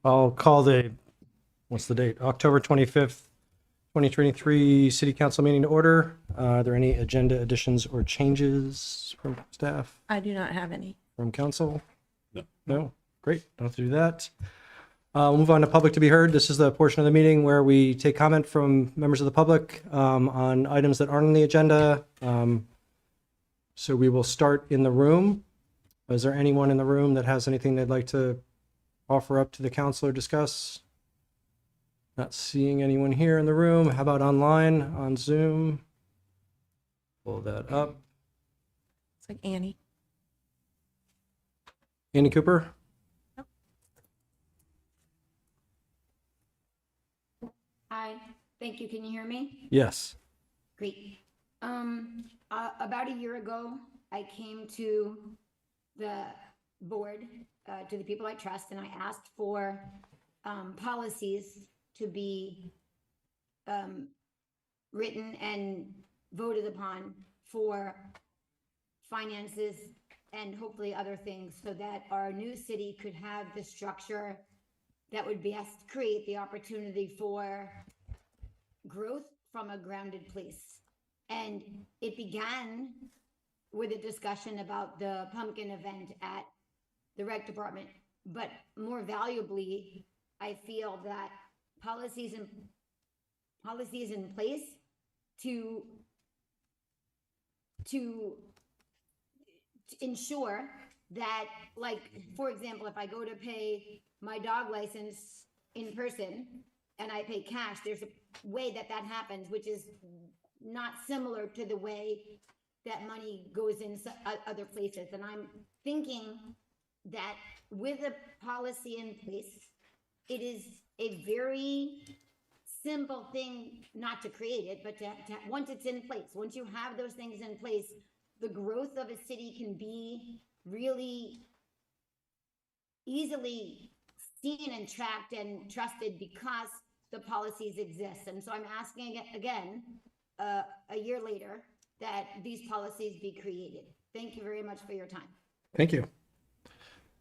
I'll call what's the date? October 25th, 2023 City Council meeting to order. Are there any agenda additions or changes from staff, I do not have any. from council? No. No? Great, don't have to do that. We'll move on to public to be heard. This is the portion of the meeting where we take comment from members of the public on items that aren't on the agenda. So we will start in the room. Is there anyone in the room that has anything they'd like to offer up to the council or discuss? Not seeing anyone here in the room. How about online, on Zoom? Pull that up. It's like Annie. Andy Cooper? Hi, thank you. Can you hear me? Yes. Great. About a year ago, I came to the board, to the people I trust, and I asked for policies to be written and voted upon for finances and hopefully other things, so that our new city could have the structure that would best create the opportunity for growth from a grounded place. And it began with a discussion about the pumpkin event at the rec department. But more valuably, I feel that policies in place to ensure that, like, for example, if I go to pay my dog license in person and I pay cash, there's a way that happens, which is not similar to the way that money goes in other places. And I'm thinking that with a policy in place, it is a very simple thing not to create it, but to once it's in place, once you have those things in place, the growth of a city can be really easily seen and tracked and trusted because the policies exist. And so I'm asking again, a year later, that these policies be created. Thank you very much for your time. Thank you.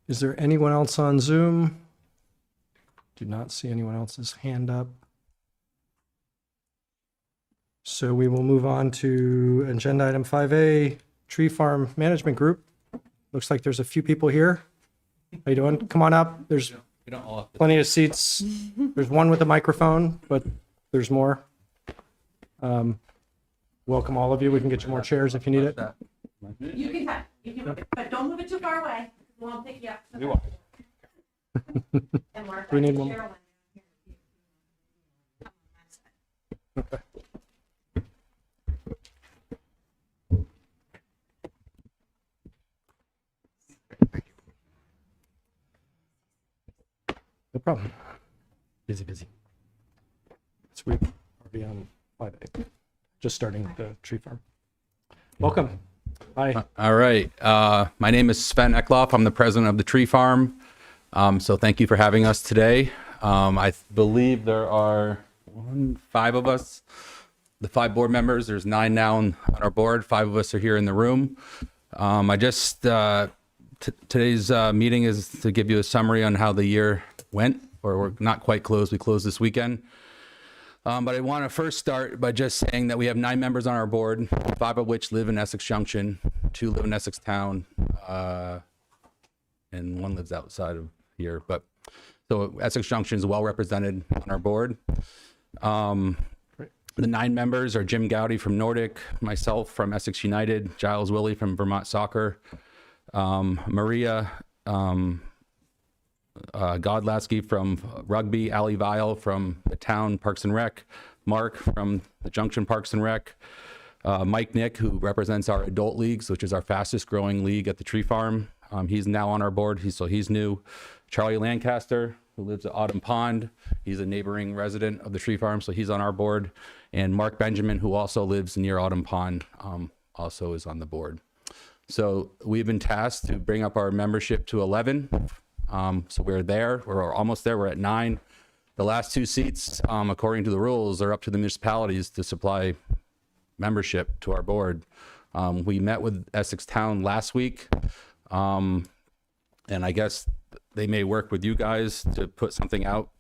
Is there anyone else on Zoom? Do not see anyone else's hand up. So we will move on to agenda item 5A, Tree Farm Management Group. Looks like there's a few people here. How you doing? Come on up. There's plenty of seats. There's one with a microphone, but there's more. Welcome all of you. We can get you more chairs if you need it. You can have, but don't move it too far away. We won't pick you up. We won't. And Mark, We need one. Okay. No problem. Busy. So we are beyond 5A. Just starting the tree farm. Welcome. Hi. All right. My name is Sven Eckloff. I'm the president of the Tree Farm. So thank you for having us today. I believe there are 5 of us, the 5 board members. There's 9 now on our board. 5 of us are here in the room. Today's meeting is to give you a summary on how the year went, or we're not quite closed. We closed this weekend. But I want to first start by just saying that we have 9 members on our board, 5 of which live in Essex Junction, 2 live in Essex Town, and 1 lives outside of here. But so Essex Junction is well represented on our board. The 9 members are Jim Gowdy from Nordic, myself from Essex United, Giles Willie from Vermont Soccer, Maria Godlatsky from Rugby, Ali Vile from the town Parks and Rec, Mark from the Junction Parks and Rec, Mike Nick, who represents our adult leagues, which is our fastest growing league at the Tree Farm. He's now on our board, he's new. Charlie Lancaster, who lives at Autumn Pond. He's a neighboring resident of the Tree Farm, so he's on our board. And Mark Benjamin, who also lives near Autumn Pond, also is on the board. So we've been tasked to bring up our membership to 11. So we're almost there, we're at 9. The last 2 seats, according to the rules, are up to the municipalities to supply membership to our board. We met with Essex Town last week, and I guess they may work with you guys to put something out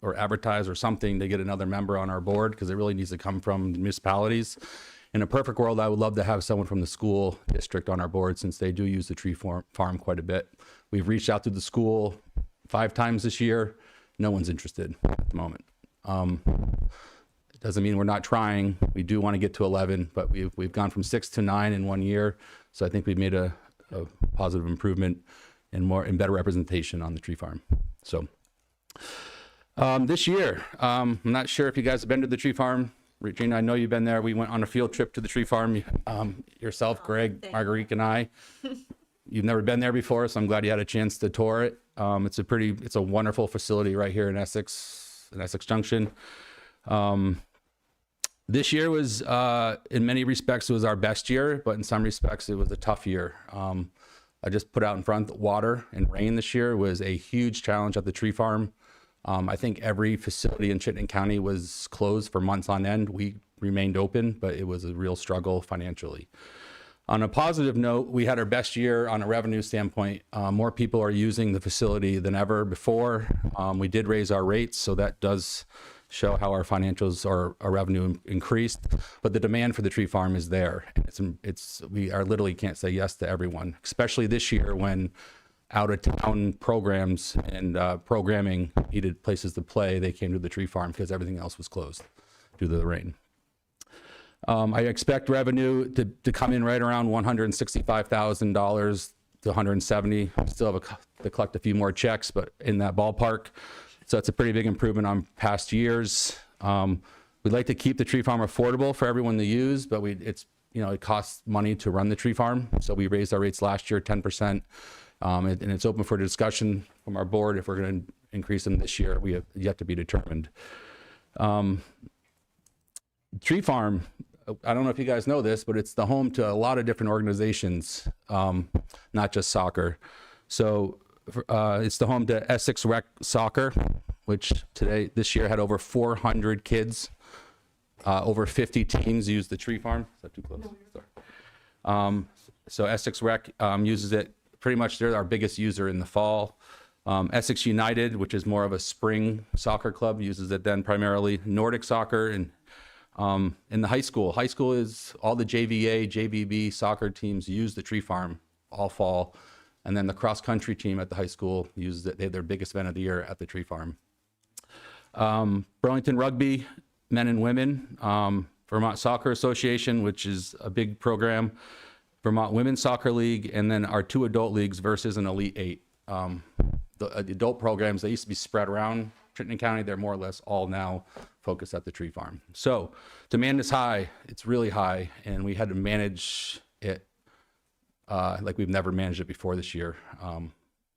or advertise or something to get another member on our board, because it really needs to come from municipalities. In a perfect world, I would love to have someone from the school district on our board, since they do use the tree farm quite a bit. We've reached out to the school 5 times this year. No one's interested at the moment. It doesn't mean we're not trying. We do want to get to 11, but we've gone from 6 to 9 in 1 year. So I think we've made a positive improvement and better representation on the tree farm. So this year, I'm not sure if you guys have been to the tree farm. Regina, I know you've been there. We went on a field trip to the tree farm, yourself, Greg, Marguerite, and I. You've never been there before, so I'm glad you had a chance to tour it. It's a wonderful facility right here in Essex Junction. This year was, in many respects, it was our best year, but in some respects, it was a tough year. I just put out in front, water and rain this year was a huge challenge at the tree farm. I think every facility in Chittenden County was closed for months on end. We remained open, but it was a real struggle financially. On a positive note, we had our best year on a revenue standpoint. More people are using the facility than ever before. We did raise our rates, so that does show how our financials or our revenue increased, but the demand for the tree farm is there. We literally can't say yes to everyone, especially this year when out of town programs and programming needed places to play. They came to the tree farm because everything else was closed due to the rain. I expect revenue to come in right around $165,000 to $170,000. Still have to collect a few more checks, but in that ballpark. So it's a pretty big improvement on past years. We'd like to keep the tree farm affordable for everyone to use, but it costs money to run the tree farm. So we raised our rates last year 10%, and it's open for discussion from our board if we're going to increase them this year. We have yet to be determined. Tree farm, I don't know if you guys know this, but it's the home to a lot of different organizations, not just soccer. So it's the home to Essex Rec Soccer, which this year had over 400 kids. Over 50 teams use the tree farm. Is that too close? No, sorry. So Essex Rec uses it pretty much. They're our biggest user in the fall. Essex United, which is more of a spring soccer club, uses it then primarily. Nordic Soccer and in the high school. High school is all the JVA, JVB soccer teams use the tree farm all fall. And then the cross-country team at the high school uses it. They have their biggest event of the year at the tree farm. Burlington Rugby, men and women. Vermont Soccer Association, which is a big program. Vermont Women's Soccer League, and then our 2 adult leagues versus an Elite 8. The adult programs, they used to be spread around Chittenden County. They're more or less all now focused at the tree farm. So demand is high. It's really high, and we had to manage it like we've never managed it before this year.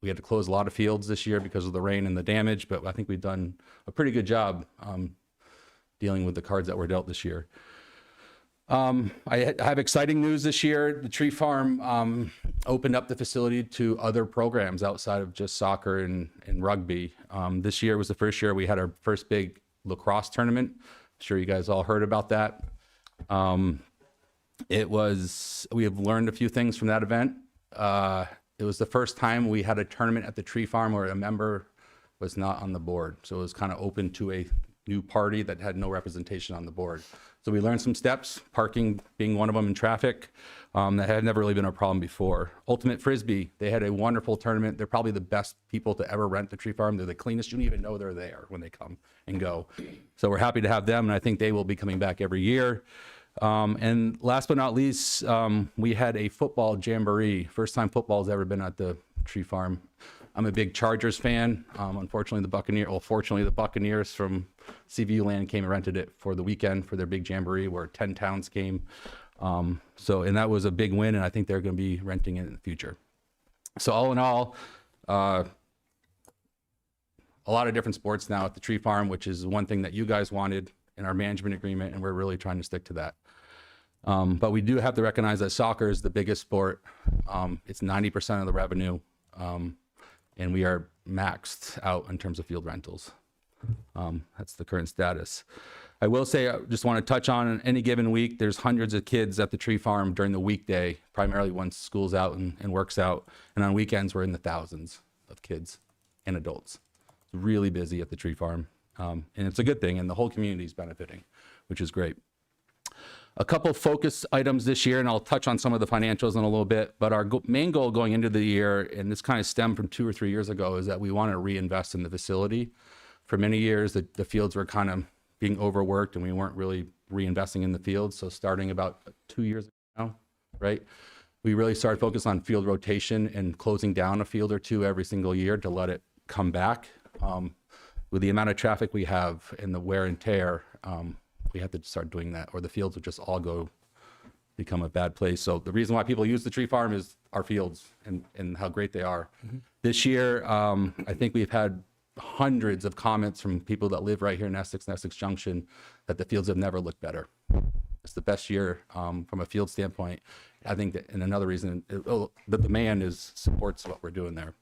We had to close a lot of fields this year because of the rain and the damage, but I think we've done a pretty good job dealing with the cards that were dealt this year. I have exciting news this year. The tree farm opened up the facility to other programs outside of just soccer and rugby. This year was the first year we had our first big lacrosse tournament. I'm sure you guys all heard about that. We have learned a few things from that event. It was the first time we had a tournament at the tree farm where a member was not on the board. So it was kind of open to a new party that had no representation on the board. So we learned some steps, parking being one of them in traffic, that had never really been a problem before. Ultimate Frisbee, they had a wonderful tournament. They're probably the best people to ever rent the tree farm. They're the cleanest. You don't even know they're there when they come and go. So we're happy to have them, and I think they will be coming back every year. And last but not least, we had a football jamboree. First time football's ever been at the tree farm. I'm a big Chargers fan. Fortunately, the Buccaneers from CVU land came and rented it for the weekend for their big jamboree where 10 towns came. And that was a big win, and I think they're going to be renting it in the future. So all in all, a lot of different sports now at the tree farm, which is one thing that you guys wanted in our management agreement, and we're really trying to stick to that. But we do have to recognize that soccer is the biggest sport. It's 90% of the revenue. And we are maxed out in terms of field rentals. That's the current status. I will say, I just want to touch on any given week, there's hundreds of kids at the tree farm during the weekday, primarily once school's out and work's out. And on weekends, we're in the thousands of kids and adults. It's really busy at the tree farm, and it's a good thing, and the whole community is benefiting, which is great. A couple focus items this year, and I'll touch on some of the financials in a little bit, but our main goal going into the year, and this kind of stemmed from 2 or 3 years ago, is that we want to reinvest in the facility. For many years, the fields were kind of being overworked and we weren't really reinvesting in the fields. So starting about 2 years ago now, right, we really started focus on field rotation and closing down a field or two every single year to let it come back. With the amount of traffic we have and the wear and tear, we have to start doing that, or the fields would just all become a bad place. So the reason why people use the tree farm is our fields and how great they are. This year, I think we've had hundreds of comments from people that live right here in Essex and Essex Junction that the fields have never looked better. It's the best year from a field standpoint. I think that, and another reason, the demand supports what we're doing there.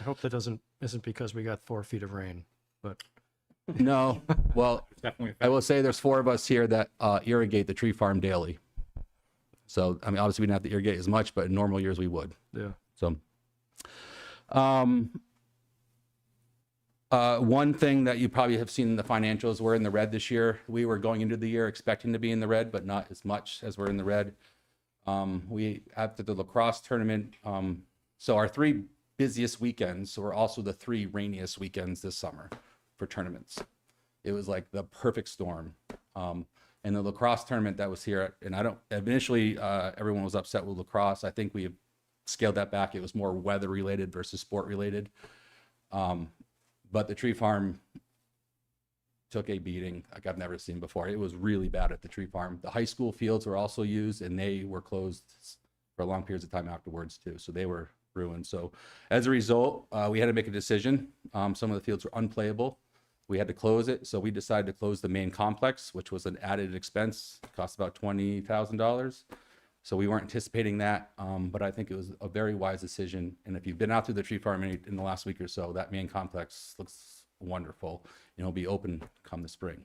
I hope that isn't because we got 4 feet of rain, but No, well, Definitely. I will say there's 4 of us here that irrigate the tree farm daily. So, I mean, obviously we didn't have to irrigate as much, but in normal years we would. yeah. So, one thing that you probably have seen in the financials, we're in the red this year. We were going into the year expecting to be in the red, but not as much as we're in the red. We, after the lacrosse tournament, so our 3 busiest weekends were also the 3 rainiest weekends this summer for tournaments. It was like the perfect storm. And the lacrosse tournament that was here, and initially everyone was upset with lacrosse. I think we have scaled that back. It was more weather related versus sport related. But the tree farm took a beating like I've never seen before. It was really bad at the tree farm. The high school fields were also used, and they were closed for long periods of time afterwards too. So they were ruined. So as a result, we had to make a decision. Some of the fields were unplayable. We had to close it. So we decided to close the main complex, which was an added expense. It cost about $20,000. So we weren't anticipating that, but I think it was a very wise decision. And if you've been out to the tree farm in the last week or so, that main complex looks wonderful. And it'll be open come the spring.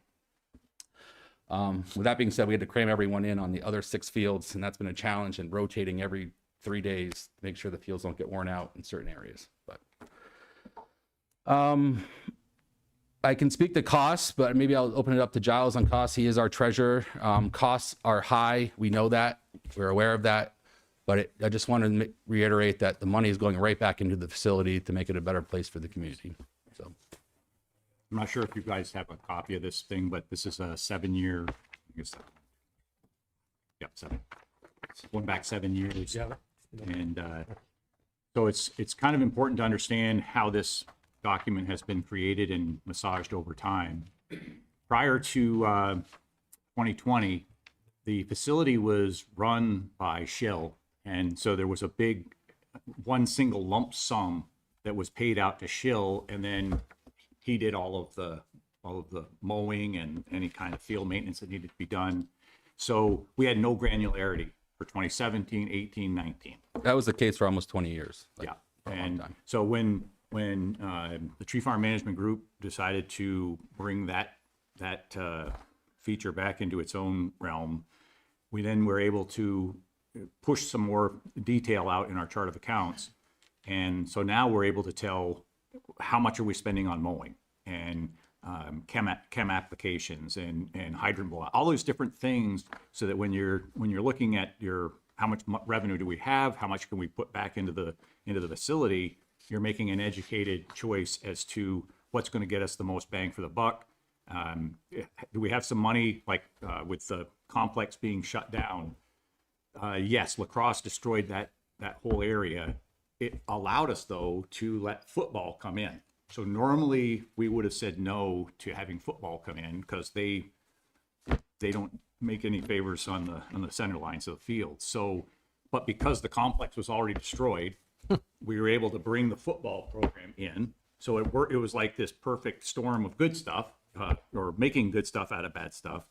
With that being said, we had to cram everyone in on the other 6 fields, and that's been a challenge, and rotating every 3 days to make sure the fields don't get worn out in certain areas. But I can speak to costs, but maybe I'll open it up to Giles on costs. He is our treasurer. Costs are high. We know that. We're aware of that. But I just want to reiterate that the money is going right back into the facility to make it a better place for the community. So, I'm not sure if you guys have a copy of this thing, but this is a 7-year, I guess, 7. It's going back 7 years. Yeah. And so it's kind of important to understand how this document has been created and massaged over time. Prior to 2020, the facility was run by Shell, and so there was a big one single lump sum that was paid out to Shell, and then he did all of the mowing and any kind of field maintenance that needed to be done. So we had no granularity for 2017, 18, 19. that was the case for almost 20 years. Yeah, for a long and time. so when the Tree Farm Management Group decided to bring that feature back into its own realm, we then were able to push some more detail out in our chart of accounts. And so now we're able to tell how much are we spending on mowing and chem applications and hydrant blow, all those different things, so that when you're looking at how much revenue do we have, how much can we put back into the facility, you're making an educated choice as to what's going to get us the most bang for the buck. Do we have some money, like with the complex being shut down? Yes, lacrosse destroyed that whole area. It allowed us, though, to let football come in. So normally we would have said no to having football come in because they don't make any favors on the center lines of the field. So, but because the complex was already destroyed, we were able to bring the football program in. So it was like this perfect storm of good stuff, or making good stuff out of bad stuff.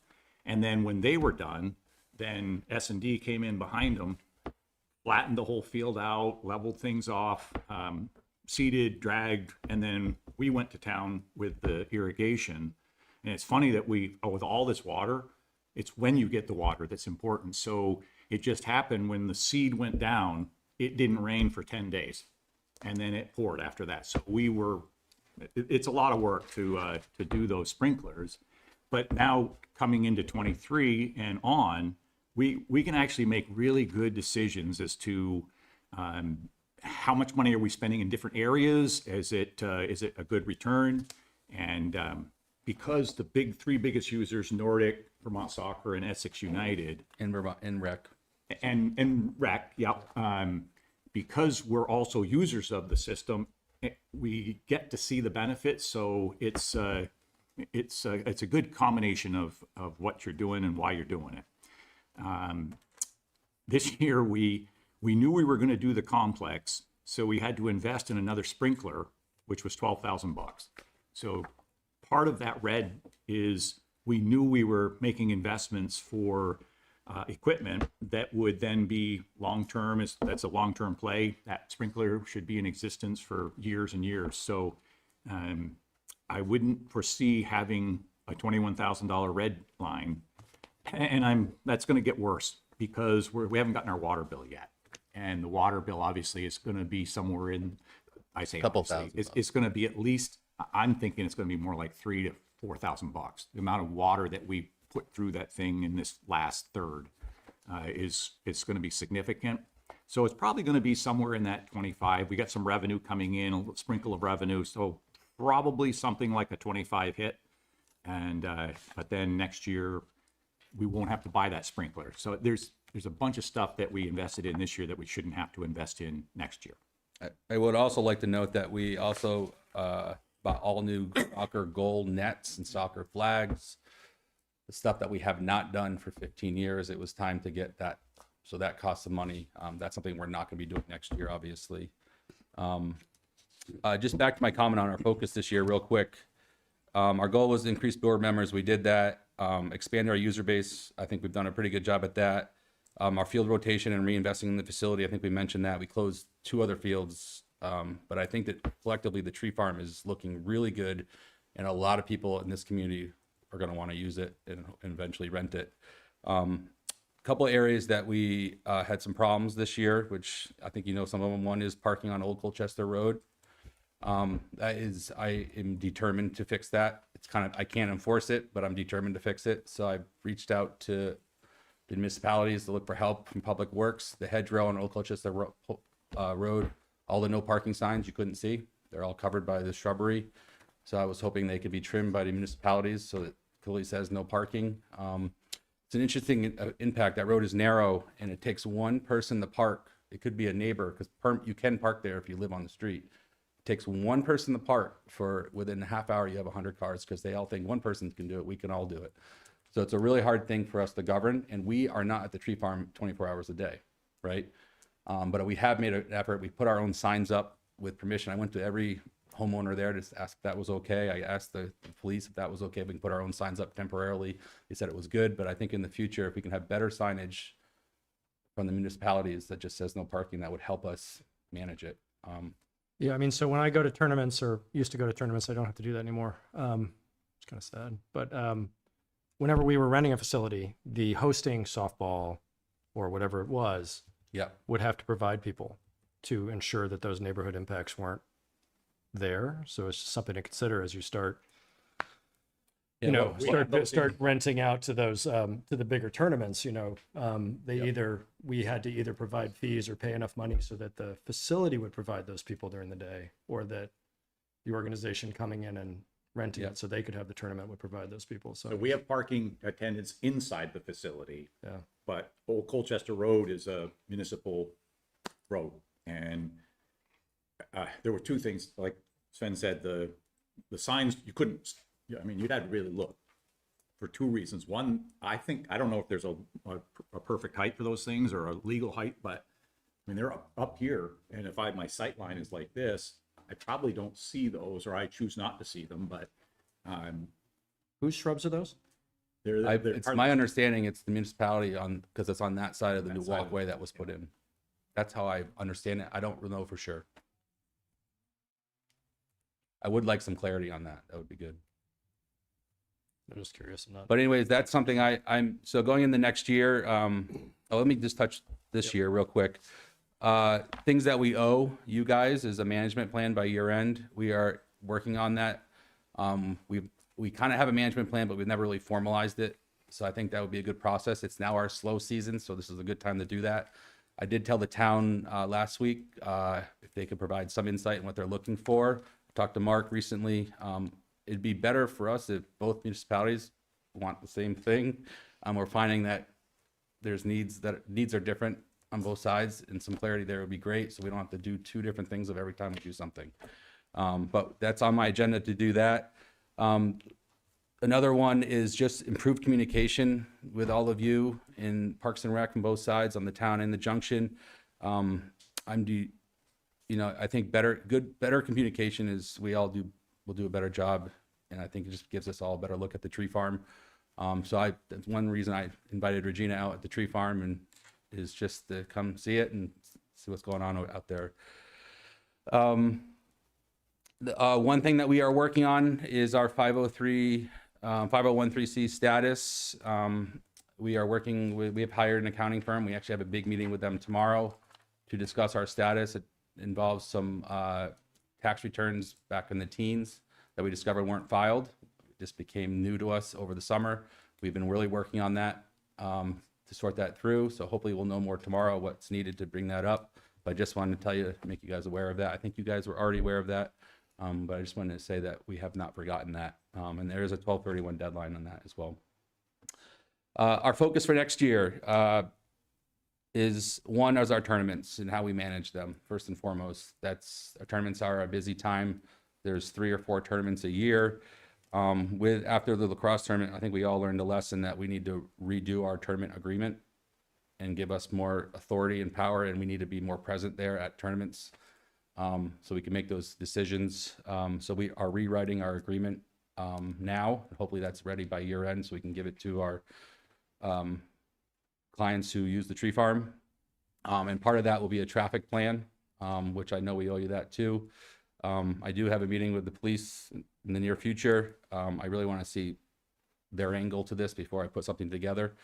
And then when they were done, then S&D came in behind them, flattened the whole field out, leveled things off, seeded, dragged, and then we went to town with the irrigation. And it's funny that with all this water, it's when you get the water that's important. So it just happened when the seed went down, it didn't rain for 10 days. and then it poured after that. So it's a lot of work to do those sprinklers. But now coming into 23 and on, we can actually make really good decisions as to how much money are we spending in different areas? Is it a good return? And because the three biggest users, Nordic, Vermont Soccer, and Essex United, In Vermont, in rec. and rec, because we're also users of the system, we get to see the benefits. So it's a good combination of what you're doing and why you're doing it. This year we knew we were going to do the complex, so we had to invest in another sprinkler, which was $12,000. So part of that red is we knew we were making investments for equipment that would then be long-term. That's a long-term play. That sprinkler should be in existence for years and years. So I wouldn't foresee having a $21,000 red line, and that's going to get worse because we haven't gotten our water bill yet, and the water bill obviously is going to be somewhere in, I say, Couple obviously, thousand it's going to be at least. I'm thinking it's going to be more like $3,000 to $4,000. The amount of water that we put through that thing in this last third is going to be significant. So it's probably going to be somewhere in that 25. We got some revenue coming in, a little sprinkle of revenue, so probably something like a 25 hit. And but then next year we won't have to buy that sprinkler. So there's a bunch of stuff that we invested in this year that we shouldn't have to invest in next year. I would also like to note that we also bought all new soccer goal nets and soccer flags, the stuff that we have not done for 15 years. It was time to get that. So that costs some money. That's something we're not going to be doing next year, obviously. Just back to my comment on our focus this year real quick. Our goal was to increase board members. We did that. Expand our user base. I think we've done a pretty good job at that. Our field rotation and reinvesting in the facility, I think we mentioned that. We closed 2 other fields, but I think that collectively the tree farm is looking really good, and a lot of people in this community are going to want to use it and eventually rent it. A couple of areas that we had some problems this year, which I think you know some of them. One is parking on Old Colchester Road. I am determined to fix that. It's kind of, I can't enforce it, but I'm determined to fix it. So I've reached out to the municipalities to look for help from Public Works. The hedgerow on Old Colchester Road, all the no parking signs you couldn't see, they're all covered by the shrubbery. So I was hoping they could be trimmed by the municipalities so that it clearly says no parking. It's an interesting impact. That road is narrow and it takes one person to park. It could be a neighbor, because you can park there if you live on the street. It takes one person to park for within a half hour, you have 100 cars, because they all think one person can do it, we can all do it. So it's a really hard thing for us to govern, and we are not at the tree farm 24 hours a day, right? But we have made an effort. We put our own signs up with permission. I went to every homeowner there to ask if that was okay. I asked the police if that was okay. If we can put our own signs up temporarily. They said it was good, but I think in the future, if we can have better signage from the municipalities that just says no parking, that would help us manage it. Yeah, I mean, so when I go to tournaments, or used to go to tournaments, I don't have to do that anymore. It's kind of sad. But whenever we were renting a facility, the hosting softball or whatever it was would have to provide people to ensure that those neighborhood impacts weren't there. So it's just something to consider as you start, start renting out to those, to the bigger tournaments. We had to either provide fees or pay enough money so that the facility would provide those people during the day, or that the organization coming in and renting it so they could have the tournament would provide those people. So we have parking attendants inside the facility. Yeah. But Old Colchester Road is a municipal road, and there were 2 things, like Sven said, the signs, you couldn't, I mean, you'd have to really look for 2 reasons. One, I don't know if there's a perfect height for those things or a legal height, but I mean, they're up here, and if my sight line is like this, I probably don't see those, or I choose not to see them. But whose shrubs are those? It's my understanding it's the municipality because it's on that side of the new walkway that was put in. That's how I understand it. I don't know for sure. I would like some clarity on that. That would be good. I'm just curious. But anyways, that's something I'm so going in the next year. Let me just touch this year real quick. Things that we owe you guys is a management plan by year end. We are working on that. We kind of have a management plan, but we've never really formalized it. So I think that would be a good process. It's now our slow season, so this is a good time to do that. I did tell the town last week if they could provide some insight in what they're looking for. I talked to Mark recently. It'd be better for us if both municipalities want the same thing. We're finding that there's needs are different on both sides, and some clarity there would be great, so we don't have to do two different things of every time we do something. But that's on my agenda to do that. Another one is just improved communication with all of you in Parks and Rec on both sides, on the town and the Junction. I think better communication is we'll do a better job, and I think it just gives us all a better look at the tree farm. That's one reason I invited Regina out at the tree farm, and is just to come see it and see what's going on out there. One thing that we are working on is our 501(c) status. We have hired an accounting firm. We actually have a big meeting with them tomorrow to discuss our status. It involves some tax returns back in the teens that we discovered weren't filed. This became new to us over the summer. We've been really working on that to sort that through. So hopefully we'll know more tomorrow what's needed to bring that up. But I just wanted to tell you, make you guys aware of that. I think you guys were already aware of that. But I just wanted to say that we have not forgotten that. And there is a 12/31 deadline on that as well. Our focus for next year is our tournaments and how we manage them. First and foremost, our tournaments are a busy time. There's 3 or 4 tournaments a year. After the lacrosse tournament, I think we all learned a lesson that we need to redo our tournament agreement and give us more authority and power, and we need to be more present there at tournaments. So we can make those decisions. So we are rewriting our agreement now. Hopefully that's ready by year end, so we can give it to our clients who use the tree farm. And part of that will be a traffic plan, which I know we owe you that too. I do have a meeting with the police in the near future. I really want to see their angle to this before I put something together.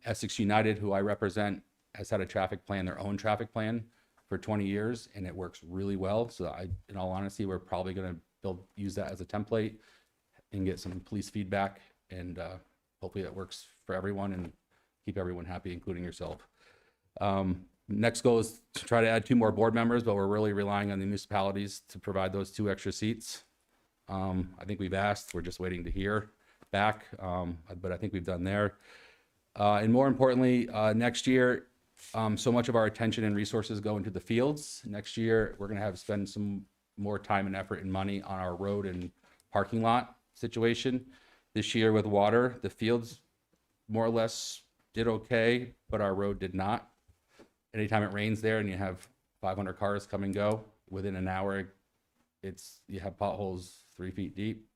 Essex United, who I represent, has had their own traffic plan for 20 years, and it works really well. So in all honesty, we're probably going to use that as a template and get some police feedback, and hopefully that works for everyone and keep everyone happy, including yourself. Next goal is to try to add 2 more board members, but we're really relying on the municipalities to provide those 2 extra seats. I think we've asked, we're just waiting to hear back, but I think we've done there. And more importantly, next year, so much of our attention and resources go into the fields. Next year, we're going to spend some more time and effort and money on our road and parking lot situation. This year with water, the fields more or less did okay, but our road did not. Anytime it rains there and you have 500 cars come and go, within an hour, you have potholes 3 feet deep.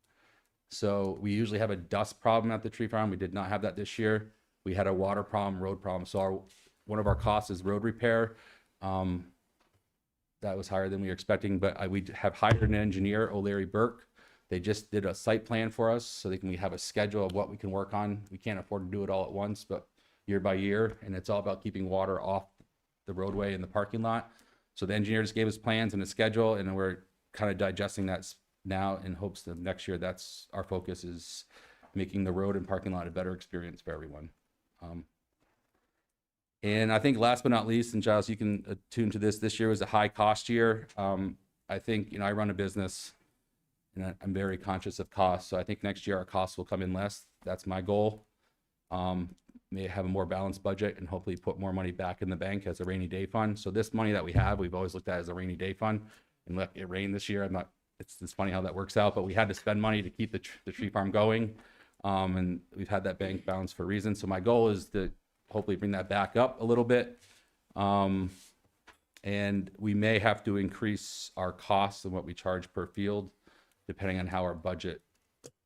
So we usually have a dust problem at the tree farm. We did not have that this year. We had a water problem, road problem. So one of our costs is road repair. That was higher than we were expecting, but we have hired an engineer, O'Leary Burke. They just did a site plan for us so we have a schedule of what we can work on. We can't afford to do it all at once, but year by year, and it's all about keeping water off the roadway and the parking lot. So the engineer just gave us plans and a schedule, and we're kind of digesting that now in hopes that next year our focus is making the road and parking lot a better experience for everyone. And I think last but not least, and Giles, you can attune to this year was a high cost year. I think, I run a business and I'm very conscious of costs. So I think next year our costs will come in less. That's my goal. May have a more balanced budget and hopefully put more money back in the bank as a rainy day fund. So this money that we have, we've always looked at as a rainy day fund, and look, it rained this year. It's funny how that works out, but we had to spend money to keep the tree farm going. And we've had that bank balance for a reason. So my goal is to hopefully bring that back up a little bit. And we may have to increase our costs and what we charge per field, depending on how our budget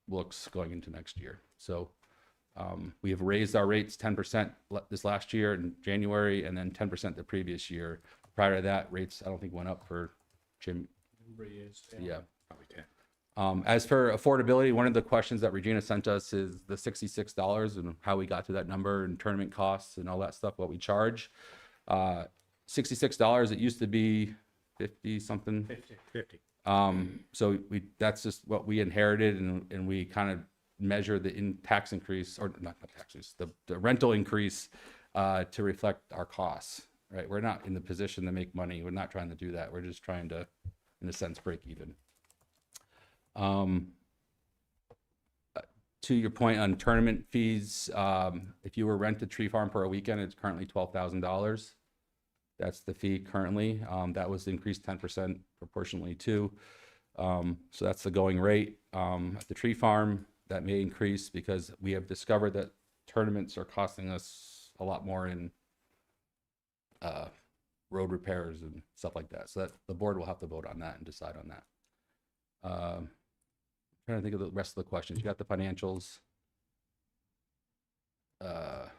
looks going into next year. So we have raised our rates 10% this last year in January, and then 10% the previous year. Prior to that, rates I don't think went up for Jim. Yeah. Probably 10. As for affordability, one of the questions that Regina sent us is the $66 and how we got to that number and tournament costs and all that stuff, what we charge. $66. It used to be 50 something. 50. So that's just what we inherited, and we kind of measure the tax increase, or not taxes, the rental increase to reflect our costs, right? We're not in the position to make money. We're not trying to do that. We're just trying to, in a sense, break even. To your point on tournament fees, if you were rent a tree farm for a weekend, it's currently $12,000. That's the fee currently. That was increased 10% proportionally too. So that's the going rate. At the tree farm, that may increase because we have discovered that tournaments are costing us a lot more in road repairs and stuff like that. So that the board will have to vote on that and decide on that. Trying to think of the rest of the questions. You got the financials, the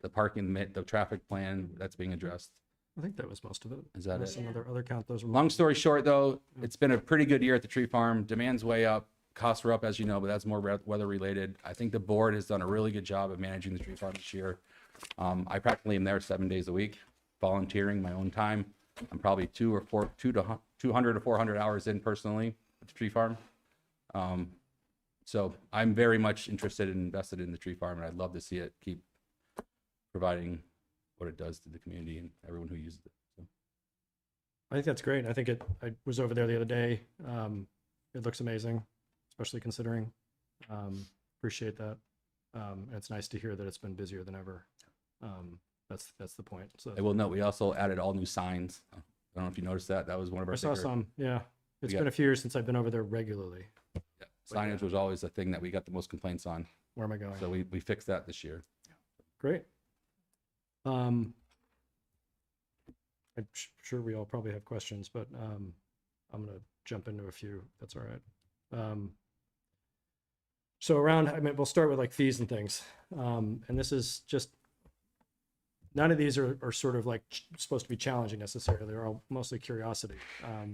parking, the traffic plan that's being addressed. I think that was most of it. Is that Unless it? Another count, those were. Long story short, though, it's been a pretty good year at the tree farm. Demand's way up, costs are up, as you know, but that's more weather related. I think the board has done a really good job of managing the tree farm this year. I practically am there 7 days a week, volunteering my own time. I'm probably 200 to 400 hours in personally at the tree farm. So I'm very much interested and invested in the tree farm, and I'd love to see it keep providing what it does to the community and everyone who uses it. So. I think that's great. I was over there the other day. It looks amazing, especially considering. Appreciate that. And it's nice to hear that it's been busier than ever. That's the point. So I will note, we also added all new signs. I don't know if you noticed that. That was one of our I saw bigger- some. Yeah, it's got- been a few years since I've been over there regularly. Yeah. Signage was always the thing that we got the most complaints on. Where am I going? So we fixed that this year. Great. I'm sure we all probably have questions, but I'm going to jump into a few. If that's all right. So we'll start with like fees and things. And this is just, none of these are sort of like supposed to be challenging necessarily. They're all mostly curiosity.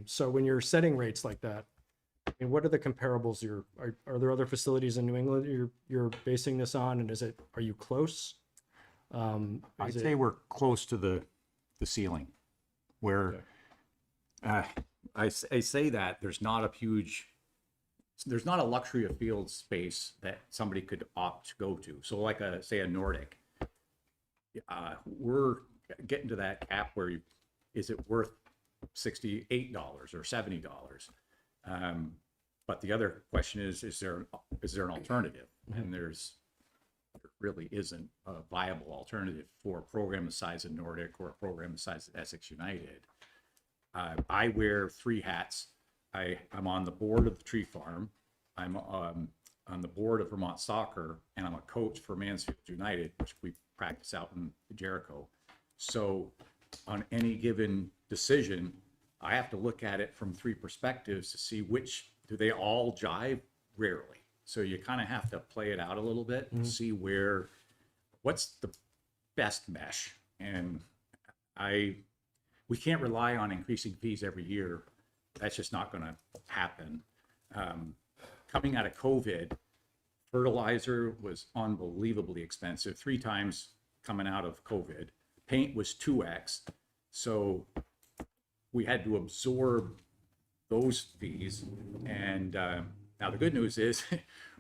So when you're setting rates like that, I mean, what are the comparables are there other facilities in New England you're basing this on? And are you close? I'd say we're close to the ceiling, where I say that there's not a luxury of field space that somebody could opt to go to. So like say a Nordic, we're getting to that cap where is it worth $68 or $70? But the other question is there an alternative? And there really isn't a viable alternative for a program the size of Nordic or a program the size of Essex United. I wear 3 hats. I'm on the board of the tree farm. I'm on the board of Vermont Soccer, and I'm a coach for Mansfield United, which we practice out in Jericho. So on any given decision, I have to look at it from 3 perspectives to see do they all jive? Rarely. So you kind of have to play it out a little bit and see what's the best mesh. And we can't rely on increasing fees every year. That's just not going to happen. Coming out of COVID, fertilizer was unbelievably expensive, 3 times coming out of COVID. Paint was 2x. So we had to absorb those fees. And now the good news is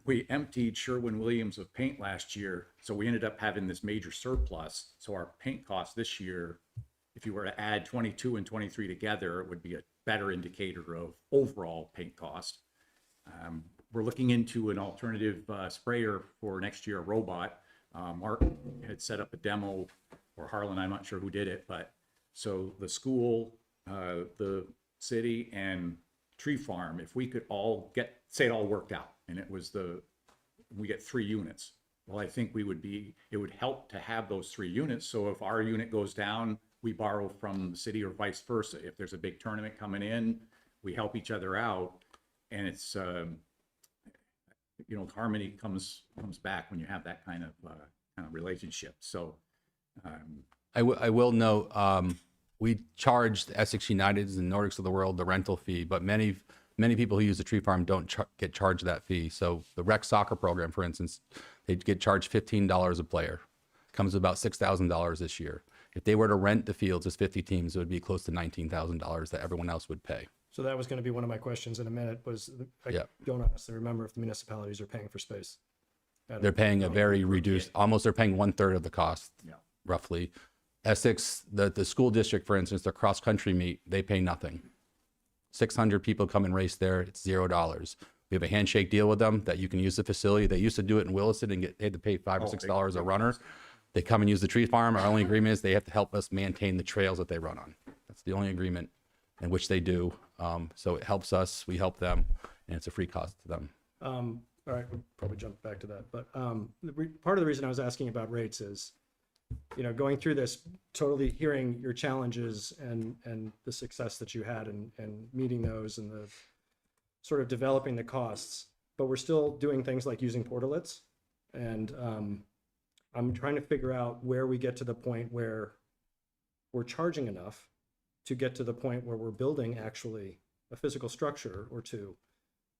we emptied Sherwin-Williams of paint last year. So we ended up having this major surplus. So our paint cost this year, if you were to add 22 and 23 together, it would be a better indicator of overall paint cost. We're looking into an alternative sprayer for next year, a robot. Mark had set up a demo, or Harlan, I'm not sure who did it, but so the school, the city, and tree farm, if we could all say it all worked out and we get 3 units. Well, I think it would help to have those 3 units. So if our unit goes down, we borrow from the city or vice versa. If there's a big tournament coming in, we help each other out. And it's, harmony comes back when you have that kind of relationship. So I will note, we charged Essex Uniteds and Nordics of the world the rental fee, but many people who use the tree farm don't get charged that fee. So the rec soccer program, for instance, they get charged $15 a player. Comes to about $6,000 this year. If they were to rent the fields as 50 teams, it would be close to $19,000 that everyone else would pay. So that was going to be one of my questions in a minute, I Yeah. don't honestly remember if the municipalities are paying for space. They're paying a very reduced, almost they're paying 1/3 of the cost, Yeah. roughly. Essex, the school district, for instance, their cross-country meet, they pay nothing. 600 people come and race there, it's $0. We have a handshake deal with them that you can use the facility. They used to do it in Williston and they had to pay $5 or $6 a runner. They come and use the tree farm. Our only agreement is they have to help us maintain the trails that they run on. That's the only agreement in which they do. So it helps us, we help them, and it's a free cost to them. All right, we'll probably jump back to that, but part of the reason I was asking about rates is, going through this, totally hearing your challenges and the success that you had and meeting those and the sort of developing the costs, but we're still doing things like using portalets, and I'm trying to figure out where we get to the point where we're charging enough to get to the point where we're building actually a physical structure or two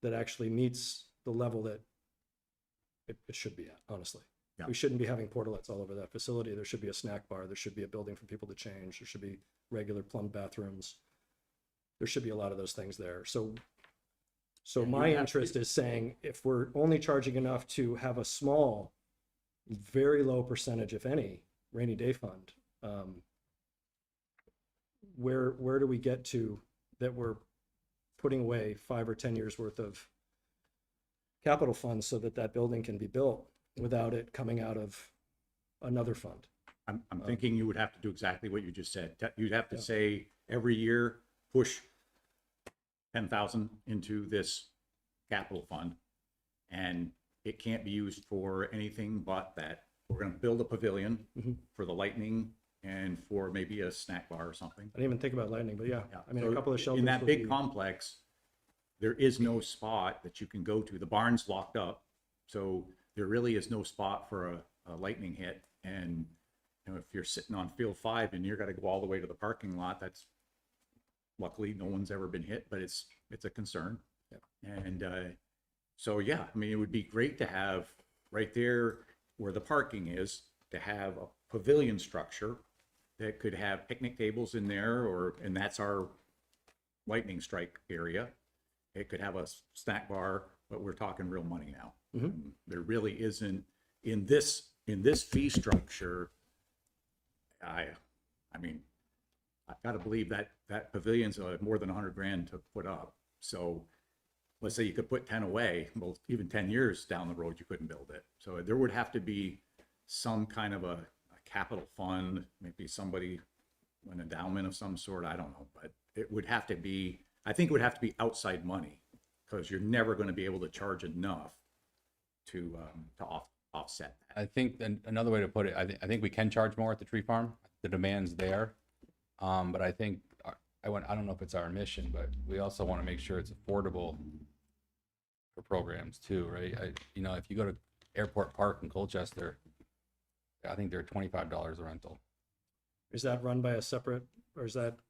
that actually meets the level that it should be at, honestly. Yeah. We shouldn't be having portalets all over that facility. There should be a snack bar. There should be a building for people to change. There should be regular plumbed bathrooms. There should be a lot of those things there. So my interest is saying, if we're only charging enough to have a small, very low percentage, if any, rainy day fund, where do we get to that we're putting away 5 or 10 years worth of capital funds so that that building can be built without it coming out of another fund? I'm thinking you would have to do exactly what you just said. You'd have to say every year, push 10,000 into this capital fund, and it can't be used for anything but that. We're going to build a pavilion for the lightning and for maybe a snack bar or something. I didn't even think about lightning, but yeah. I mean, So a couple of shelters. in that would big be- complex, there is no spot that you can go to. The barn's locked up, so there really is no spot for a lightning hit. And if you're sitting on field 5 and you're got to go all the way to the parking lot, that's luckily no one's ever been hit, but it's a concern. And so yeah, I mean, it would be great to have right there where the parking is, to have a pavilion structure that could have picnic tables in there, and that's our lightning strike area. It could have a snack bar, but we're talking real money now. There really isn't in this fee structure. I mean, I've got to believe that pavilion's more than $100,000 to put up. So let's say you could put 10 away. Well, even 10 years down the road, you couldn't build it. So there would have to be some kind of a capital fund, maybe somebody, an endowment of some sort. I don't know, but it would have to be, I think it would have to be outside money, because you're never going to be able to charge enough to offset that. I think another way to put it, I think we can charge more at the tree farm. The demand's there. But I think, I don't know if it's our mission, but we also want to make sure it's affordable for programs too, right? If you go to Airport Park in Colchester, I think they're $25 a rental. Is that run by a separate, or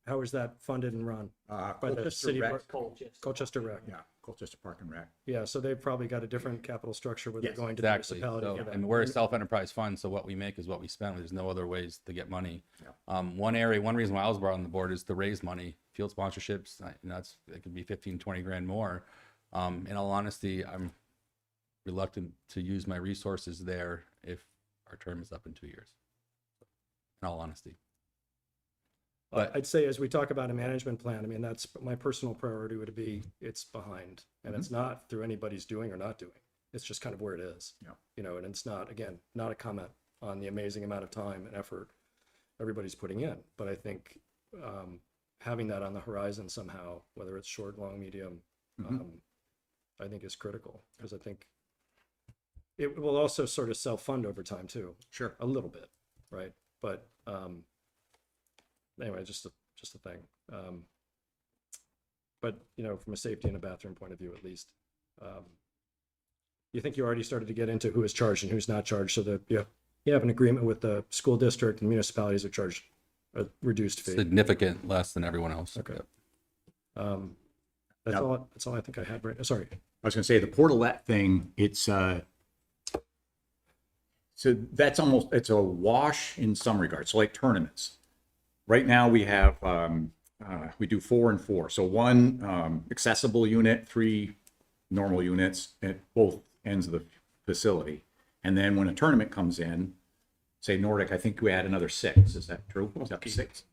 how is that funded and run? By the Colchester city, Rec. Colchester Rec. Yeah, Colchester Park and Rec. Yeah, so they've probably got a different capital structure where they're Yes, going to Exactly. the municipality. So, for that. and we're a self-enterprise fund, so what we make is what we spend. There's no other ways to get money. One reason why I was brought on the board is to raise money. Field sponsorships, it could be 15, 20 grand more. In all honesty, I'm reluctant to use my resources there if our term is up in 2 years. In all honesty. But I'd say as we talk about a management plan, I mean, that's my personal priority would be, it's behind, and it's not through anybody's doing or not doing. It's just kind of where it is. And it's not, again, not a comment on the amazing amount of time and effort everybody's putting in. But I think having that on the horizon somehow, whether it's short, long, medium, I think is critical, because I think it will also sort of self-fund over time too. Sure. A little bit, right? But anyway, just a thing. But from a safety and a bathroom point of view, at least, you think you already started to get into who is charged and who's not charged, so that you have an agreement with the school district and municipalities that charge a reduced fee. significant less than everyone else. Okay. That's all I think I had. Right. Sorry. I was going to say the portalet thing. It's So that's almost, it's a wash in some regards. So like tournaments. Right now we have, we do 4 and 4. So 1 accessible unit, 3 normal units at both ends of the facility. And then when a tournament comes in, say Nordic, I think we add another 6. Is that true? Is that 6?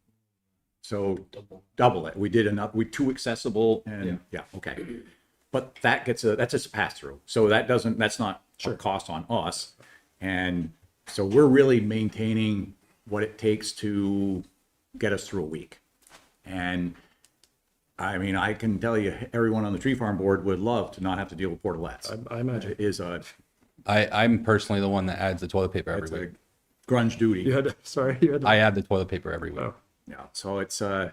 So double it. We did enough, 2 accessible and yeah, okay. But that gets that's just a pass through. So that's not a cost on us. And so we're really maintaining what it takes to get us through a week. And I mean, I can tell you, everyone on the tree farm board would love to not have to deal with portalettes. I imagine. It is I'm personally the one that adds the toilet paper every it's a week. grunge duty. You had to, I add the toilet paper every week. Oh. Yeah, so it's I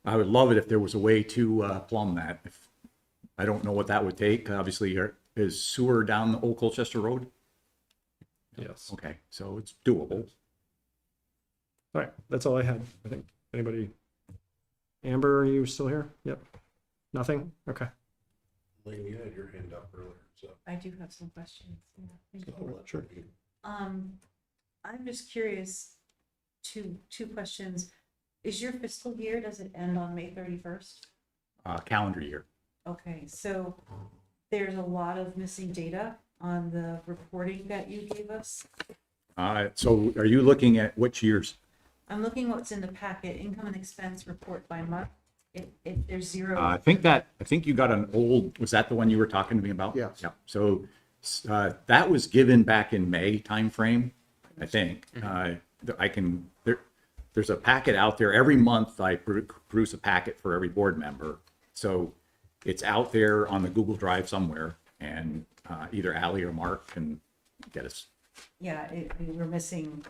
would love it if there was a way to plumb that. If I don't know what that would take. Obviously, is sewer down the Old Colchester Road? yes. Okay, so it's doable. All right, that's all I had. I think anybody. Amber, are you still here? Yep. Nothing? Okay. Lane, you had your hand up earlier, so. I do have some questions. Yeah, thank you. I'll let you. I'm just curious, two questions. Is your fiscal year, does it end on May 31st? Calendar year. Okay, so there's a lot of missing data on the reporting that you gave us. So are you looking at which years? I'm looking what's in the packet, income and expense report by month. There's zero. I think you got an old, was that the one you were talking to me about? Yes. Yeah. So that was given back in May timeframe, I think. There's a packet out there. Every month I produce a packet for every board member. So it's out there on the Google Drive somewhere, and either Ally or Mark can get us. Yeah, we're missing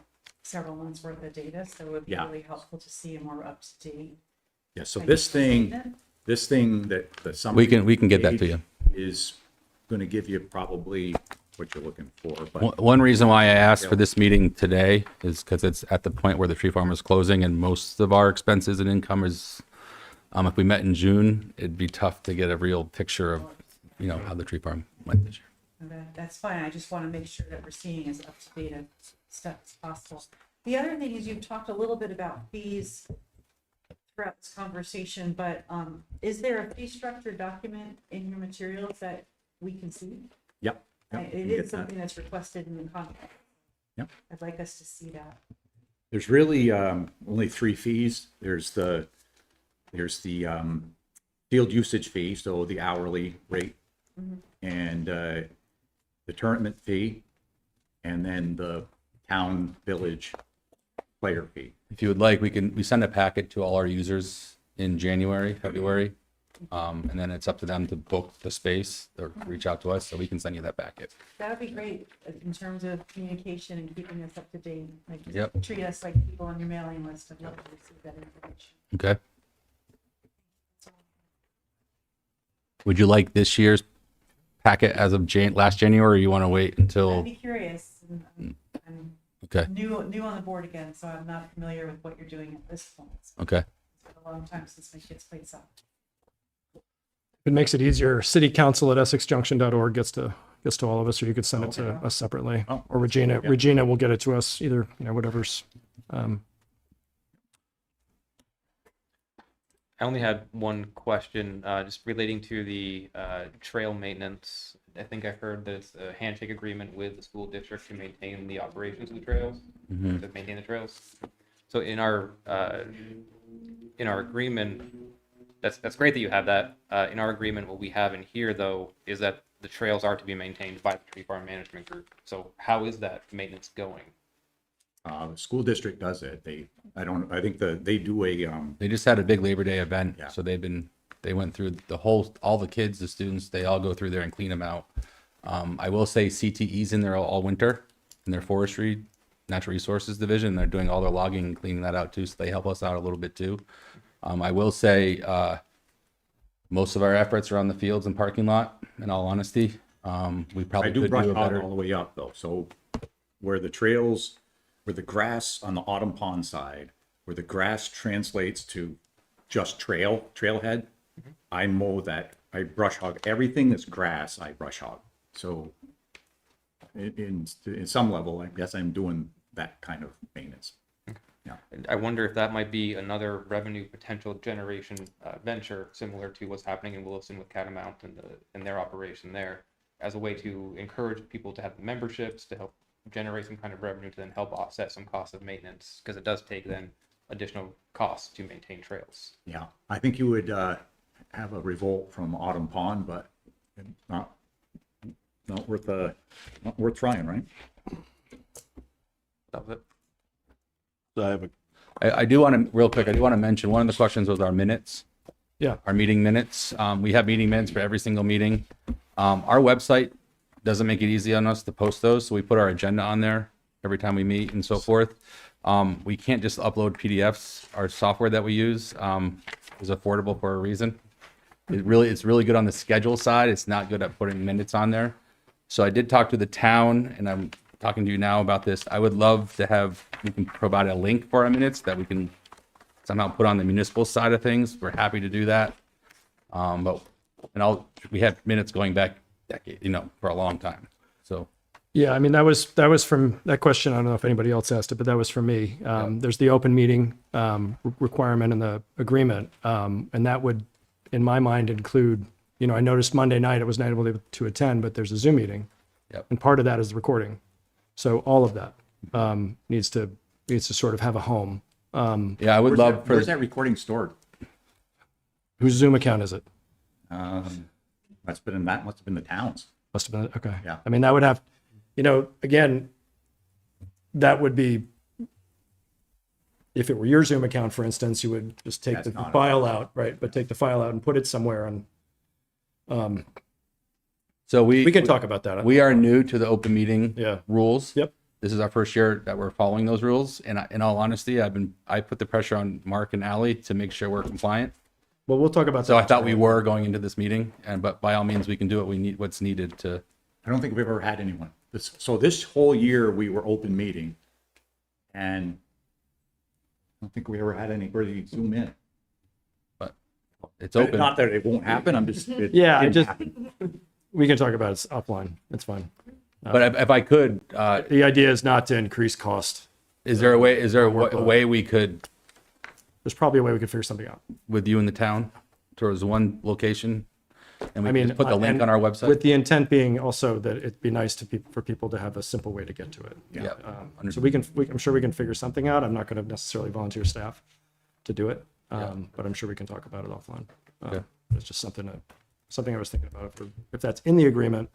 several months worth of data, so it would be Yeah. really helpful to see a more up-to-date. Yeah. So this thing that the summary We can get that to you. is going to give you probably what you're looking for. But One reason why I asked for this meeting today is because it's at the point where the tree farm is closing and most of our expenses and income is, if we met in June, it'd be tough to get a real picture of, how the tree farm went this year. Okay, that's fine. I just want to make sure that we're seeing as up-to-date stuff as possible. The other thing is you've talked a little bit about fees throughout this conversation, but is there a fee structure document in your materials that we can see? Yep. It you get is that. something that's requested in the contract. Yep. I'd like us to see that. There's really only 3 fees. There's the field usage fee, so the hourly rate, and the tournament fee, and then the town village player fee. If you would like, we send a packet to all our users in January, February, and then it's up to them to book the space or reach out to us, so we can send you that packet. That would be great in terms of communication and keeping us up to date. Like, just Yep. treat us like people on your mailing list. I'd love to receive that information. Okay. Would you like this year's packet as of last January, or you want to wait I'd until? be curious. I'm Okay. new on the board again, so I'm not familiar with what you're doing at this point. It's Okay. been a long time since my kids played soccer. If it makes it easier, citycouncil@essexjunction.org gets to all of us, or you could send it to us separately. Oh, Or Regina. yeah. Regina will get it to us, either, whatever's. I only had one question, just relating to the trail maintenance. I think I heard that it's a handshake agreement with the school district to maintain the operations of the trails, to maintain the trails. So in our agreement, that's great that you have that. In our agreement, what we have in here though is that the trails are to be maintained by the tree farm management group. So how is that maintenance going? The school district does it. I think they do a, They just had a big Labor Day event, Yeah. so they went through all the kids, the students, they all go through there and clean them out. I will say CTE's in there all winter in their forestry, natural resources division. They're doing all their logging and cleaning that out too, so they help us out a little bit too. I will say most of our efforts are on the fields and parking lot, in all honesty. We I probably do could brush do a hog better. all the way up though. So where the grass on the autumn pond side, where the grass translates to just trailhead, I mow that. I brush hog everything that's grass. I brush hog. So in some level, I guess I'm doing that kind of maintenance. I wonder if that might be another revenue potential generation venture similar to what's happening in Williston with Catamount and their operation there, as a way to encourage people to have memberships to help generate some kind of revenue to then help offset some costs of maintenance, because it does take then additional costs to maintain trails. Yeah, I think you would have a revolt from Autumn Pond, but not worth trying, right? That was it. So I have a, I do want to, real quick, I do want to mention, one of the questions was our minutes. Yeah. Our meeting minutes. We have meeting minutes for every single meeting. Our website doesn't make it easy on us to post those, so we put our agenda on there every time we meet and so forth. We can't just upload PDFs. Our software that we use is affordable for a reason. It's really good on the schedule side. It's not good at putting minutes on there. So I did talk to the town, and I'm talking to you now about this. I would love to have, we can provide a link for our minutes that we can somehow put on the municipal side of things. We're happy to do that. We have minutes going back decade, for a long time. So Yeah, I mean, that was from that question. I don't know if anybody else asked it, but that was from me. There's the open meeting requirement in the agreement. And that would, in my mind, include, I noticed Monday night I was not able to attend, but there's a Zoom meeting. Yep. And part of that is the recording. So all of that needs to sort of have a home. yeah, I would love for Where's that recording stored? Whose Zoom account is it? Must have been the town's. Must have been, okay. Yeah. I mean, that would have, again, that would be, if it were your Zoom account, for instance, you would just take That's the not file out, right? But take the file out and put it somewhere and so we can talk about that. We are new to the open meeting Yeah. rules. Yep. This is our first year that we're following those rules. And in all honesty, I put the pressure on Mark and Ally to make sure we're compliant. Well, we'll talk about So that. I thought we were going into this meeting, but by all means, we can do what's needed to. I don't think we've ever had anyone. So this whole year we were open meeting, and I don't think we ever had anybody Zoom in. But it's open. Not that it won't happen. I'm just. We can talk about it offline. It's fine. But if I could, The idea is not to increase cost. is there a way we could, There's probably a way we could figure something out. with you in the town, towards one location, and we I can mean, just put the link and on our website? with the intent being also that it'd be nice for people to have a simple way to get to it. Yeah. So I'm sure we can figure something out. I'm not going to necessarily volunteer staff to do it, but I'm sure we can talk about it offline. Okay. It's just something I was thinking about. If that's in the agreement,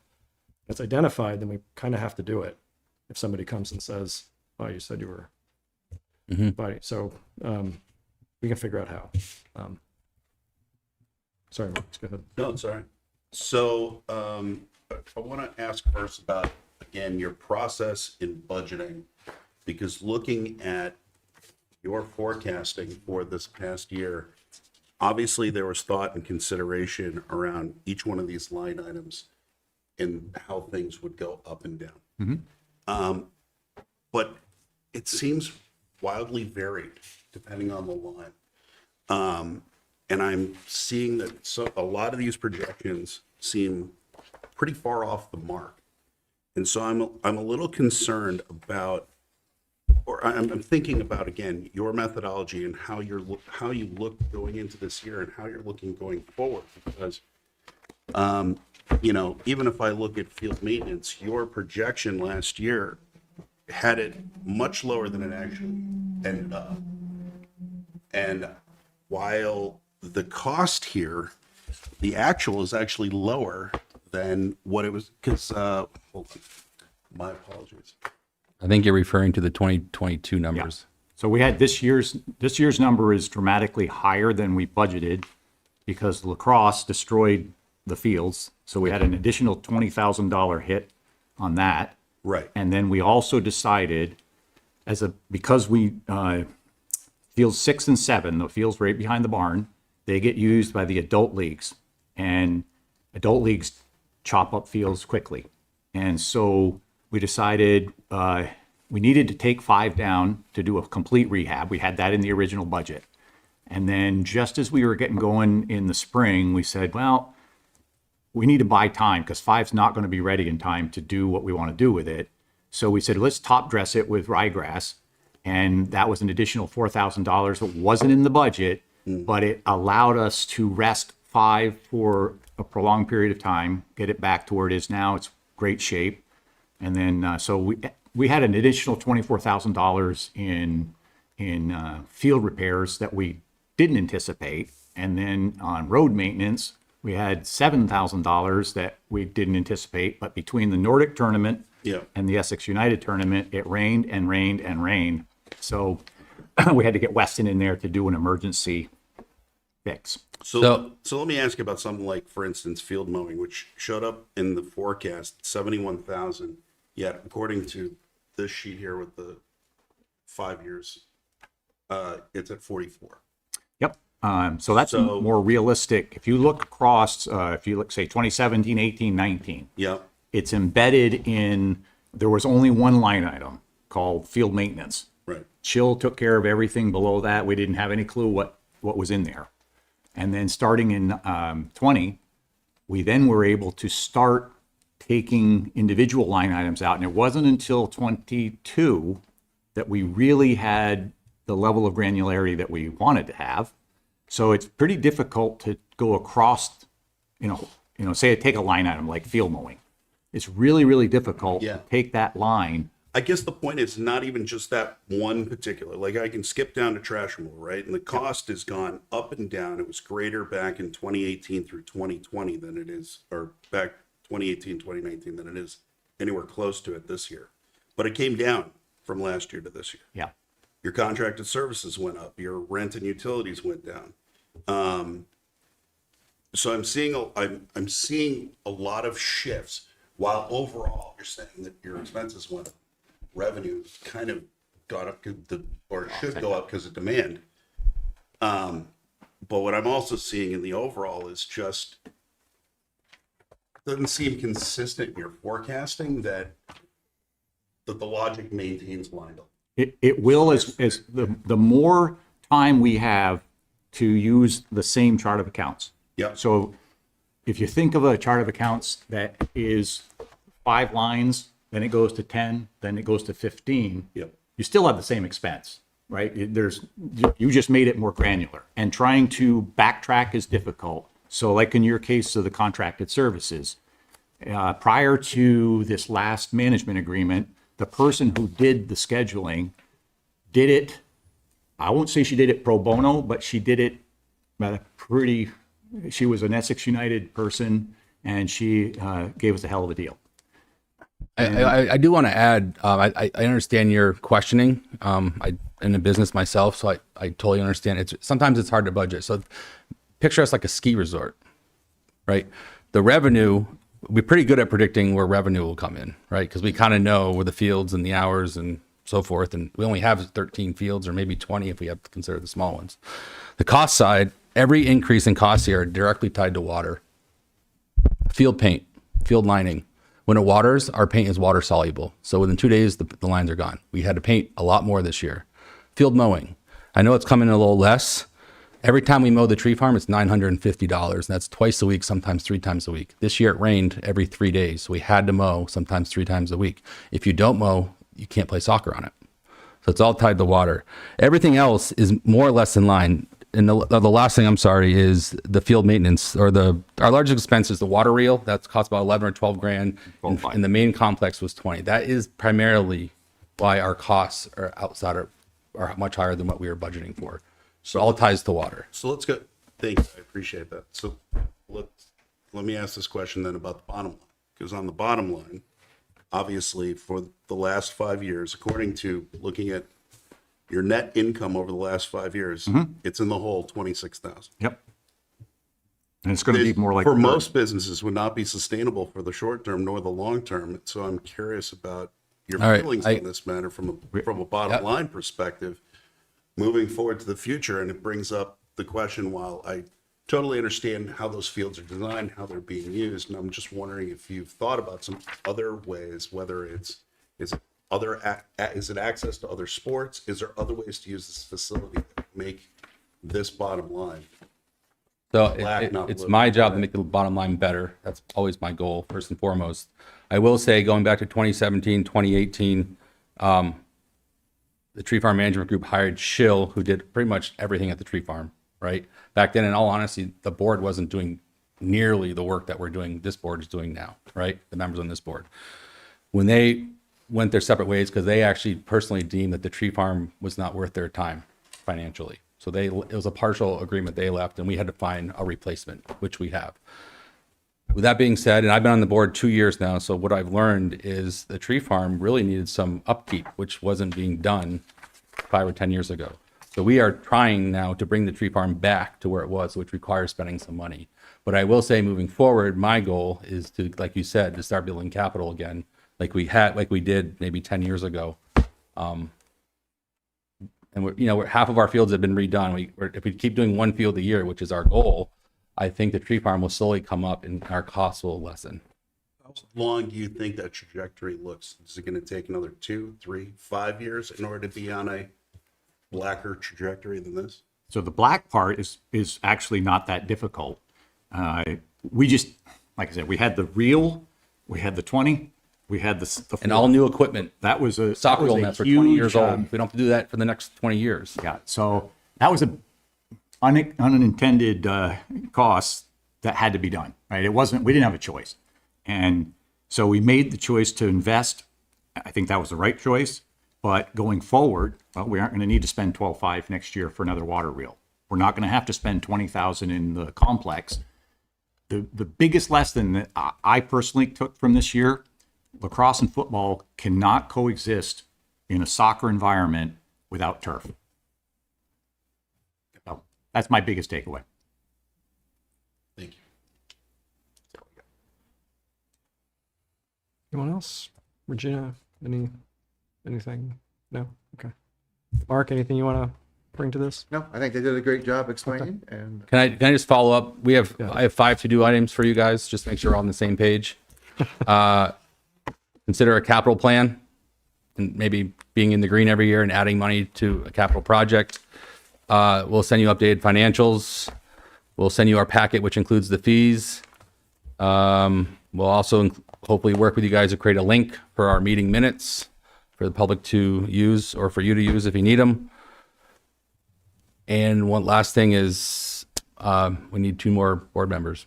that's identified, then we kind of have to do it. If somebody comes and says, "Oh, you said you were," buddy. So we can figure out how. Sorry, Mark, go ahead. no, it's all right. So I want to ask first about, again, your process in budgeting, because looking at your forecasting for this past year, obviously there was thought and consideration around each one of these line items and how things would go up and down. But it seems wildly varied depending on the line. And I'm seeing that a lot of these projections seem pretty far off the mark. And so I'm a little concerned about, or I'm thinking about, again, your methodology and how you look going into this year and how you're looking going forward. Because, even if I look at field maintenance, your projection last year had it much lower than it actually ended up. And while the cost here, the actual is actually lower than what it was, because, hold on, my apologies. I think you're referring to the 2022 numbers. So we had this year's number is dramatically higher than we budgeted because lacrosse destroyed the fields. So we had an additional $20,000 hit on that. Right. And then we also decided because we, fields 6 and 7, the fields right behind the barn, they get used by the adult leagues, and adult leagues chop up fields quickly. And so we decided we needed to take 5 down to do a complete rehab. We had that in the original budget. And then just as we were getting going in the spring, we said, well, we need to buy time because 5's not going to be ready in time to do what we want to do with it. So we said, let's top dress it with ryegrass. And that was an additional $4,000. It wasn't in the budget, but it allowed us to rest 5 for a prolonged period of time, get it back to where it is now. It's great shape. And then, so we had an additional $24,000 in field repairs that we didn't anticipate. And then on road maintenance, we had $7,000 that we didn't anticipate, but between the Nordic tournament Yeah. and the Essex United tournament, it rained and rained and rained. So we had to get Weston in there to do an emergency fix. So let me ask you about something like, for instance, field mowing, which showed up in the forecast, 71,000. Yet, according to this sheet here with the 5 years, it's at 44. Yep. So that's So- more realistic. If you look across, if you look, say 2017, 18, 19, Yeah. it's embedded in, there was only one line item called field maintenance. Right. Chill took care of everything below that. We didn't have any clue what was in there. And then starting in 20, we then were able to start taking individual line items out. And it wasn't until 22 that we really had the level of granularity that we wanted to have. So it's pretty difficult to go across, say take a line item like field mowing. It's really, really difficult Yeah. to take that line. I guess the point is not even just that one particular, like I can skip down to trash removal, right? And the cost has gone up and down. It was greater back in 2018 through 2020 than it is, or back 2018, 2019 than it is anywhere close to it this year. But it came down from last year to this year. Yeah. Your contracted services went up. Your rent and utilities went down. So I'm seeing a lot of shifts. While overall you're saying that your expenses went up, revenue kind of got up or should go up because of demand. But what I'm also seeing in the overall is just doesn't seem consistent in your forecasting that the logic maintains lined up. It will as the more time we have to use the same chart of accounts. Yeah. So if you think of a chart of accounts that is 5 lines, then it goes to 10, then it goes to 15. Yep. You still have the same expense, right? You just made it more granular, and trying to backtrack is difficult. So like in your case of the contracted services, prior to this last management agreement, the person who did the scheduling did it, I won't say she did it pro bono, but she did it she was an Essex United person, and she gave us a hell of a deal. I do want to add, I understand your questioning. I'm in a business myself, so I totally understand. Sometimes it's hard to budget. So picture us like a ski resort, right? The revenue, we're pretty good at predicting where revenue will come in, right? Because we kind of know where the fields and the hours and so forth. And we only have 13 fields, or maybe 20 if we have to consider the small ones. The cost side, every increase in costs here are directly tied to water. Field paint, field lining. When it waters, our paint is water soluble. So within 2 days, the lines are gone. We had to paint a lot more this year. Field mowing. I know it's coming in a little less. Every time we mow the tree farm, it's $950. And that's twice a week, sometimes 3 times a week. This year it rained every 3 days. So we had to mow sometimes 3 times a week. If you don't mow, you can't play soccer on it. So it's all tied to water. Everything else is more or less in line. And the last thing, I'm sorry, is the field maintenance, or our largest expense is the water reel. That's cost about 11 or 12 grand. And the main complex was 20. That is primarily why our costs are are much higher than what we were budgeting for. So all ties to water. So let's go. Thank you. I appreciate that. So let me ask this question then about the bottom line. Because on the bottom line, obviously for the last 5 years, according to looking at your net income over the last 5 years, it's in the hole 26,000. Yep. And it's going to be more like for most businesses would not be sustainable for the short term nor the long term. So I'm curious about your All right, feelings on this matter from a bottom line perspective, moving forward to the future. And it brings up the question, while I totally understand how those fields are designed, how they're being used, and I'm just wondering if you've thought about some other ways, whether is it access to other sports? Is there other ways to use this facility that make this bottom line So Black, not it's blue. my job to make the bottom line better. That's always my goal, first and foremost. I will say, going back to 2017, 2018, the tree farm management group hired Shill, who did pretty much everything at the tree farm, right? Back then, in all honesty, the board wasn't doing nearly the work that this board is doing now, right? The members on this board. When they went their separate ways, because they actually personally deemed that the tree farm was not worth their time financially. So it was a partial agreement, they left, and we had to find a replacement, which we have. With that being said, and I've been on the board 2 years now, so what I've learned is the tree farm really needed some upkeep, which wasn't being done 5 or 10 years ago. So we are trying now to bring the tree farm back to where it was, which requires spending some money. But I will say, moving forward, my goal is to, like you said, to start building capital again, like we did maybe 10 years ago. And half of our fields have been redone. If we keep doing one field a year, which is our goal, I think the tree farm will slowly come up and our costs will lessen. How long do you think that trajectory looks? Is it going to take another 2, 3, 5 years in order to be on a blacker trajectory than this? So the black part is actually not that difficult. We just, like I said, we had the reel, we had the 20, we had the And all new equipment, that was a soccer that was goal a nets are 20 years huge, old. We don't have to do that for the next 20 years. Yeah, so that was a unintended cost that had to be done, right? We didn't have a choice. And so we made the choice to invest. I think that was the right choice. But going forward, we aren't going to need to spend 12.5 next year for another water reel. We're not going to have to spend 20,000 in the complex. The biggest lesson that I personally took from this year, lacrosse and football cannot coexist in a soccer environment without turf. So that's my biggest takeaway. Thank you. Anyone else? Regina, anything? No? Okay. Mark, anything you want to bring to this? No, I think they did a great job explaining, and Can I just follow up? I have 5 to-do items for you guys, just to make sure we're on the same page. Consider a capital plan, and maybe being in the green every year and adding money to a capital project. We'll send you updated financials. We'll send you our packet, which includes the fees. We'll also hopefully work with you guys to create a link for our meeting minutes for the public to use, or for you to use if you need them. And one last thing is, we need 2 more board members.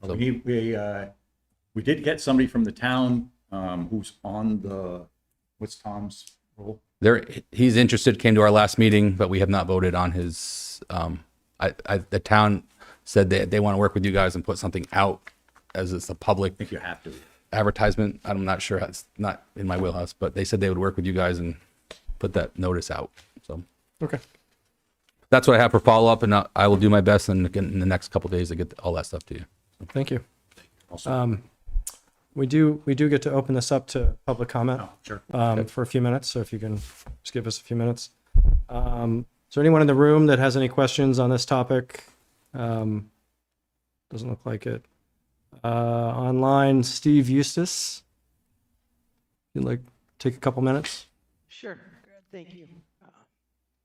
We did get somebody from the town who's on what's Tom's role? He's interested, came to our last meeting, but we have not voted on his, the town said they want to work with you guys and put something out as it's a public I think you have to. advertisement. I'm not sure, it's not in my wheelhouse, but they said they would work with you guys and put that notice out. So Okay. that's what I have for follow-up, and I will do my best in the next couple of days to get all that stuff to you. Thank you. We do get to open this up to public comment Oh, sure. for a few minutes. So if you can just give us a few minutes. Is there anyone in the room that has any questions on this topic? Doesn't look like it. Online, Steve Eustace. You'd like to take a couple minutes? Sure. Thank you.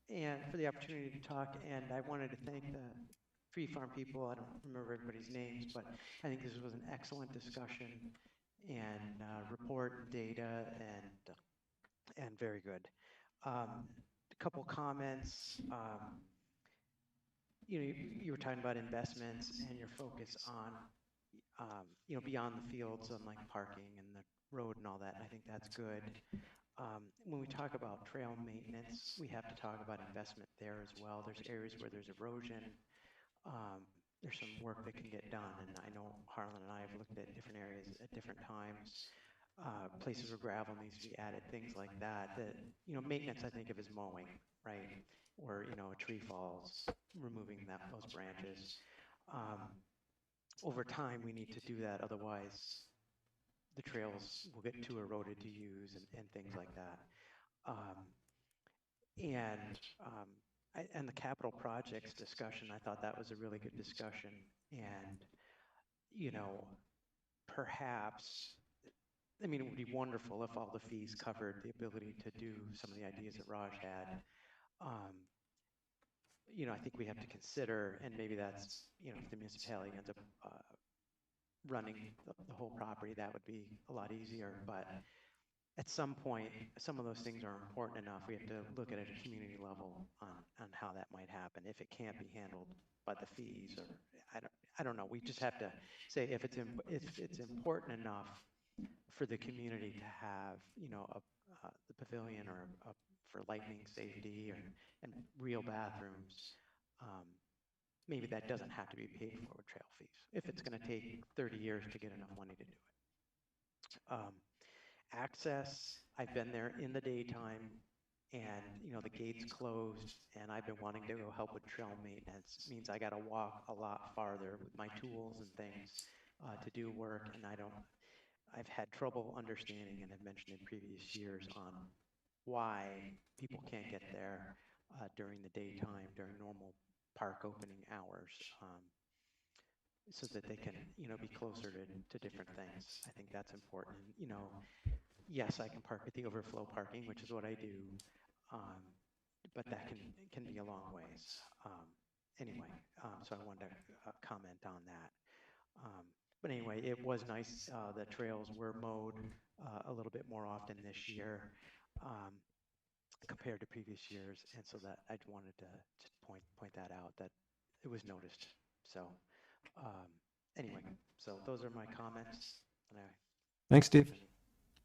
And for the opportunity to talk. And I wanted to thank the tree farm people. I don't remember everybody's names, but I think this was an excellent discussion and report and data and very good. A couple comments. You were talking about investments and your focus on beyond the fields on like parking and the road and all that. And I think that's good. When we talk about trail maintenance, we have to talk about investment there as well. There's areas where there's erosion. There's some work that can get done. And I know Harlan and I have looked at different areas at different times, places where gravel needs to be added, things like that. Maintenance I think of as mowing, right? Or, a tree falls, removing those branches. Over time, we need to do that. Otherwise, the trails will get too eroded to use and things like that. And the capital projects discussion, I thought that was a really good discussion. And, perhaps, it would be wonderful if all the fees covered the ability to do some of the ideas that Raj had. I think we have to consider, and maybe that's, if the municipality ends up running the whole property, that would be a lot easier. But at some point, some of those things are important enough. We have to look at it at a community level on how that might happen. If it can't be handled by the fees, or I don't know. We just have to say if it's important enough for the community to have, the pavilion or for lightning safety and real bathrooms. Maybe that doesn't have to be paid for with trail fees if it's going to take 30 years to get enough money to do it. Access, I've been there in the daytime, and the gate's closed, and I've been wanting to go help with trail maintenance. It means I got to walk a lot farther with my tools and things to do work, and I've had trouble understanding, and I've mentioned in previous years, on why people can't get there during the daytime, during normal park opening hours, so that they can, be closer to different things. I think that's important. Yes, I can park at the overflow parking, which is what I do, but that can be a long ways. Anyway, so I wanted to comment on that. But anyway, it was nice. The trails were mowed a little bit more often this year compared to previous years, and so that I wanted to just point that out, that it was noticed. So anyway, so those are my comments. And Thanks, Steve.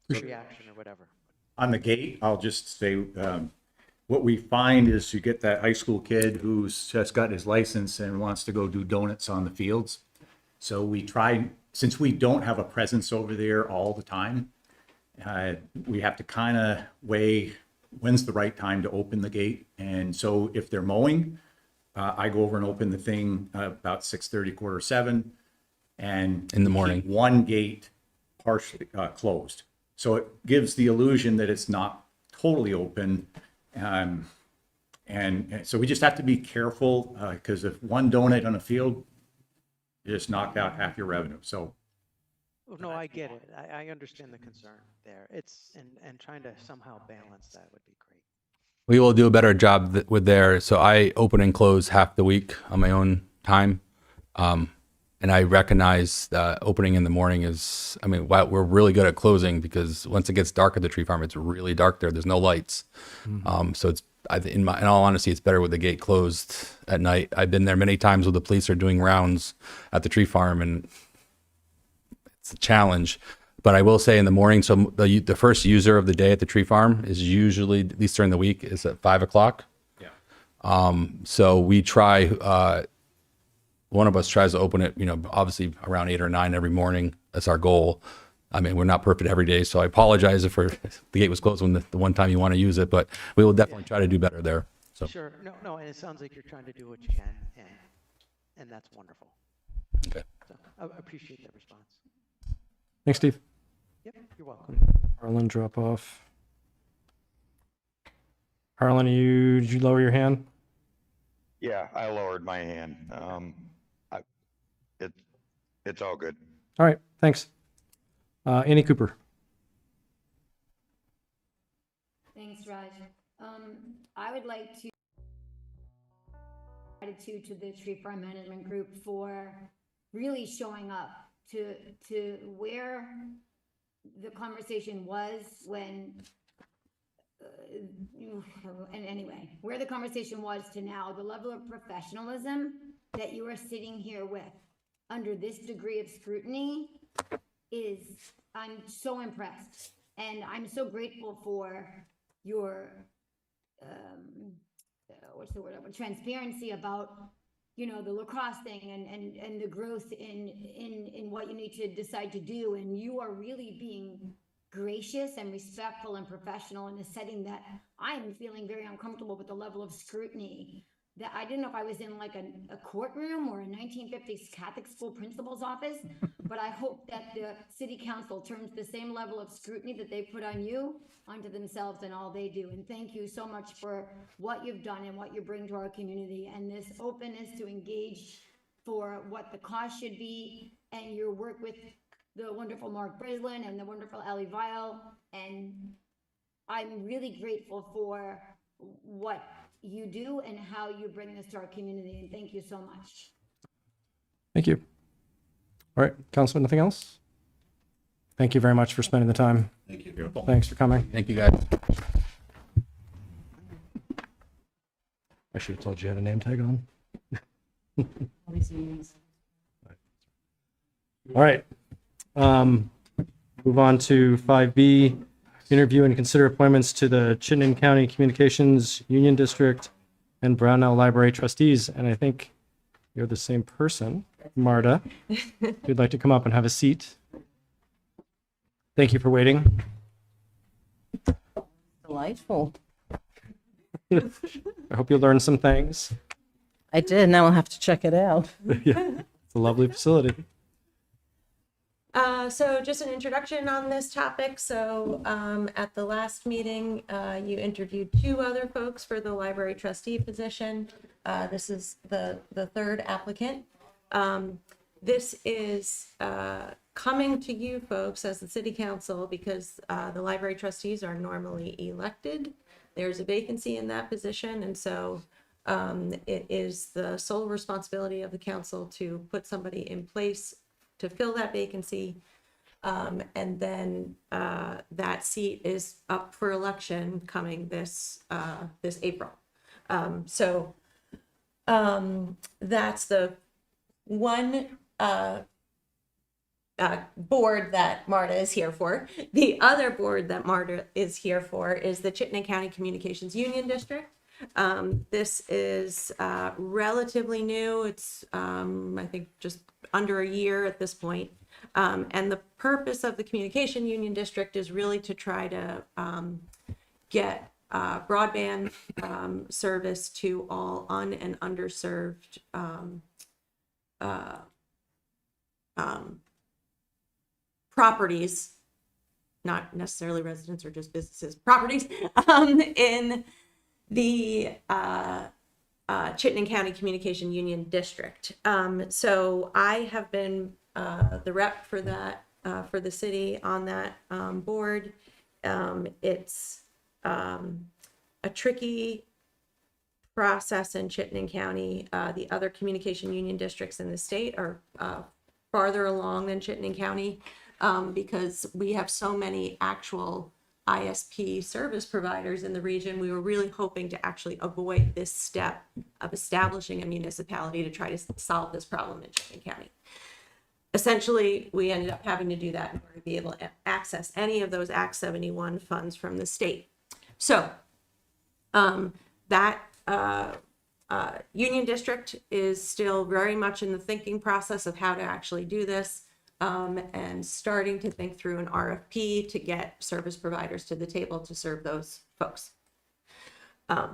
reaction or whatever. On the gate, I'll just say, what we find is you get that high school kid who's just got his license and wants to go do donuts on the fields. So we try, since we don't have a presence over there all the time, we have to kind of weigh when's the right time to open the gate. And so if they're mowing, I go over and open the thing about 6:30, 6:45, and In the morning. keep one gate partially closed. So it gives the illusion that it's not totally open. And so we just have to be careful, because if one donut on a field, you just knocked out half your revenue. So Oh, no, I get it. I understand the concern there. And trying to somehow balance that would be great. We will do a better job with there. So I open and close half the week on my own time. And I recognize that opening in the morning is, we're really good at closing, because once it gets dark at the tree farm, it's really dark there. There's no lights. So it's, in all honesty, it's better with the gate closed at night. I've been there many times where the police are doing rounds at the tree farm, and it's a challenge. But I will say in the morning, so the first user of the day at the tree farm is usually, at least during the week, is at 5 o'clock. yeah. So we try, one of us tries to open it, obviously around 8 or 9 every morning. That's our goal. We're not perfect every day, so I apologize if the gate was closed when the one time you want to use it, but we will definitely try to do better there. So Sure. No, and it sounds like you're trying to do what you can, and that's wonderful. okay. So I appreciate that response. Thanks, Steve. Yep, you're welcome. Harlan, drop off. Harlan, did you lower your hand? Yeah, I lowered my hand. It's all good. All right, thanks. Annie Cooper. Thanks, Raj. I would like to gratitude to the Tree Farm Management Group for really showing up to where the conversation was when, and anyway, where the conversation was to now, the level of professionalism that you are sitting here with under this degree of scrutiny is, I'm so impressed. And I'm so grateful for your, what's the word, transparency about, the lacrosse thing and the growth in what you need to decide to do. And you are really being gracious and respectful and professional in a setting that I am feeling very uncomfortable with the level of scrutiny that I didn't know if I was in like a courtroom or a 1950s Catholic school principal's office, but I hope that the city council turns the same level of scrutiny that they put on you onto themselves and all they do. And thank you so much for what you've done and what you bring to our community and this openness to engage for what the cost should be and your work with the wonderful Mark Brislin and the wonderful Ali Vile. And I'm really grateful for what you do and how you bring this to our community. And thank you so much. Thank you. All right, Councilman, anything else? Thank you very much for spending the time. Thank you. Thanks for coming. Thank you, guys. I should have told you had a name tag on. All these meetings. All right. Move on to 5B, interview and consider appointments to the Chittenden County Communications Union District and Brownell Library trustees. And I think you're the same person, Marta. If you'd like to come up and have a seat. Thank you for waiting. Delightful. I hope you learned some things. I did. Now I'll have to check it out. Yeah, it's a lovely facility. So just an introduction on this topic. So at the last meeting, you interviewed 2 other folks for the library trustee position. This is the third applicant. This is coming to you folks as the city council because the library trustees are normally elected. There's a vacancy in that position, and so it is the sole responsibility of the council to put somebody in place to fill that vacancy. And then that seat is up for election coming this April. So that's the one board that Marta is here for. The other board that Marta is here for is the Chittenden County Communications Union District. This is relatively new. It's, I think, just under a year at this point. And the purpose of the Communication Union District is really to try to get broadband service to all un- and underserved properties, not necessarily residents or just businesses, properties in the Chittenden County Communication Union District. So I have been the rep for that, for the city on that board. It's a tricky process in Chittenden County. The other communication union districts in the state are farther along than Chittenden County because we have so many actual ISP service providers in the region. We were really hoping to actually avoid this step of establishing a municipality to try to solve this problem in Chittenden County. Essentially, we ended up having to do that in order to be able to access any of those Act 71 funds from the state. So that union district is still very much in the thinking process of how to actually do this. And starting to think through an RFP to get service providers to the table to serve those folks. I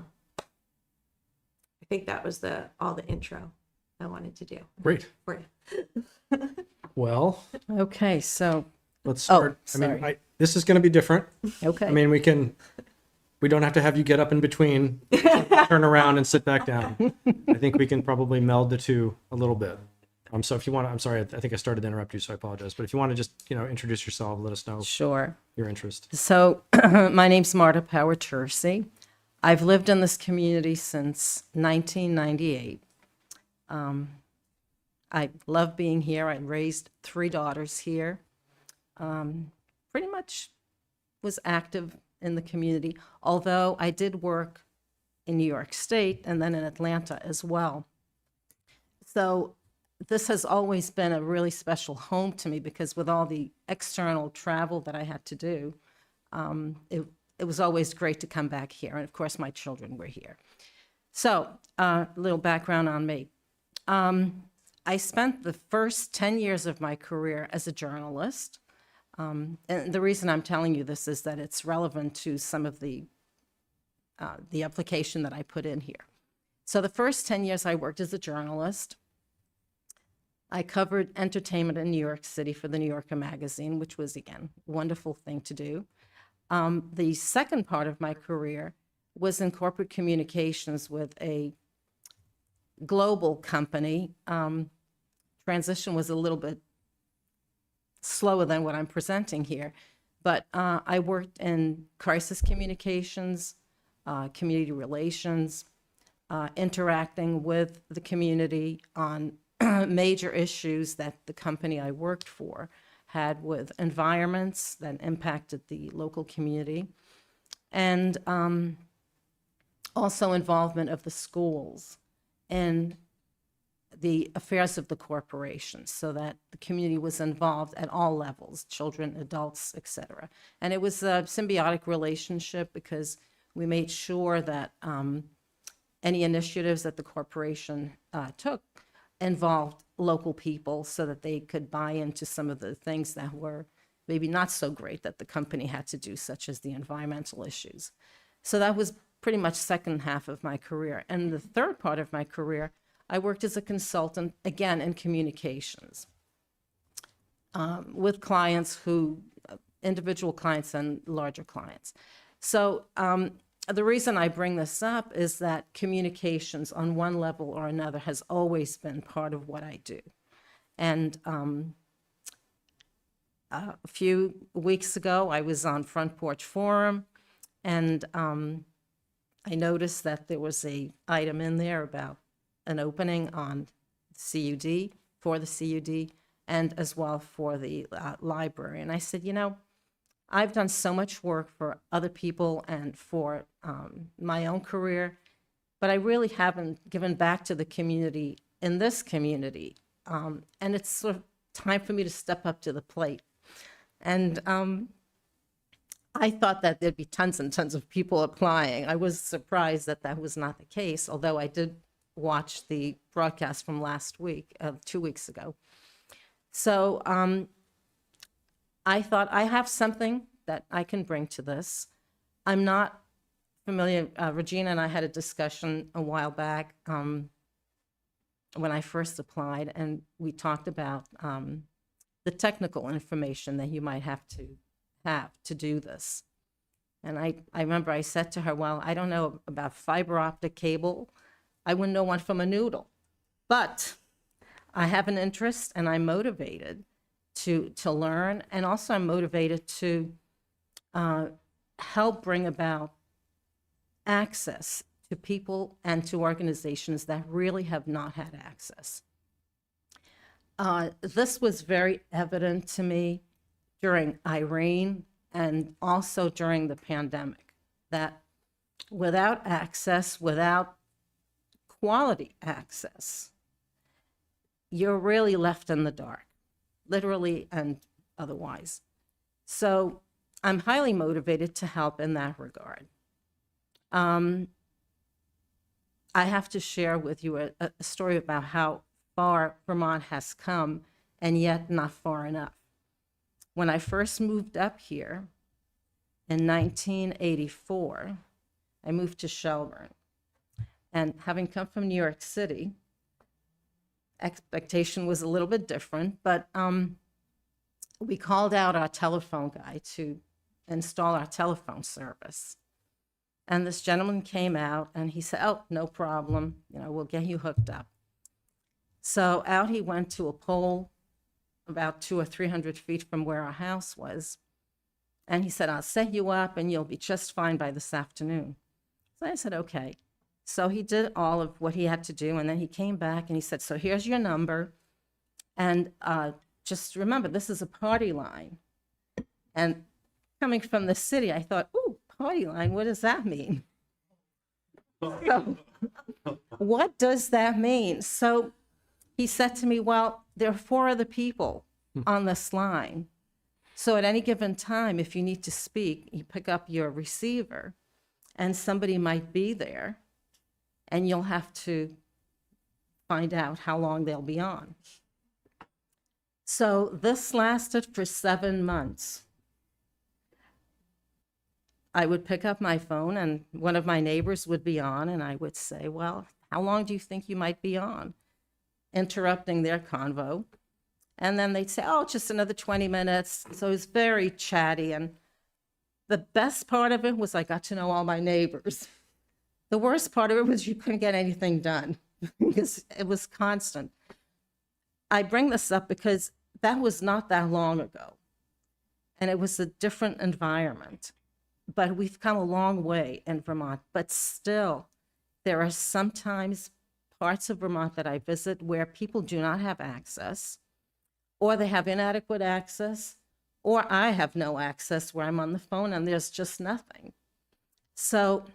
think that was all the intro I wanted to do. Great. For you. Well, Okay, so, let's start. sorry. This is going to be different. okay. I mean, we don't have to have you get up in between, turn around and sit back down. I think we can probably meld the two a little bit. So if you want to, I'm sorry, I think I started to interrupt you, so I apologize. But if you want to just, introduce yourself, let us know Sure. your interest. So my name's Marta Power-Chersey. I've lived in this community since 1998. I love being here. I raised 3 daughters here. Pretty much was active in the community, although I did work in New York State and then in Atlanta as well. So this has always been a really special home to me because with all the external travel that I had to do, it was always great to come back here. And of course, my children were here. So a little background on me. I spent the first 10 years of my career as a journalist. And the reason I'm telling you this is that it's relevant to some of the application that I put in here. So the first 10 years I worked as a journalist. I covered entertainment in New York City for the New Yorker magazine, which was, again, a wonderful thing to do. The second part of my career was in corporate communications with a global company. Transition was a little bit slower than what I'm presenting here, but I worked in crisis communications, community relations, interacting with the community on major issues that the company I worked for had with environments that impacted the local community, and also involvement of the schools in the affairs of the corporation, so that the community was involved at all levels, children, adults, etc. And it was a symbiotic relationship because we made sure that any initiatives that the corporation took involved local people so that they could buy into some of the things that were maybe not so great that the company had to do, such as the environmental issues. So that was pretty much second half of my career. And the third part of my career, I worked as a consultant, again, in communications with clients individual clients and larger clients. So the reason I bring this up is that communications on one level or another has always been part of what I do. And a few weeks ago, I was on Front Porch Forum, and I noticed that there was an item in there about an opening on CUD, for the CUD, and as well for the library. And I said, you know, I've done so much work for other people and for my own career, but I really haven't given back to the community in this community. And it's sort of time for me to step up to the plate. And I thought that there'd be tons and tons of people applying. I was surprised that that was not the case, although I did watch the broadcast from last week, 2 weeks ago. So I thought I have something that I can bring to this. I'm not familiar, Regina and I had a discussion a while back when I first applied, and we talked about the technical information that you might have to do this. And I remember I said to her, well, I don't know about fiber optic cable. I wouldn't know one from a noodle, but I have an interest and I'm motivated to learn, and also I'm motivated to help bring about access to people and to organizations that really have not had access. This was very evident to me during Irene and also during the pandemic, that without access, without quality access, you're really left in the dark, literally and otherwise. So I'm highly motivated to help in that regard. I have to share with you a story about how far Vermont has come, and yet not far enough. When I first moved up here in 1984, I moved to Shelburne. And having come from New York City, expectation was a little bit different, but we called out our telephone guy to install our telephone service. And this gentleman came out and he said, oh, no problem, we'll get you hooked up. So out he went to a pole about 200 or 300 feet from where our house was. And he said, I'll set you up and you'll be just fine by this afternoon. So I said, okay. So he did all of what he had to do, and then he came back and he said, so here's your number, and just remember, this is a party line. And coming from the city, I thought, ooh, party line, what does that mean? So, what does that mean? So he said to me, well, there are 4 other people on this line. So at any given time, if you need to speak, you pick up your receiver and somebody might be there, and you'll have to find out how long they'll be on. So this lasted for 7 months. I would pick up my phone and one of my neighbors would be on, and I would say, well, how long do you think you might be on? Interrupting their convo. And then they'd say, oh, just another 20 minutes. So it was very chatty. And the best part of it was I got to know all my neighbors. The worst part of it was you couldn't get anything done because it was constant. I bring this up because that was not that long ago, and it was a different environment. But we've come a long way in Vermont, but still, There are sometimes parts of Vermont that I visit where people do not have access, or they have inadequate access, or I have no access where I'm on the phone and there's just nothing. So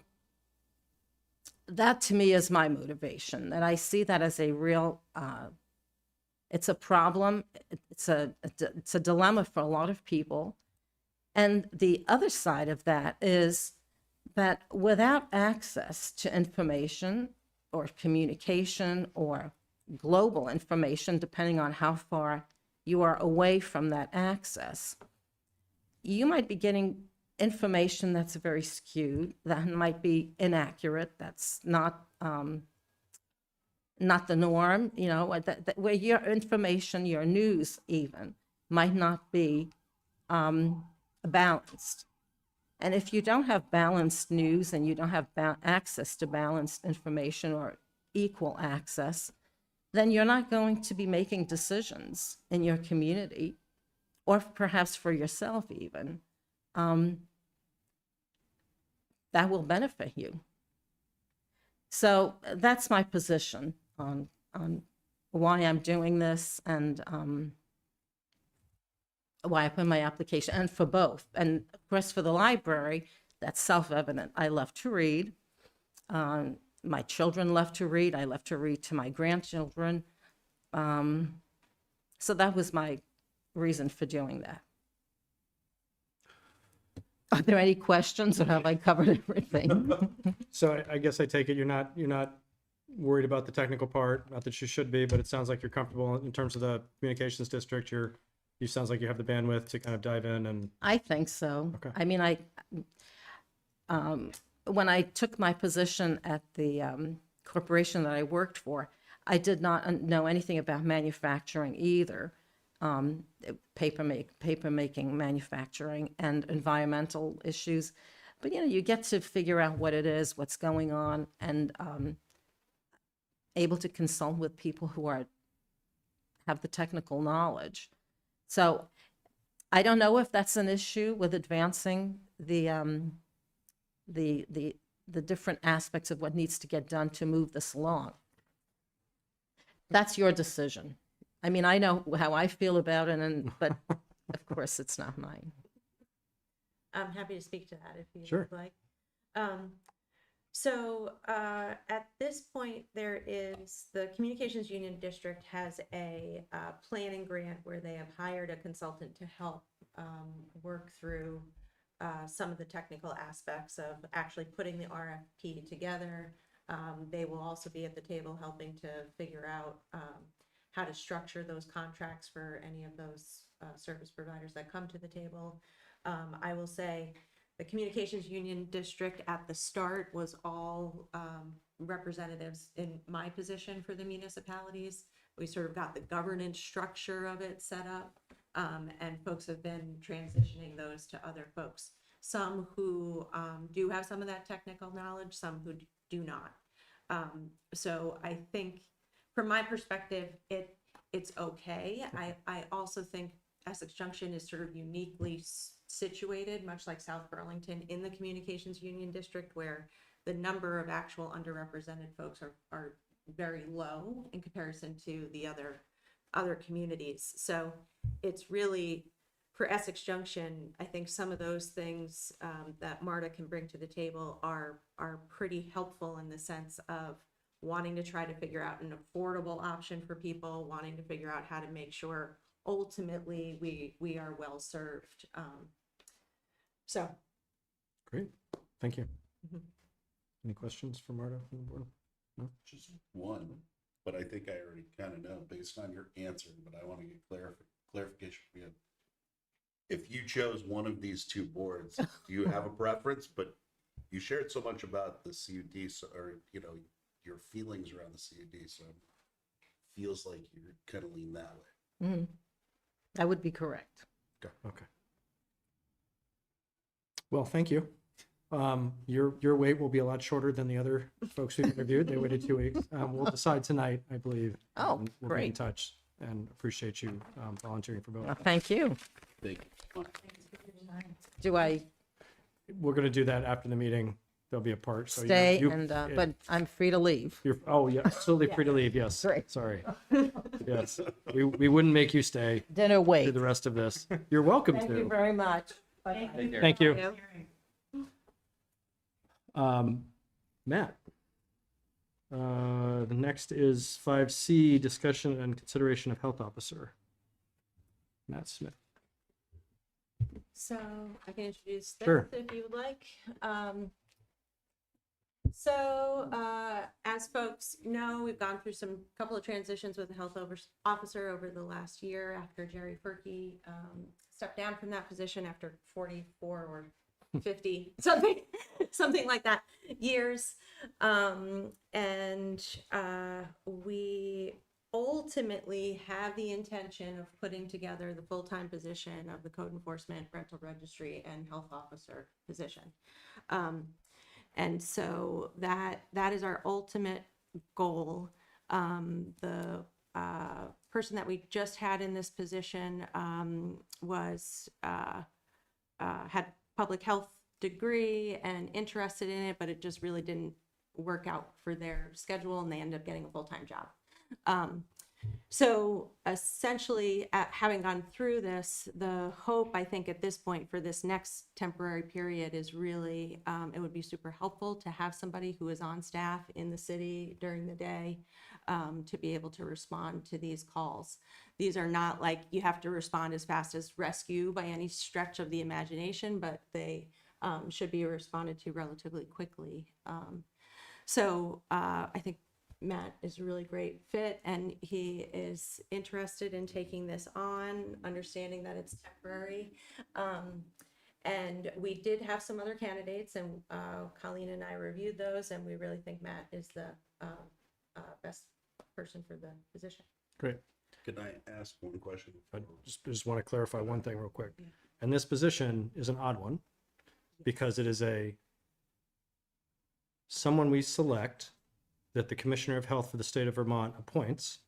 that to me is my motivation, that I see that as a real, it's a problem, it's a dilemma for a lot of people. And the other side of that is that without access to information or communication or global information, depending on how far you are away from that access, you might be getting information that's very skewed, that might be inaccurate, that's not the norm, you know, where your information, your news even, might not be balanced. And if you don't have balanced news and you don't have access to balanced information or equal access, then you're not going to be making decisions in your community, or perhaps for yourself even, that will benefit you. So that's my position on why I'm doing this and why I put my application, and for both. And of course, for the library, that's self-evident. I love to read. My children love to read. I love to read to my grandchildren. So that was my reason for doing that. Are there any questions, or have I covered everything? So I guess I take it you're not worried about the technical part, not that you should be, but it sounds like you're comfortable in terms of the communications district. You sounds like you have the bandwidth to kind of dive in and. I think so. Okay. I mean, when I took my position at the corporation that I worked for, I did not know anything about manufacturing either. Paper making, manufacturing, and environmental issues. But, you know, you get to figure out what it is, what's going on, and able to consult with people who have the technical knowledge. So I don't know if that's an issue with advancing the different aspects of what needs to get done to move this along. That's your decision. I mean, I know how I feel about it, but of course it's not mine. I'm happy to speak to that if you Sure. would like. So at this point, there is the Communications Union District has a planning grant where they have hired a consultant to help work through some of the technical aspects of actually putting the RFP together. They will also be at the table helping to figure out how to structure those contracts for any of those service providers that come to the table. I will say the Communications Union District at the start was all representatives in my position for the municipalities. We sort of got the governance structure of it set up, and folks have been transitioning those to other folks. Some who do have some of that technical knowledge, some who do not. So I think from my perspective, it's okay. I also think Essex Junction is sort of uniquely situated, much like South Burlington, in the Communications Union District, where the number of actual underrepresented folks are very low in comparison to the other communities. So it's really, for Essex Junction, I think some of those things that Marta can bring to the table are pretty helpful in the sense of wanting to try to figure out an affordable option for people, wanting to figure out how to make sure ultimately we are well served. So. Great, thank you. Mhm. Any questions for Marta from the board? No? Just one, but I think I already kind of know based on your answer, but I want to get clarification from you. If you chose one of these two boards, do you have a preference? But you shared so much about the CUD, or, you know, your feelings around the CUD, so it feels like you're kind of lean that way. Mm-hmm. That would be correct. Okay. Well, thank you. Your wait will be a lot shorter than the other folks who interviewed. They waited 2 weeks. We'll decide tonight, I believe. Oh, We'll be in great. touch, and appreciate you volunteering for both. Well, thank you. Thank you. Do I, We're going to do that after the meeting. there'll be a part. So stay you- and, but I'm free to leave. You're, oh, yeah, absolutely free to leave, yes. Great. Sorry. Yes, we wouldn't make you stay Dinner through wait. the rest of this. You're welcome Thank you to. very much. Thank you. Matt. The next is 5C, discussion and consideration of health officer. Matt Smith. So I can introduce this Sure. if you would like. As folks know, we've gone through some couple of transitions with the health officer over the last year after Jerry Furkey stepped down from that position after 44 or 50 something like that years. We ultimately have the intention of putting together the full-time position of the code enforcement, rental registry, and health officer position. And so that is our ultimate goal. The person that we just had in this position had public health degree and interested in it, but it just really didn't work out for their schedule, and they ended up getting a full-time job. So essentially, having gone through this, the hope, I think, at this point for this next temporary period is really, it would be super helpful to have somebody who is on staff in the city during the day to be able to respond to these calls. These are not like you have to respond as fast as rescue by any stretch of the imagination, but they should be responded to relatively quickly. I think Matt is a really great fit, and he is interested in taking this on, understanding that it's temporary. And we did have some other candidates, and Colleen and I reviewed those, and we really think Matt is the best person for the position. Great. Can I ask one question? I just want to clarify one thing real quick. And this position is an odd one because it is someone we select that the Commissioner of Health for the state of Vermont appoints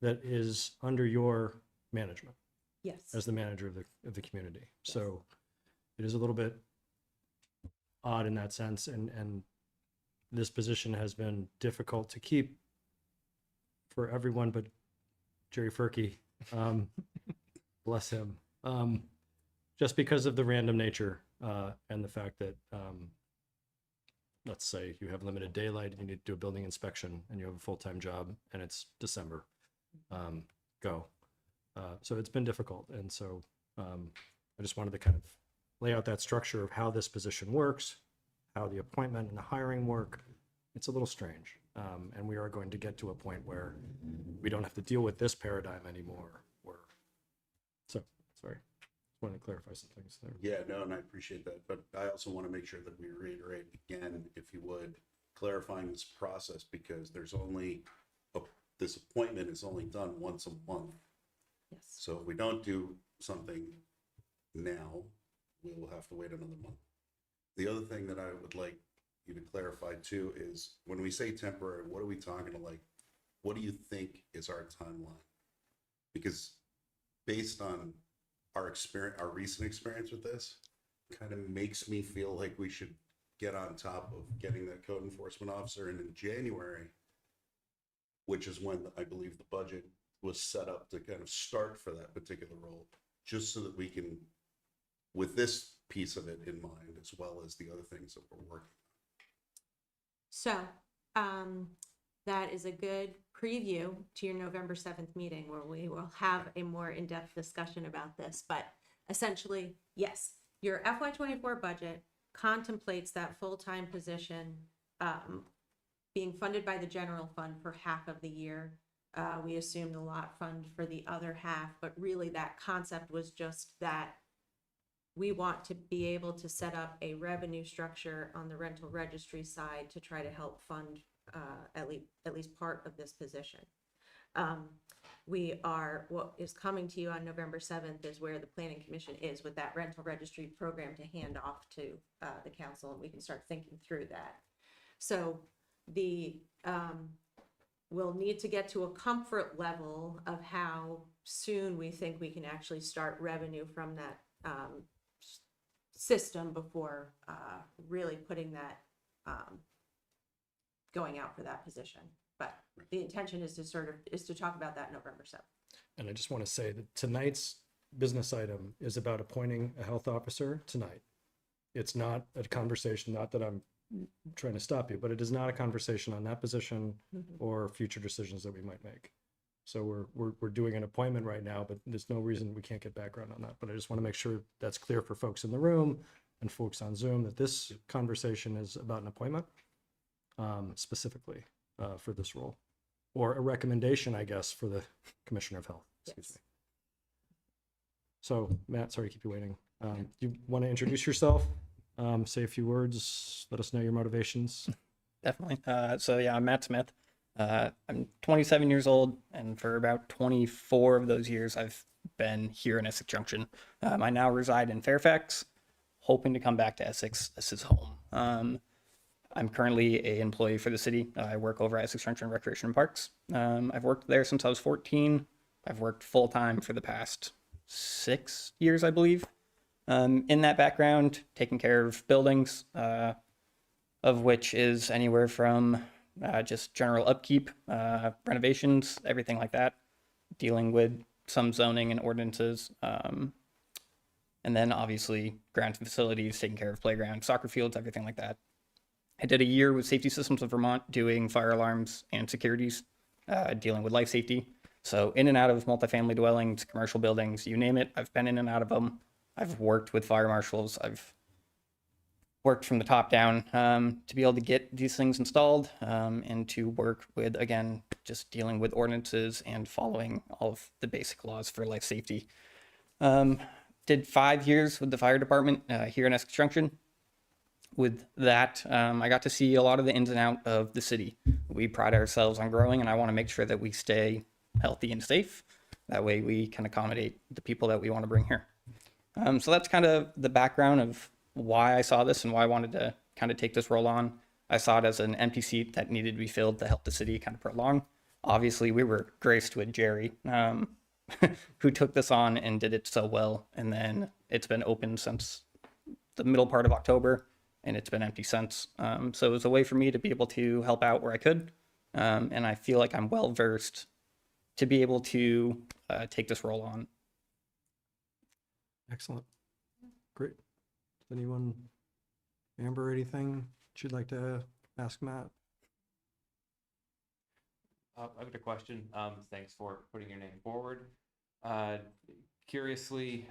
that is under your management Yes. as the manager of the community. So it is a little bit odd in that sense. And this position has been difficult to keep for everyone but Jerry Furkey. Bless him. Just because of the random nature and the fact that let's say you have limited daylight and you need to do a building inspection and you have a full-time job and it's December, go. So it's been difficult. And so I just wanted to kind of lay out that structure of how this position works, how the appointment and the hiring work. It's a little strange. And we are going to get to a point where we don't have to deal with this paradigm anymore. So, sorry. Wanted to clarify some things there. Yeah, no, and I appreciate that, but I also want to make sure that we reiterate again, if you would, clarifying this process, because there's only, this appointment is only done once a month. Yes. So if we don't do something now, we will have to wait another month. The other thing that I would like you to clarify too is when we say temporary, what are we talking about? Like, what do you think is our timeline? Because based on our experience, our recent experience with this, kind of makes me feel like we should get on top of getting that code enforcement officer in January, which is when I believe the budget was set up to kind of start for that particular role, just so that we can, with this piece of it in mind, as well as the other things that we're working on. So that is a good preview to your November 7th meeting where we will have a more in-depth discussion about this. But essentially, yes, your FY24 budget contemplates that full-time position being funded by the general fund for half of the year. We assumed the lot fund for the other half, but really that concept was just that we want to be able to set up a revenue structure on the rental registry side to try to help fund at least part of this position. What is coming to you on November 7th is where the Planning Commission is with that rental registry program to hand off to the council, and we can start thinking through that. So we'll need to get to a comfort level of how soon we think we can actually start revenue from that system before really putting that going out for that position. But the intention is to talk about that November 7th. And I just want to say that tonight's business item is about appointing a health officer tonight. It's not a conversation, not that I'm trying to stop you, but it is not a conversation on that position or future decisions that we might make. So we're doing an appointment right now, but there's no reason we can't get background on that. But I just want to make sure that's clear for folks in the room and folks on Zoom that this conversation is about an appointment specifically for this role, or a recommendation, I guess, for the Commissioner of Health. Excuse me. So Matt, sorry to keep you waiting. You want to introduce yourself? Say a few words. Let us know your motivations. Definitely. So yeah, I'm Matt Smith. I'm 27 years old, and for about 24 of those years, I've been here in Essex Junction. I now reside in Fairfax, hoping to come back to Essex. This is home. I'm currently an employee for the city. I work over at Essex Junction Recreation and Parks. I've worked there since I was 14. I've worked full-time for the past 6 years, I believe. In that background, taking care of buildings, of which is anywhere from just general upkeep, renovations, everything like that, dealing with some zoning and ordinances, and then obviously grounds and facilities, taking care of playgrounds, soccer fields, everything like that. I did a year with Safety Systems of Vermont doing fire alarms and securities, dealing with life safety. So in and out of multifamily dwellings, commercial buildings, you name it, I've been in and out of them. I've worked with fire marshals. I've worked from the top down to be able to get these things installed and to work with, again, just dealing with ordinances and following all of the basic laws for life safety. Did 5 years with the fire department here in Essex Junction. With that, I got to see a lot of the ins and outs of the city. We pride ourselves on growing, and I want to make sure that we stay healthy and safe. That way we can accommodate the people that we want to bring here. So that's kind of the background of why I saw this and why I wanted to kind of take this role on. I saw it as an empty seat that needed to be filled to help the city kind of prolong. Obviously, we were graced with Jerry, who took this on and did it so well. And then it's been open since the middle part of October, and it's been empty since. So it was a way for me to be able to help out where I could. And I feel like I'm well versed to be able to take this role on. Excellent. Great. Does anyone, Amber, anything you'd like to ask Matt? I've got a question. Thanks for putting your name forward. Curiously,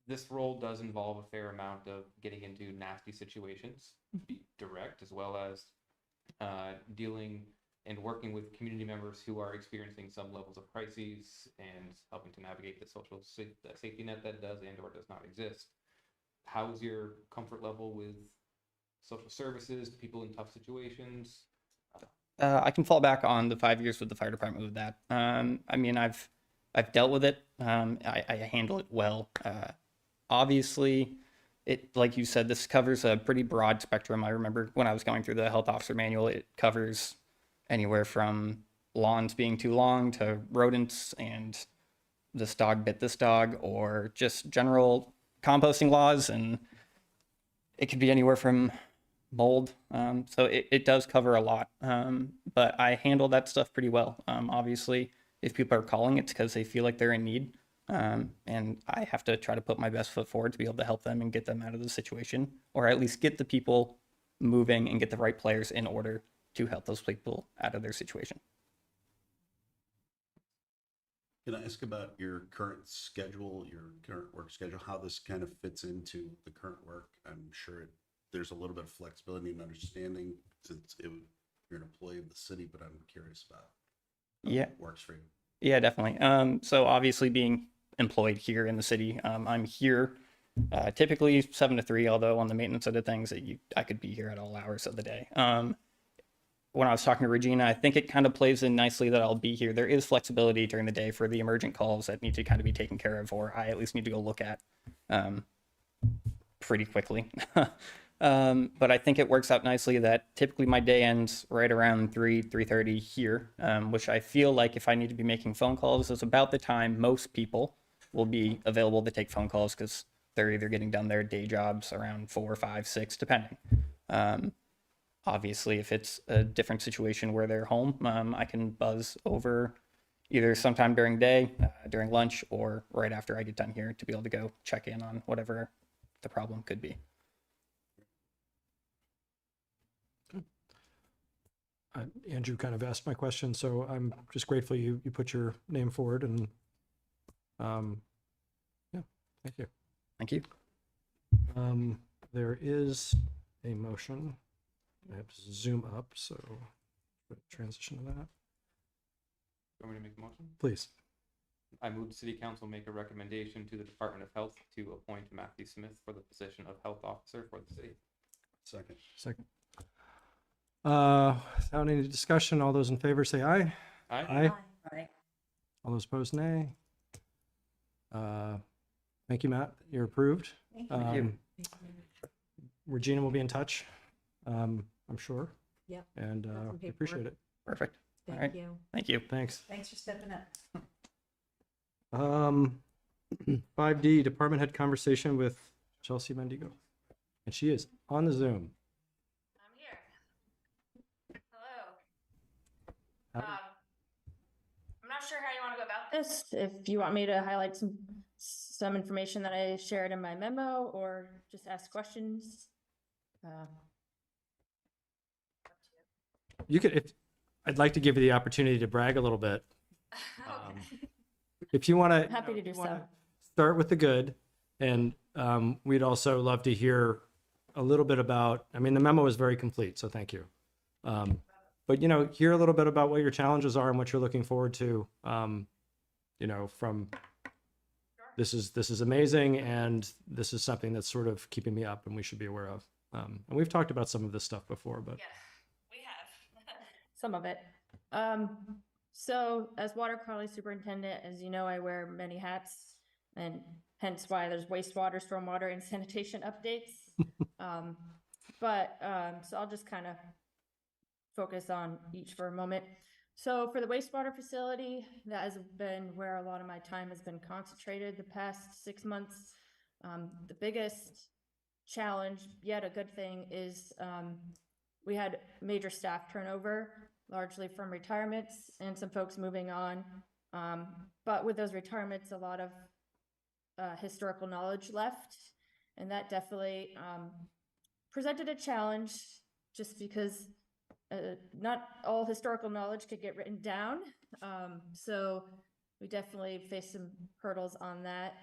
this role does involve a fair amount of getting into nasty situations, be direct, as well as dealing and working with community members who are experiencing some levels of crises and helping to navigate the social safety net that does and or does not exist. How's your comfort level with social services, people in tough situations? I can fall back on the 5 years with the fire department with that. I mean, I've dealt with it. I handle it well. Obviously, it, like you said, this covers a pretty broad spectrum. I remember when I was going through the health officer manual, it covers anywhere from lawns being too long to rodents and this dog bit this dog, or just general composting laws, and it could be anywhere from mold. So it does cover a lot, but I handle that stuff pretty well. Obviously, if people are calling, it's because they feel like they're in need, and I have to try to put my best foot forward to be able to help them and get them out of the situation, or at least get the people moving and get the right players in order to help those people out of their situation. Can I ask about your current schedule, your current work schedule, how this kind of fits into the current work? I'm sure there's a little bit of flexibility and understanding since you're an employee of the city, but I'm curious about how it works for you. Yeah, definitely. So obviously being employed here in the city, I'm here typically 7 to 3, although on the maintenance side of things, I could be here at all hours of the day. When I was talking to Regina, I think it kind of plays in nicely that I'll be here. There is flexibility during the day for the emergent calls that need to kind of be taken care of, or I at least need to go look at pretty quickly. But I think it works out nicely that typically my day ends right around 3:30 here, which I feel like if I need to be making phone calls is about the time most people will be available to take phone calls, because they're either getting done their day jobs around 4, 5, 6, depending. Obviously, if it's a different situation where they're home, I can buzz over either sometime during day, during lunch, or right after I get done here to be able to go check in on whatever the problem could be. Andrew kind of asked my question, so I'm just grateful you put your name forward, and yeah, thank you. Thank you. There is a motion. I have to zoom up, so transition to that, Want me to make a motion? please. I move the city council make a recommendation to the Department of Health to appoint Matthew Smith for the position of health officer for the city. Second. Without any discussion, all those in favor say aye. Aye. Aye. All those opposed, nay. Thank you, Matt. You're approved. Thank you. Regina will be in touch, I'm sure. Yep. And Got some we appreciate paperwork. it. Perfect. All Thank right. you. Thank you. Thanks. Thanks for stepping up. 5D, department head conversation with Chelsea Mandigo. And she is on the Zoom. I'm here. Hello. Howdy. I'm not sure how you want to go about this. If you want me to highlight some information that I shared in my memo, or just ask questions. You could, I'd like to give you the opportunity to brag a little bit. If you want to. Happy to do so. Start with the good, and we'd also love to hear a little bit about, I mean, the memo is very complete, so thank you. But, hear a little bit about what your challenges are and what you're looking forward to, from this is amazing, and this is something that's sort of keeping me up and we should be aware of. And we've talked about some of this stuff before, but. Yeah, we have. Some of it. So as water quality superintendent, as you know, I wear many hats, and hence why there's wastewater, stormwater, and sanitation updates. So I'll just kind of focus on each for a moment. So for the wastewater facility, that has been where a lot of my time has been concentrated the past 6 months. The biggest challenge, yet a good thing, is we had major staff turnover, largely from retirements and some folks moving on. But with those retirements, a lot of historical knowledge left, and that definitely presented a challenge, just because not all historical knowledge could get written down. So we definitely faced some hurdles on that.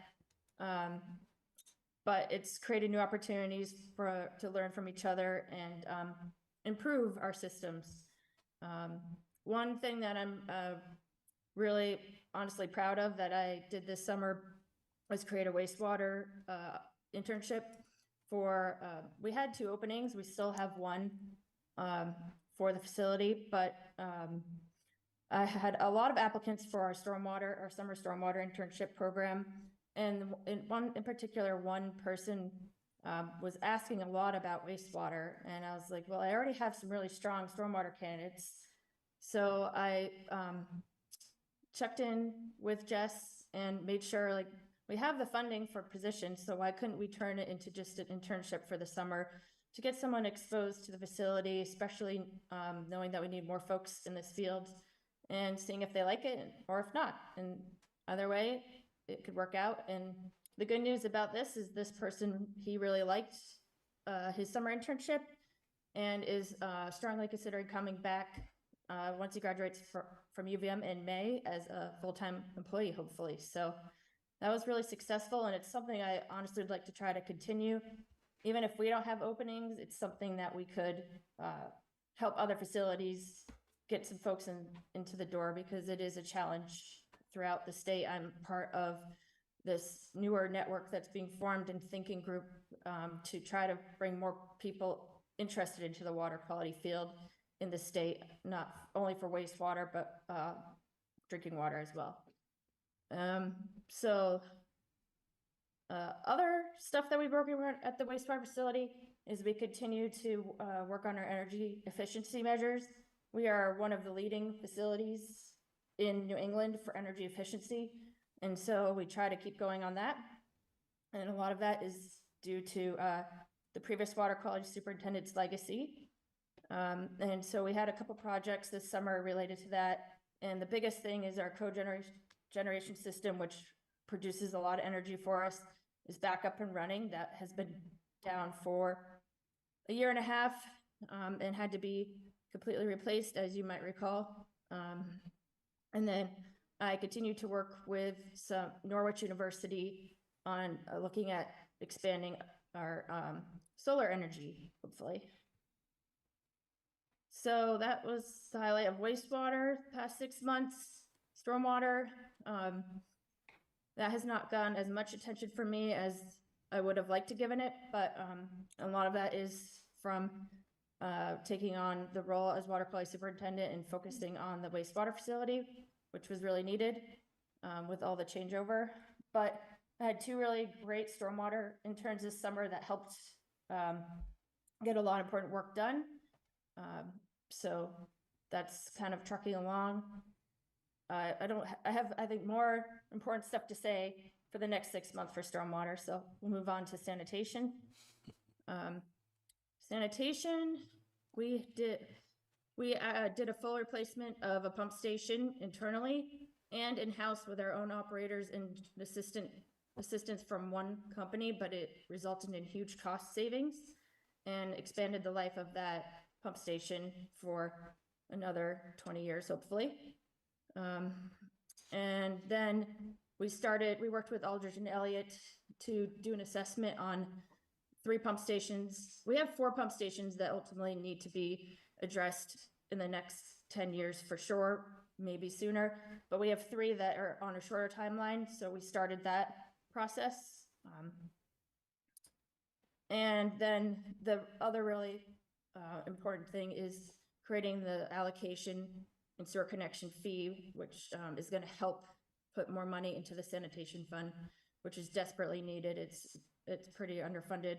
But it's created new opportunities to learn from each other and improve our systems. One thing that I'm really honestly proud of that I did this summer was create a wastewater internship for, we had 2 openings. We still have one for the facility, but I had a lot of applicants for our summer stormwater internship program. And in particular, one person was asking a lot about wastewater. And I was like, well, I already have some really strong stormwater candidates. So I checked in with Jess and made sure, like, we have the funding for positions, so why couldn't we turn it into just an internship for the summer to get someone exposed to the facility, especially knowing that we need more folks in this field, and seeing if they like it or if not. And either way, it could work out. And the good news about this is this person, he really liked his summer internship and is strongly considering coming back once he graduates from UVM in May as a full-time employee, hopefully. So that was really successful, and it's something I honestly would like to try to continue. Even if we don't have openings, it's something that we could help other facilities get some folks into the door, because it is a challenge throughout the state. I'm part of this newer network that's being formed in Thinking Group to try to bring more people interested into the water quality field in the state, not only for wastewater, but drinking water as well. Other stuff that we're working on at the wastewater facility is we continue to work on our energy efficiency measures. We are one of the leading facilities in New England for energy efficiency, and so we try to keep going on that. And a lot of that is due to the previous water quality superintendent's legacy. And so we had a couple projects this summer related to that. And the biggest thing is our cogeneration system, which produces a lot of energy for us, is back up and running. That has been down for a year and a half, and had to be completely replaced, as you might recall. And then I continue to work with Norwich University on looking at expanding our solar energy, hopefully. So that was the highlight of wastewater past 6 months. Stormwater, that has not gotten as much attention from me as I would have liked to given it, but a lot of that is from taking on the role as water quality superintendent and focusing on the wastewater facility, which was really needed with all the changeover. But I had 2 really great stormwater interns this summer that helped get a lot of important work done. So that's kind of trucking along. I have, I think, more important stuff to say for the next 6 months for stormwater. So we'll move on to sanitation. Sanitation, we did a full replacement of a pump station internally and in-house with our own operators and assistance from one company, but it resulted in huge cost savings and expanded the life of that pump station for another 20 years, hopefully. And then we worked with Aldridge and Elliott to do an assessment on 3 pump stations. We have 4 pump stations that ultimately need to be addressed in the next 10 years for sure, maybe sooner, but we have 3 that are on a shorter timeline. So we started that process. And then the other really important thing is creating the allocation and sewer connection fee, which is going to help put more money into the sanitation fund, which is desperately needed. It's pretty underfunded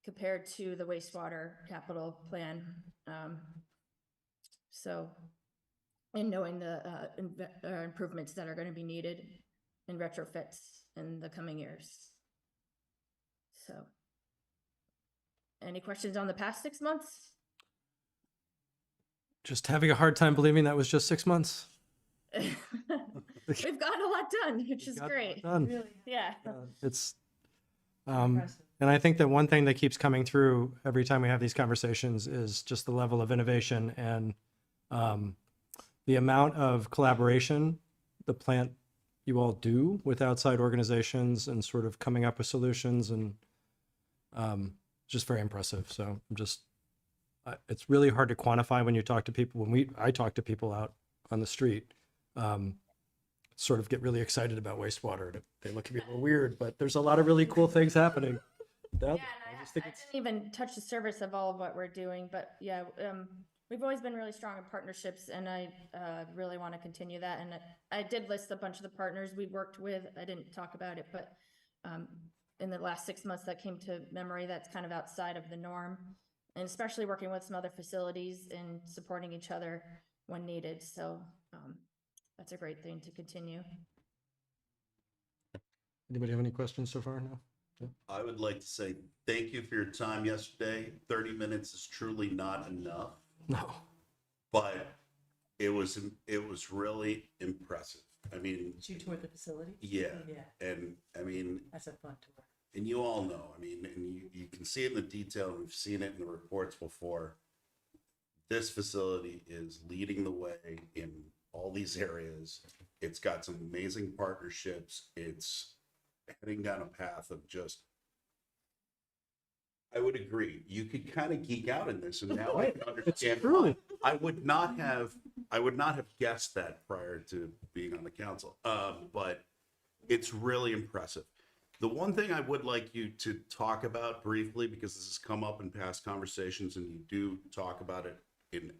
compared to the wastewater capital plan. So, and knowing the improvements that are going to be needed in retrofits in the coming years. So, any questions on the past 6 months? Just having a hard time believing that was just 6 months. We've gotten a lot done, which is great. Done. Really? Yeah. It's, Impressive. and I think that one thing that keeps coming through every time we have these conversations is just the level of innovation and the amount of collaboration the plant you all do with outside organizations and sort of coming up with solutions, and just very impressive. So I'm just, it's really hard to quantify when you talk to people. I talk to people out on the street, sort of get really excited about wastewater. They look at me a little weird, but there's a lot of really cool things happening. Yeah, and I didn't even touch the surface of all of what we're doing, but yeah, we've always been really strong in partnerships, and I really want to continue that. And I did list a bunch of the partners we worked with. I didn't talk about it, but in the last 6 months that came to memory, that's kind of outside of the norm, and especially working with some other facilities and supporting each other when needed. So that's a great thing to continue. Anybody have any questions so far? No? I would like to say thank you for your time yesterday. 30 minutes is truly not enough, No. but it was really impressive. I mean, Did you tour the facility? yeah. Yeah. And I mean, That's a fun tour. and you all know, I mean, and you can see it in the detail, and we've seen it in the reports before. This facility is leading the way in all these areas. It's got some amazing partnerships. It's heading down a path of just, I would agree, you could kind of geek out in this, and now I can understand why. I would not have guessed that prior to being on the council. But it's really impressive. The one thing I would like you to talk about briefly, because this has come up in past conversations and you do talk about it in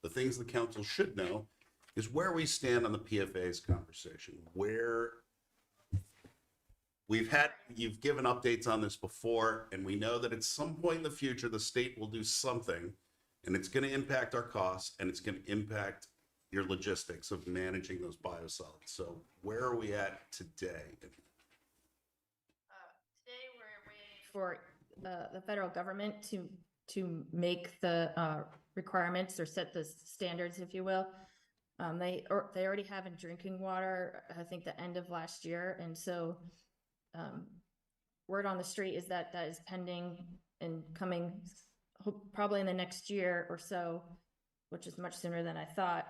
the things the council should know, is where we stand on the PFA's conversation. Where you've given updates on this before, and we know that at some point in the future, the state will do something, and it's going to impact our costs, and it's going to impact your logistics of managing those biosolids. So where are we at today? Today we're waiting for the federal government to to make the requirements or set the standards, if you will. They already have in drinking water, I think the end of last year. And so word on the street is that that is pending and coming probably in the next year or so, which is much sooner than I thought,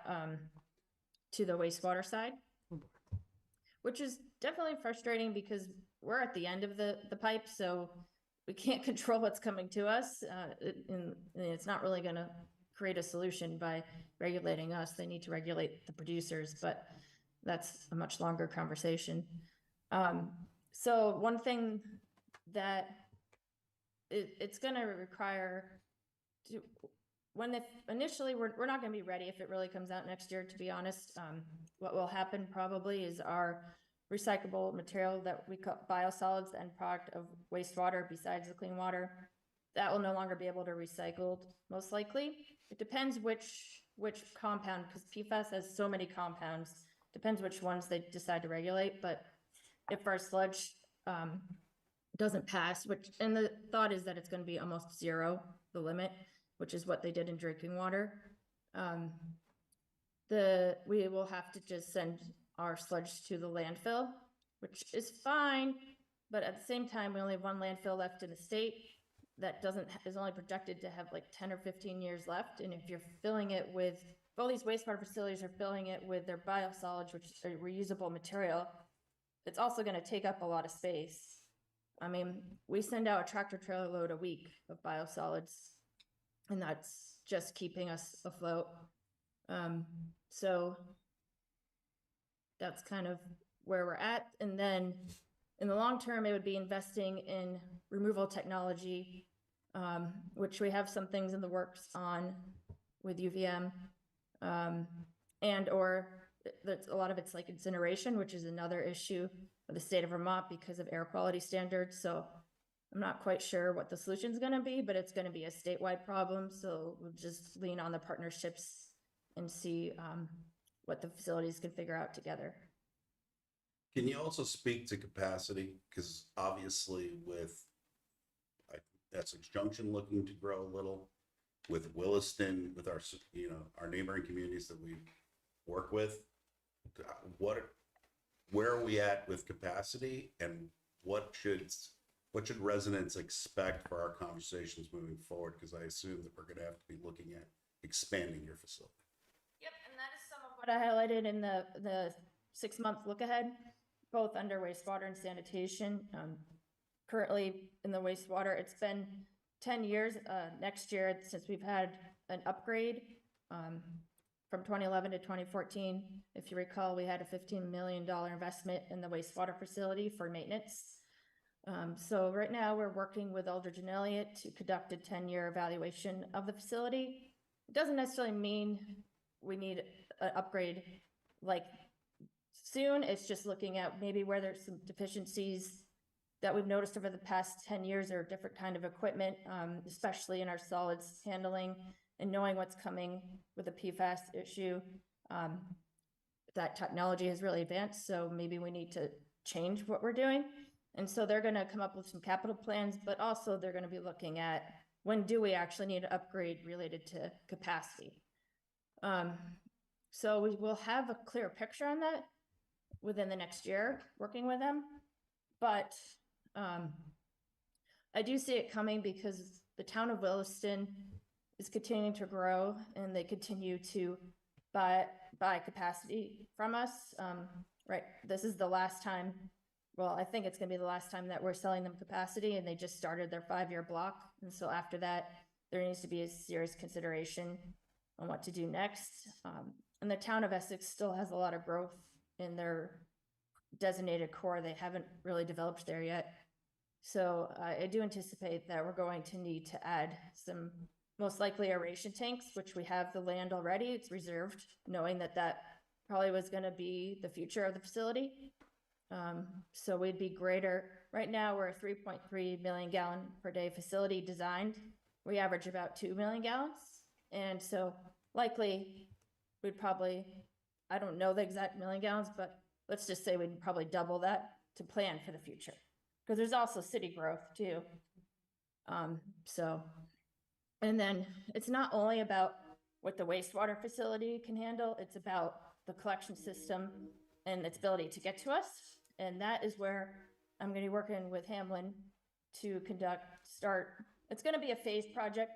to the wastewater side, which is definitely frustrating because we're at the end of the pipe, so we can't control what's coming to us. And it's not really going to create a solution by regulating us. They need to regulate the producers, but that's a much longer conversation. So one thing that it's going to require to, initially we're not going to be ready if it really comes out next year, to be honest. What will happen probably is our recyclable material that we call biosolids, the end product of wastewater besides the clean water, that will no longer be able to recycled, most likely. It depends which compound, because PFAS has so many compounds, depends which ones they decide to regulate. But if our sludge doesn't pass, and the thought is that it's going to be almost zero, the limit, which is what they did in drinking water, we will have to just send our sludge to the landfill, which is fine. But at the same time, we only have one landfill left in the state that is only projected to have like 10 or 15 years left. And if you're filling it with, if all these wastewater facilities are filling it with their biosolids, which is a reusable material, it's also going to take up a lot of space. I mean, we send out a tractor trailer load a week of biosolids, and that's just keeping us afloat. So that's kind of where we're at. And then in the long term, it would be investing in removal technology, which we have some things in the works on with UVM, and or a lot of it's like incineration, which is another issue of the state of Vermont because of air quality standards. So I'm not quite sure what the solution is going to be, but it's going to be a statewide problem. So we'll just lean on the partnerships and see what the facilities can figure out together. Can you also speak to capacity? Because obviously with Essex Junction looking to grow a little, with Williston, with our, our neighboring communities that we work with, where are we at with capacity, and what should residents expect for our conversations moving forward? Because I assume that we're going to have to be looking at expanding your facility. Yep, and that is some of what I highlighted in the 6-month look ahead, both under wastewater and sanitation. Currently in the wastewater, it's been 10 years next year since we've had an upgrade from 2011 to 2014. If you recall, we had a $15 million investment in the wastewater facility for maintenance. So right now we're working with Aldridge and Elliott to conduct a 10-year evaluation of the facility. It doesn't necessarily mean we need an upgrade like soon. It's just looking at maybe where there's some deficiencies that we've noticed over the past 10 years or different kind of equipment, especially in our solids handling, and knowing what's coming with the PFAS issue. That technology has really advanced, so maybe we need to change what we're doing. And so they're going to come up with some capital plans, but also they're going to be looking at when do we actually need an upgrade related to capacity. So we will have a clear picture on that within the next year working with them. But I do see it coming because the town of Williston is continuing to grow, and they continue to buy capacity from us. Right, this is the last time. Well, I think it's going to be the last time that we're selling them capacity, and they just started their 5-year block. And so after that, there needs to be a serious consideration on what to do next. And the town of Essex still has a lot of growth in their designated core. They haven't really developed there yet. So I do anticipate that we're going to need to add some, most likely aeration tanks, which we have the land already. It's reserved, knowing that that probably was going to be the future of the facility. So we'd be greater. Right now, we're a 3.3 million gallon per day facility designed. We average about 2 million gallons. And so likely we'd probably, I don't know the exact million gallons, but let's just say we'd probably double that to plan for the future. Because there's also city growth too. So And then it's not only about what the wastewater facility can handle, it's about the collection system and its ability to get to us. And that is where I'm going to be working with Hamlin to start. It's going to be a phased project,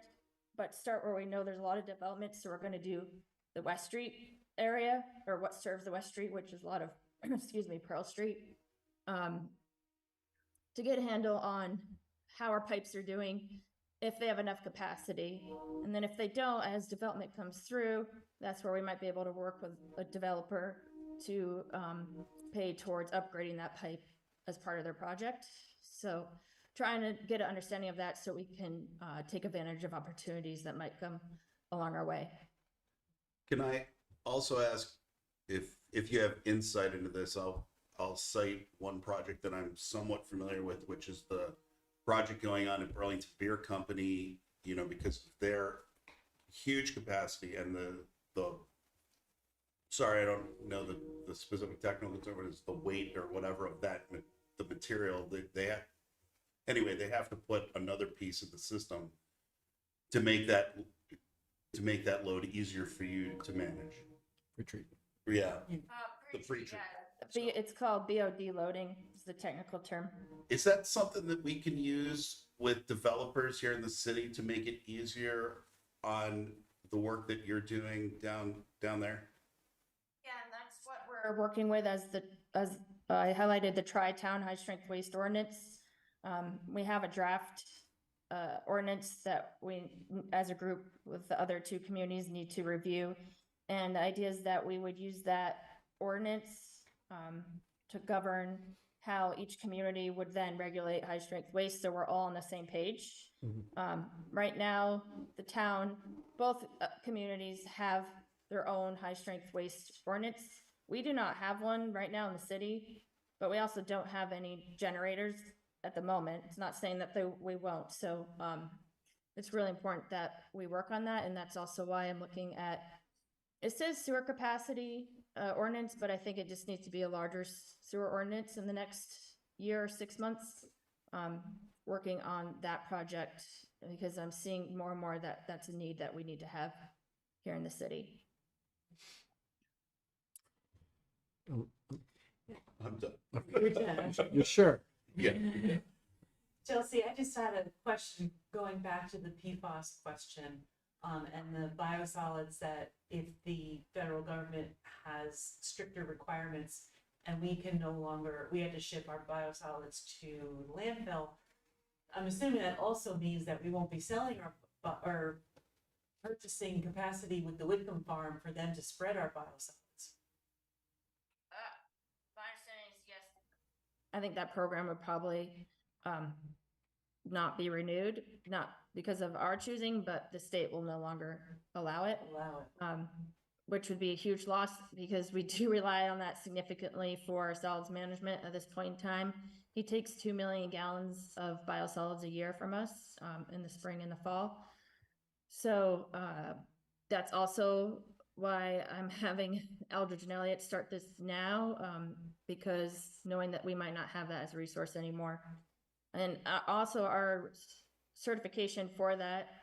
but start where we know there's a lot of development. So we're going to do the West Street area, or what serves the West Street, which is a lot of, excuse me, Pearl Street, to get a handle on how our pipes are doing, if they have enough capacity. And then if they don't, as development comes through, that's where we might be able to work with a developer to pay towards upgrading that pipe as part of their project. So trying to get an understanding of that so we can take advantage of opportunities that might come along our way. Can I also ask if you have insight into this? I'll cite one project that I'm somewhat familiar with, which is the project going on at Burlington Beer Company, you know, because of their huge capacity and the sorry, I don't know the specific technical term, but it's the weight or whatever of that, the material that they have. Anyway, they have to put another piece of the system to make that load easier for you to manage. Retreat. Yeah. The pre-treat. It's called BOD loading, is the technical term. Is that something that we can use with developers here in the city to make it easier on the work that you're doing down there? Yeah, and that's what we're working with as I highlighted the Tri-Town High Strength Waste Ordinance. We have a draft ordinance that we, as a group with the other two communities, need to review. And the idea is that we would use that ordinance to govern how each community would then regulate high strength waste, so we're all on the same page. Right now, the town, both communities have their own high strength waste ordinance. We do not have one right now in the city, but we also don't have any generators at the moment. It's not saying that we won't. So it's really important that we work on that. And that's also why I'm looking at, it says sewer capacity ordinance, but I think it just needs to be a larger sewer ordinance in the next year or 6 months, working on that project, because I'm seeing more and more that that's a need that we need to have here in the city. I'm done. You're done. You're sure? Yeah. Chelsea, I just had a question going back to the PFAS question, and the biosolids, that if the federal government has stricter requirements and we had to ship our biosolids to landfill, I'm assuming that also means that we won't be selling our purchasing capacity with the Whitcomb farm for them to spread our biosolids. My understanding is yes. I think that program would probably not be renewed, not because of our choosing, but the state will no longer allow it. Which would be a huge loss, because we do rely on that significantly for our solids management at this point in time. He takes 2 million gallons of biosolids a year from us in the spring and the fall. So that's also why I'm having Eldridge and Elliott start this now, because knowing that we might not have that as a resource anymore. And also our certification for that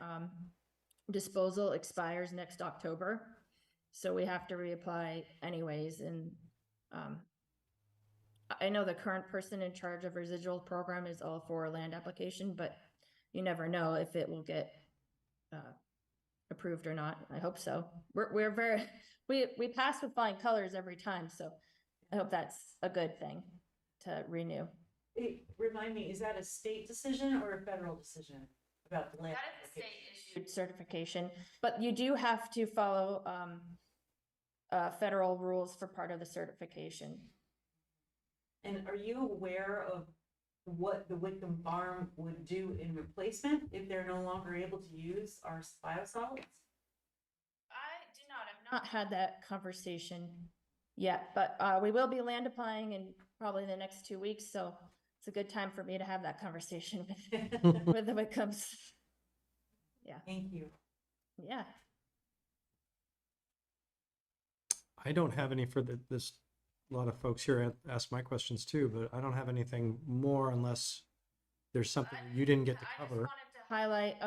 disposal expires next October. So we have to reapply anyways. And I know the current person in charge of residual program is all for a land application, but you never know if it will get approved or not. I hope so. We pass with flying colors every time. So I hope that's a good thing to renew. Remind me, is that a state decision or a federal decision about the land? That is a state-issued certification, but you do have to follow federal rules for part of the certification. And are you aware of what the Whitcomb farm would do in replacement if they're no longer able to use our biosolids? I do not. I've not had that conversation yet, but we will be land applying in probably the next 2 weeks. So it's a good time for me to have that conversation with the Whitcombs. Yeah. Thank you. Yeah. I don't have any for this. A lot of folks here ask my questions too, but I don't have anything more unless there's something you didn't get to cover. I just wanted to highlight,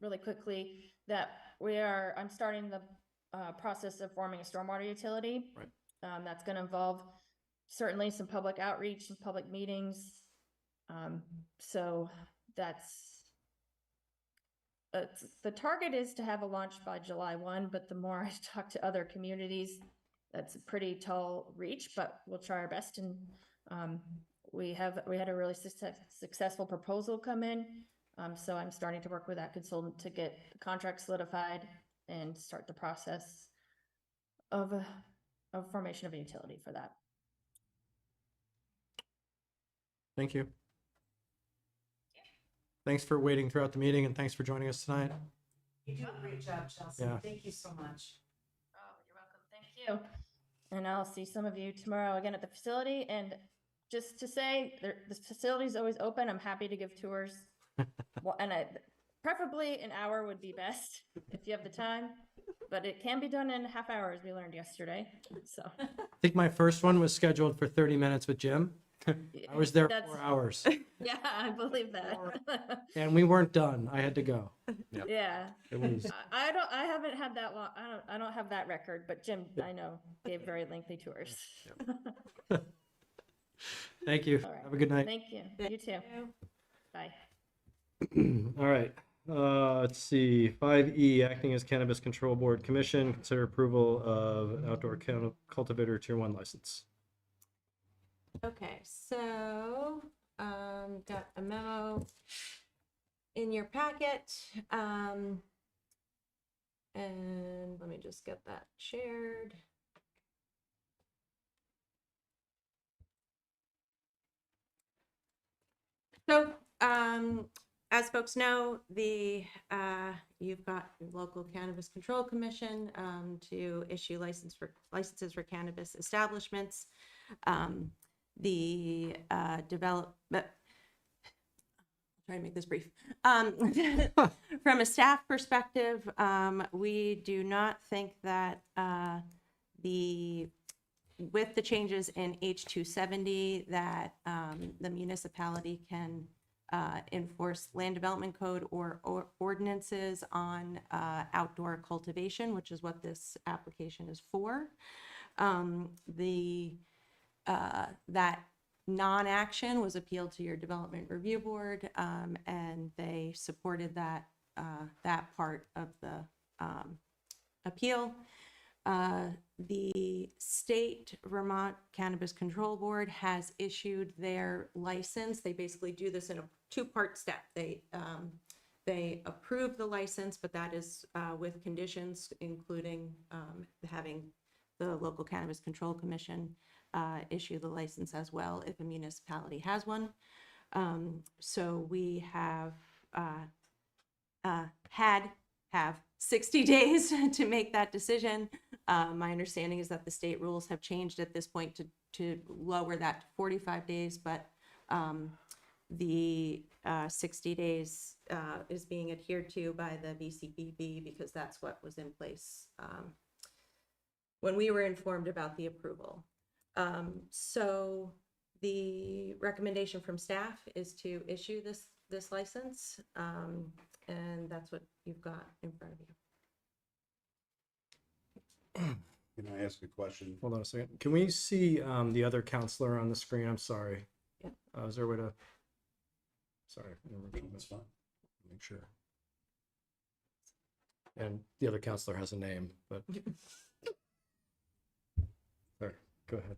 really quickly that I'm starting the, process of forming a stormwater utility. Right. That's gonna involve certainly some public outreach and public meetings. So that's, the target is to have a launch by July 1, but the more I talk to other communities, that's a pretty tall reach, but we'll try our best. And we had a really successful proposal come in. So I'm starting to work with that consultant to get the contract solidified and start the process of formation of a utility for that. Thank you. Thanks for waiting throughout the meeting, and thanks for joining us tonight. You do a great job, Chelsea. Yeah. Thank you so much. Oh, you're welcome. Thank you. And I'll see some of you tomorrow again at the facility. And just to say, the facility is always open. I'm happy to give tours. Well, and preferably an hour would be best if you have the time, but it can be done in half hour, as we learned yesterday. So I think my first one was scheduled for 30 minutes with Jim. I was there That's- 4 hours, yeah, I believe that. and we weren't done. I had to go. Yeah. It was. I haven't had that long. I don't have that record, but Jim, I know, gave very lengthy tours. Thank you. All right. Have a good night. Thank you. You too. Bye. All right. Let's see. 5E, acting as Cannabis Control Board Commission, consider approval of outdoor cultivator Tier 1 license. Okay, so, got a memo in your packet. And let me just get that shared. So, as folks know, you've got your local Cannabis Control Commission to issue licenses for cannabis establishments. The development. Try to make this brief. From a staff perspective, we do not think that with the changes in H270 that the municipality can enforce land development code or ordinances on outdoor cultivation, which is what this application is for. That non-action was appealed to your development review board, and they supported that part of the appeal. The state Vermont Cannabis Control Board has issued their license. They basically do this in a two-part step. They approve the license, but that is with conditions, including having the local Cannabis Control Commission issue the license as well if a municipality has one. So we have 60 days to make that decision. My understanding is that the state rules have changed at this point to lower that to 45 days, but the 60 days is being adhered to by the VCBB because that's what was in place when we were informed about the approval. So the recommendation from staff is to issue this license, and that's what you've got in front of you. Can I ask a question? Hold on a second. Can we see the other counselor on the screen? I'm sorry. Yeah. Is there a way to? Sorry. That's fine. Make sure. And the other counselor has a name, but. Sorry. Go ahead.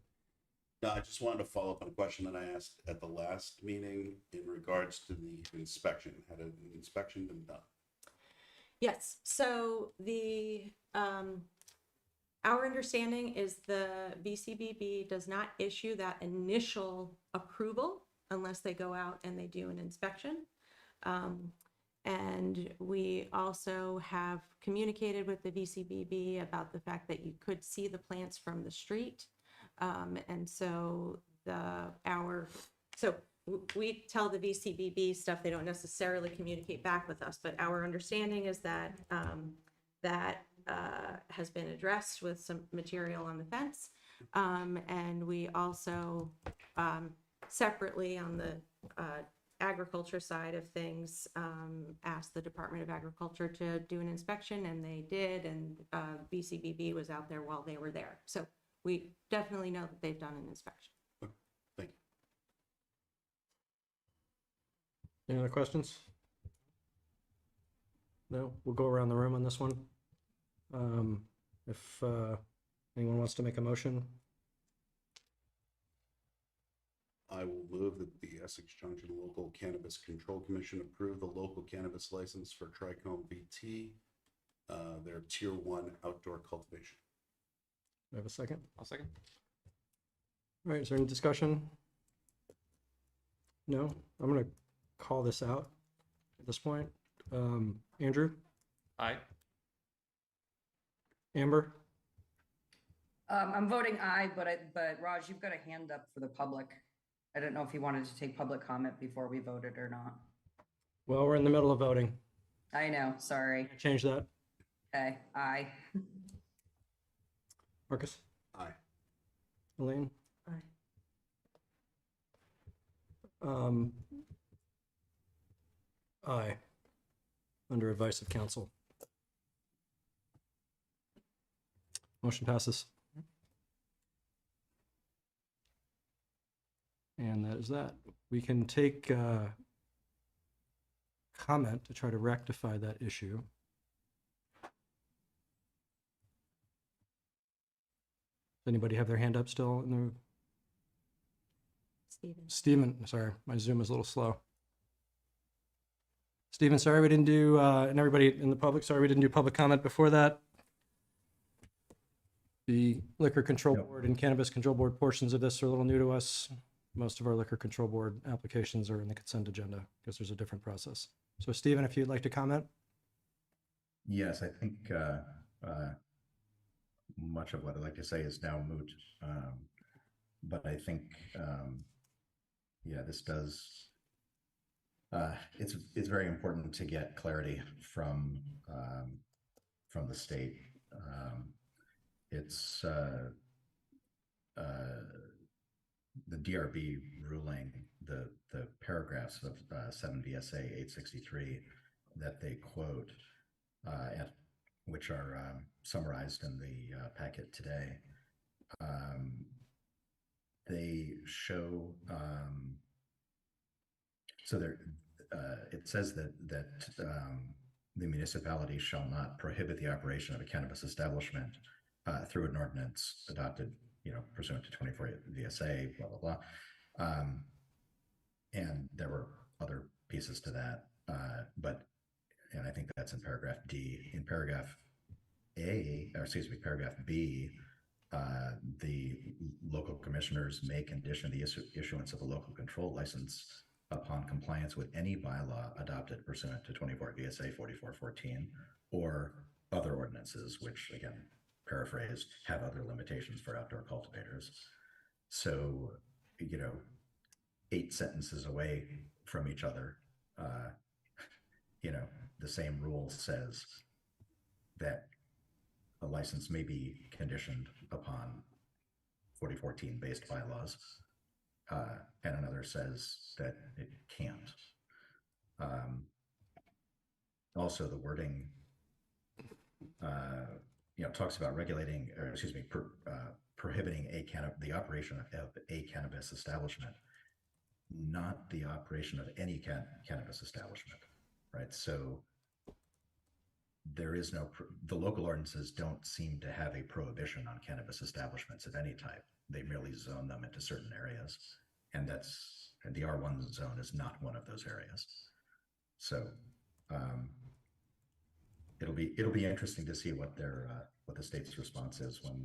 No, I just wanted to follow up on a question that I asked at the last meeting in regards to the inspection. Had an inspection been done? Yes, so our understanding is the VCBB does not issue that initial approval unless they go out and they do an inspection. And we also have communicated with the VCBB about the fact that you could see the plants from the street. And so we tell the VCBB stuff, they don't necessarily communicate back with us, but our understanding is that that has been addressed with some material on the fence. And we also separately on the agriculture side of things, asked the Department of Agriculture to do an inspection, and they did, and BCBB was out there while they were there. So we definitely know that they've done an inspection. Thank you. Any other questions? No, we'll go around the room on this one. If anyone wants to make a motion. I will move that the Essex Junction Local Cannabis Control Commission approve the local cannabis license for Trichome VT, their Tier 1 outdoor cultivation. Do I have a second? I'll second. All right, is there any discussion? No? I'm going to call this out at this point. Andrew? Aye. Amber? I'm voting aye, but Raj, you've got a hand up for the public. I don't know if you wanted to take public comment before we voted or not. Well, we're in the middle of voting. I know, sorry. Change that. Okay, aye. Marcus? Aye. Elaine? Aye. Aye. Under advice of counsel. Motion passes. And that is that. We can take comment to try to rectify that issue. Does anybody have their hand up still in the? Stephen, sorry, my Zoom is a little slow. Stephen, sorry we didn't do, and everybody in the public, sorry we didn't do public comment before that. The Liquor Control Board and Cannabis Control Board portions of this are a little new to us. Most of our Liquor Control Board applications are in the consent agenda because there's a different process. So Stephen, if you'd like to comment. Yes, I think much of what I'd like to say is now moot. But I think, yeah, this does, it's very important to get clarity from the state. It's the DRB ruling, the paragraphs of 7 VSA 863 that they quote, which are summarized in the packet today. They show, so there, it says that the municipality shall not prohibit the operation of a cannabis establishment through an ordinance adopted, pursuant to 24 VSA, blah, blah, blah. And there were other pieces to that, and I think that's in paragraph D. In paragraph paragraph B, the local commissioners may condition the issuance of a local control license upon compliance with any bylaw adopted pursuant to 24 VSA 4414 or other ordinances, which again, paraphrased, have other limitations for outdoor cultivators. So, 8 sentences away from each other, the same rule says that a license may be conditioned upon 4014 based bylaws, and another says that it can't. Also, the wording talks about regulating, or excuse me, prohibiting the operation of a cannabis establishment, not the operation of any cannabis establishment, right? So there is no, the local ordinances don't seem to have a prohibition on cannabis establishments of any type. They merely zone them into certain areas, and the R1 zone is not one of those areas. So it'll be interesting to see what the state's response is when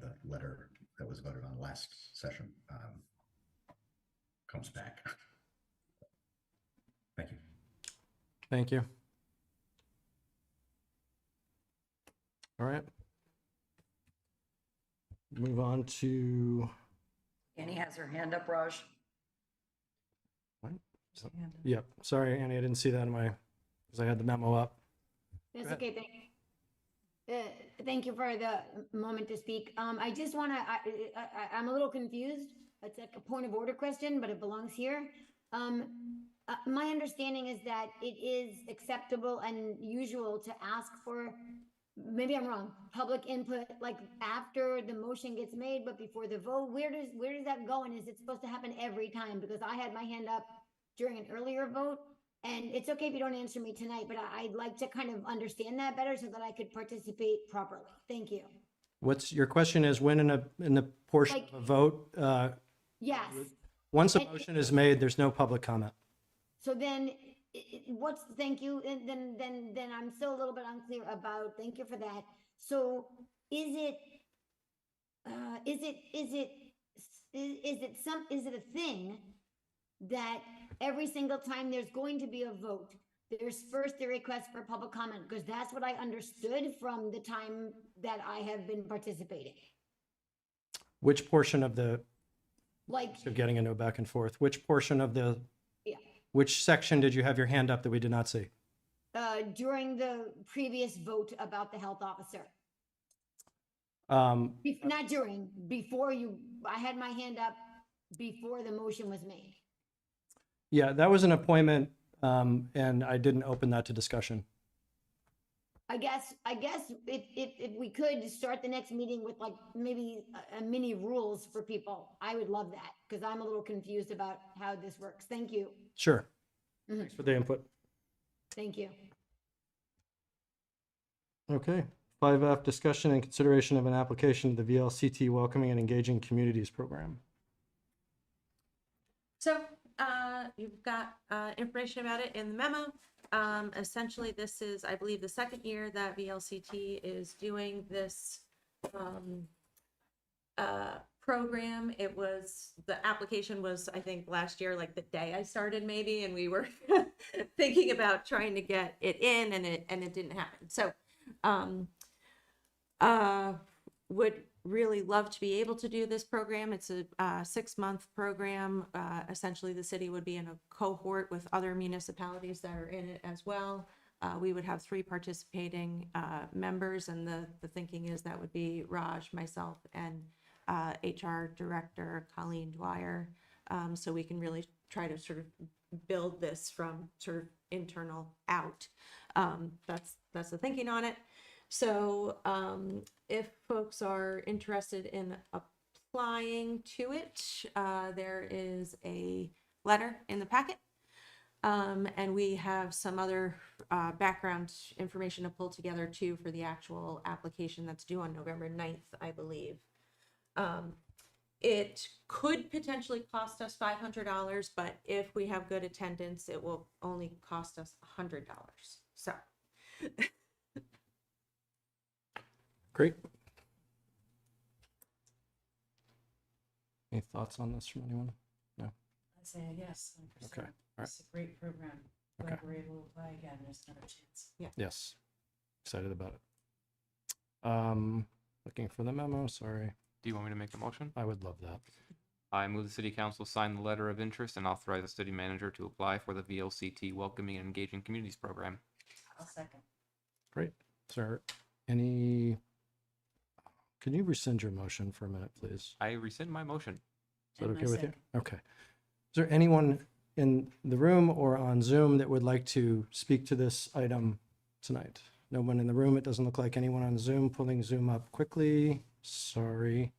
the letter that was voted on last session comes back. Thank you. Thank you. All right. Move on to. Annie has her hand up, Raj. What? Yep. Sorry, Annie, I didn't see that in because I had the memo up. That's okay. Thank you for the moment to speak. I just want to, I'm a little confused. It's like a point of order question, but it belongs here. my understanding is that it is acceptable and usual to ask for, maybe I'm wrong, public input, like after the motion gets made, but before the vote. Where does that go? And is it supposed to happen every time? Because I had my hand up during an earlier vote, and it's okay if you don't answer me tonight, but I'd like to kind of understand that better so that I could participate properly. Thank you. What's your question is when in the portion Like- of a vote, Yes. once a And- motion is made, there's no public comment. So then, thank you, and then I'm still a little bit unclear about, thank you for that. So is it a thing that every single time there's going to be a vote, there's first the request for public comment? Because that's what I understood from the time that I have been participating. Which portion of the, Like, of getting into a back and forth, which portion of the, yeah, which section did you have your hand up that we did not see? during the previous vote about the health officer. Um, Not during, before I had my hand up before the motion was made. Yeah, that was an appointment, and I didn't open that to discussion. I guess if we could start the next meeting with like maybe a mini rules for people, I would love that, because I'm a little confused about how this works. Thank you. Sure. Mhm. Thanks for the input. Thank you. Okay. 5F, discussion and consideration of an application to the VLCT Welcoming and Engaging Communities Program. So, you've got, information about it in the memo. Essentially, this is, I believe, the second year that VLCT is doing this, program. The application was, I think, last year, like the day I started maybe, and we were thinking about trying to get it in, and it didn't happen. So, would really love to be able to do this program. It's a 6-month program. Essentially, the city would be in a cohort with other municipalities that are in it as well. We would have 3 participating members, and the thinking is that would be Raj, myself, and HR Director Colleen Dwyer. So we can really try to sort of build this from sort of internal out. That's the thinking on it. So if folks are interested in applying to it, there is a letter in the packet. And we have some other background information to pull together too for the actual application that's due on November 9th, I believe. It could potentially cost us $500, but if we have good attendance, it will only cost us $100. So. Great. Any thoughts on this from anyone? No? I'd say yes. 100%. Okay. All right. It's a great program. Okay. Glad we're able to apply again. There's another chance. Yeah. Yes. Excited about it. Looking for the memo, sorry. Do you want me to make a motion? I would love that. I move the city council sign the letter of interest and authorize the city manager to apply for the VLCT Welcoming and Engaging Communities Program. I'll second. Great. Is there can you rescind your motion for a minute, please? I rescind my motion. Is that And okay my with you? second. Okay. Is there anyone in the room or on Zoom that would like to speak to this item tonight? No one in the room. It doesn't look like anyone on Zoom. Pulling Zoom up quickly. Sorry.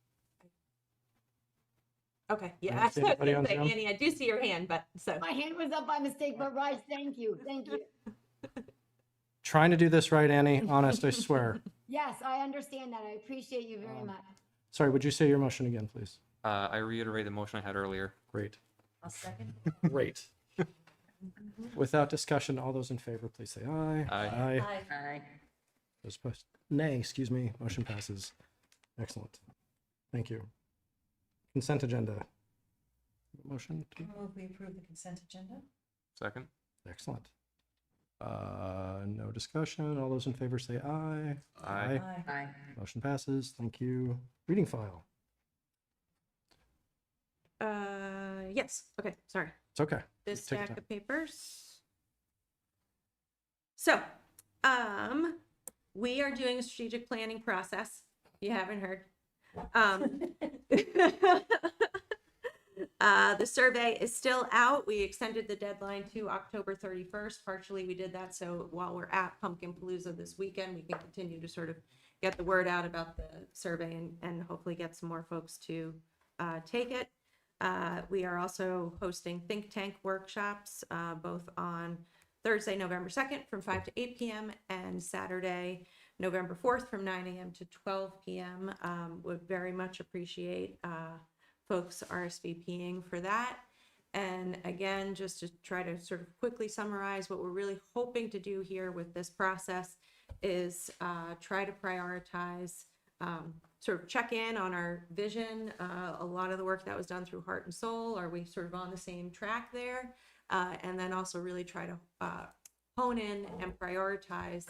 Okay, yeah, I don't see I was anybody gonna on say, Zoom. Annie, I do see your hand, but so. My hand was up by mistake, but Raj, thank you. Thank you. Trying to do this right, Annie. Honest, I swear. Yes, I understand that. I appreciate you very much. Sorry, would you say your motion again, please? I reiterate the motion I had earlier. Great. I'll second. Great. Without discussion, all those in favor, please say aye. Aye. Aye. Those opposed, nay, excuse me. Motion passes. Excellent. Thank you. Consent agenda. Motion to, Move we approve the consent agenda. Second. excellent. No discussion. All those in favor say aye. Aye. Aye. Motion passes. Thank you. Reading file. Yes, okay, sorry. It's okay. This Take your stack time. of papers. So, we are doing a strategic planning process. If you haven't heard. The survey is still out. We extended the deadline to October 31st. Partially, we did that so while we're at Pumpkin Palooza this weekend, we can continue to sort of get the word out about the survey and hopefully get some more folks to take it. We are also hosting think tank workshops, both on Thursday, November 2nd from 5 to 8 p.m. and Saturday, November 4th from 9 a.m. to 12 p.m. Would very much appreciate folks RSVPing for that. And again, just to try to sort of quickly summarize what we're really hoping to do here with this process is try to prioritize, sort of check in on our vision. A lot of the work that was done through Heart and Soul, are we sort of on the same track there? And then also really try to hone in and prioritize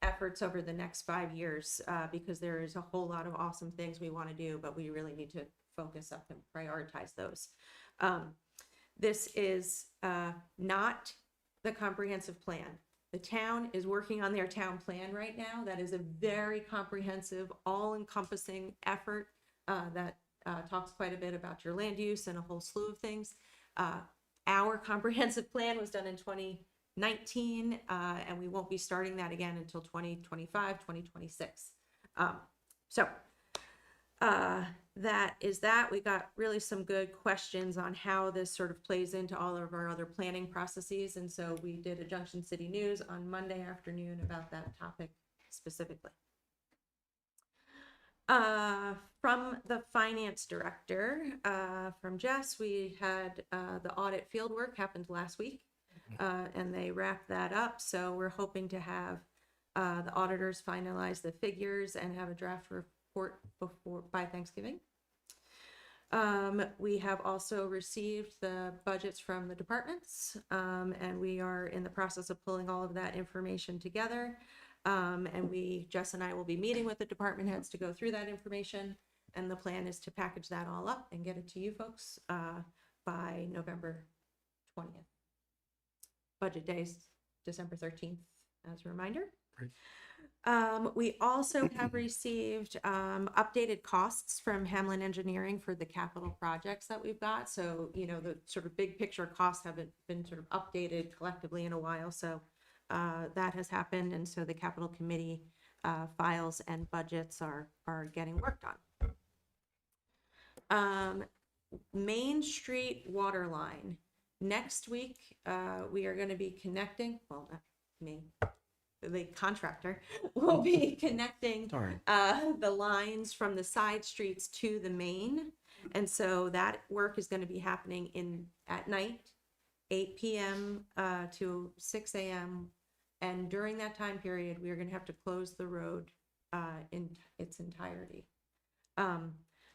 efforts over the next 5 years, because there is a whole lot of awesome things we want to do, but we really need to focus up and prioritize those. This is not the comprehensive plan. The town is working on their town plan right now. That is a very comprehensive, all-encompassing effort that talks quite a bit about your land use and a whole slew of things. Our comprehensive plan was done in 2019, and we won't be starting that again until 2025, 2026. That is that. We got really some good questions on how this sort of plays into all of our other planning processes. And so we did a Junction City News on Monday afternoon about that topic specifically. From the finance director, from Jess, we had the audit fieldwork happened last week, and they wrapped that up. So we're hoping to have the auditors finalize the figures and have a draft report by Thanksgiving. We have also received the budgets from the departments, and we are in the process of pulling all of that information together. And Jess and I will be meeting with the department heads to go through that information. And the plan is to package that all up and get it to you folks by November 20th. Budget days, December 13th, as a reminder. Great. We also have received updated costs from Hamlin Engineering for the capital projects that we've got. So, you know, the sort of big picture costs haven't been sort of updated collectively in a while. So that has happened. And so the capital committee files and budgets are getting worked on. Main Street water line. Next week, we are going to be connecting, well, not me, the contractor will be connecting the lines from the side streets to the main. And so that work is going to be happening at night, 8 p.m. To 6 a.m. And during that time period, we are going to have to close the road in its entirety.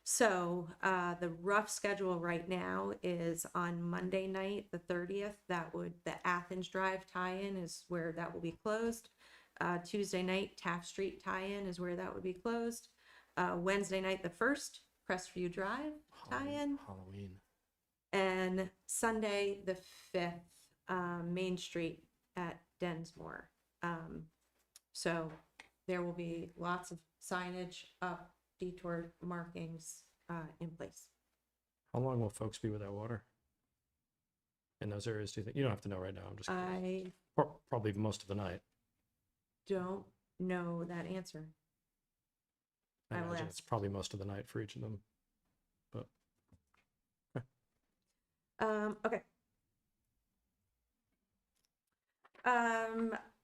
So the rough schedule right now is on Monday night, the 30th, the Athens Drive tie-in is where that will be closed. Tuesday night, Taft Street tie-in is where that would be closed. Wednesday night, the 1st, Crestview Drive tie-in. Halloween. And Sunday, the 5th, Main Street at Densmore. So there will be lots of signage up, detour markings in place. How long will folks be without water in those areas? Do you think? You don't have to know right now. I'm just curious. Probably most of the night. Don't know that answer. I will imagine ask. it's probably most of the night for each of them. But okay.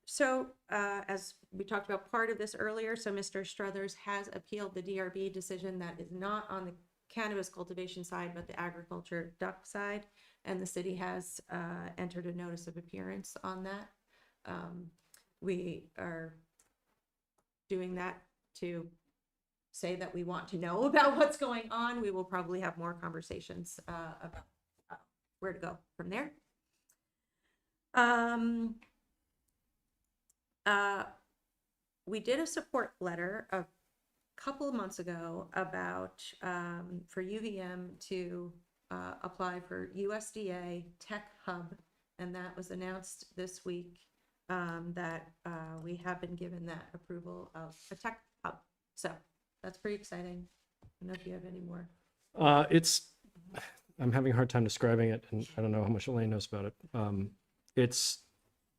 So as we talked about part of this earlier, so Mr. Struthers has appealed the DRB decision that is not on the cannabis cultivation side, but the agriculture duck side. And the city has entered a notice of appearance on that. We are doing that to say that we want to know about what's going on. We will probably have more conversations about where to go from there. We did a support letter a couple of months ago about for UVM to apply for USDA Tech Hub, and that was announced this week that we have been given that approval of a Tech Hub. So that's pretty exciting. I don't know if you have any more. it's I'm having a hard time describing it, and I don't know how much Elaine knows about it.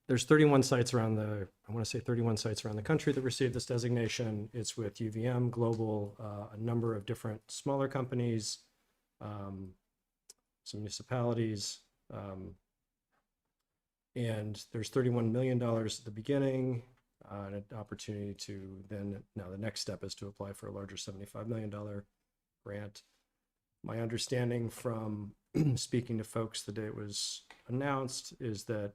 There's 31 sites around I want to say 31 sites around the country that received this designation. It's with UVM, Global, a number of different smaller companies, some municipalities, and there's $31 million at the beginning, and an opportunity to then, now the next step is to apply for a larger $75 million grant. My understanding from speaking to folks the day it was announced is that,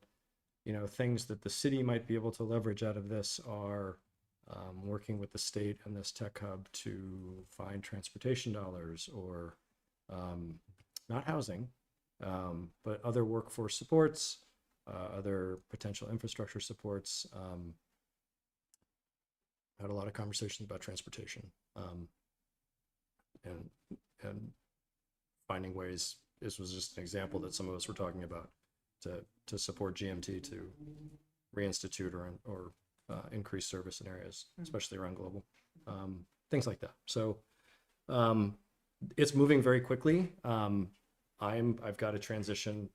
things that the city might be able to leverage out of this are working with the state and this tech hub to find transportation dollars or not housing, but other workforce supports, other potential infrastructure supports. Had a lot of conversations about transportation and finding ways. This was just an example that some of us were talking about to support GMT to reinstitute or increase service in areas, especially around Global, things like that. So it's moving very quickly. I've got to transition.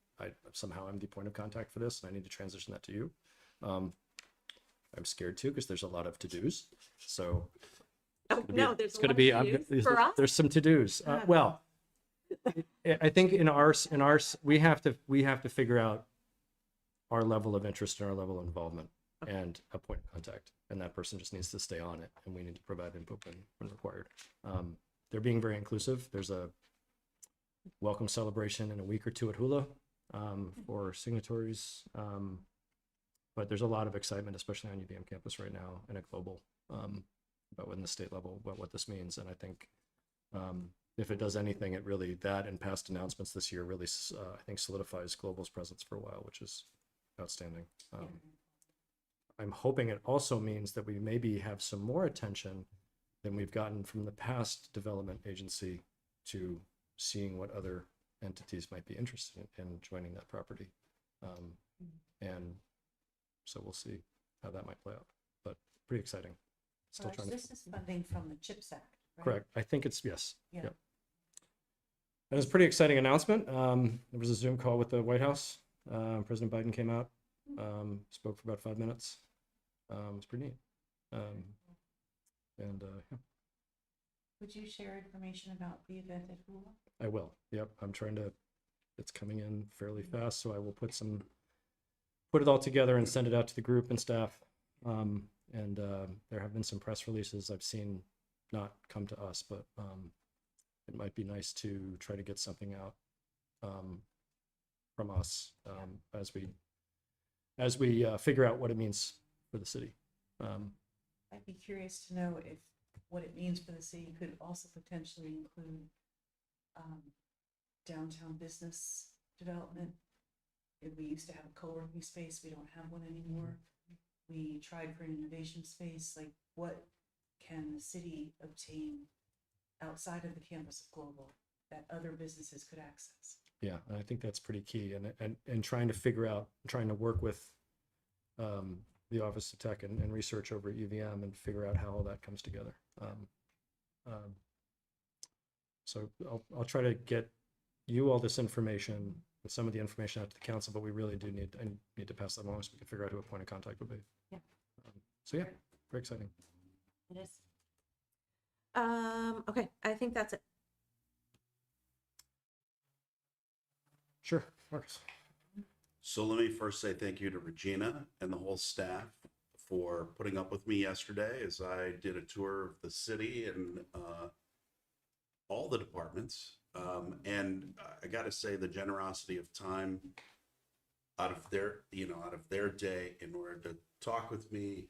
Somehow I'm the point of contact for this, and I need to transition that to you. I'm scared too because there's a lot of to-dos. So there's there's some to-dos. Well, I think in ours we have to figure out our level of interest and our level of involvement and a point of contact, and that person just needs to stay on it, and we need to provide input when required. They're being very inclusive. There's a welcome celebration in a week or two at Hula for signatories, but there's a lot of excitement, especially on UVM campus right now and at Global, about when the state level, about what this means. And I think if it does anything, it really, that and past announcements this year really, I think, solidifies Global's presence for a while, which is outstanding. I'm hoping it also means that we maybe have some more attention than we've gotten from the past development agency to seeing what other entities might be interested in joining that property. And so we'll see how that might play out, but pretty exciting. Still trying This is funding from the CHIPS Act, right? Correct. I think it's, yes. Yeah. Yep. That was a pretty exciting announcement. There was a Zoom call with the White House. President Biden came out, spoke for about 5 minutes. It was pretty neat. Yeah. Would you share information about the event at Hula? I will. Yep. It's coming in fairly fast, so I will put it all together and send it out to the group and staff. There have been some press releases I've seen not come to us, but it might be nice to try to get something out from us as we figure out what it means for the city. I'd be curious to know if what it means for the city could also potentially include downtown business development. If we used to have a co-working space, we don't have one anymore. We tried for an innovation space. Like, what can the city obtain outside of the campus of Global that other businesses could access? Yeah, and I think that's pretty key. And trying to figure out, trying to work with the Office of Tech and Research over at UVM and figure out how all that comes together. So I'll try to get you all this information with some of the information out to the council, but we really do need to pass that along so we can figure out who a point of contact would be. Yeah. So yeah, very exciting. It is. Okay, I think that's it. Sure, Marcus. So let me first say thank you to Regina and the whole staff for putting up with me yesterday as I did a tour of the city and all the departments. And I got to say the generosity of time out of their day in order to talk with me,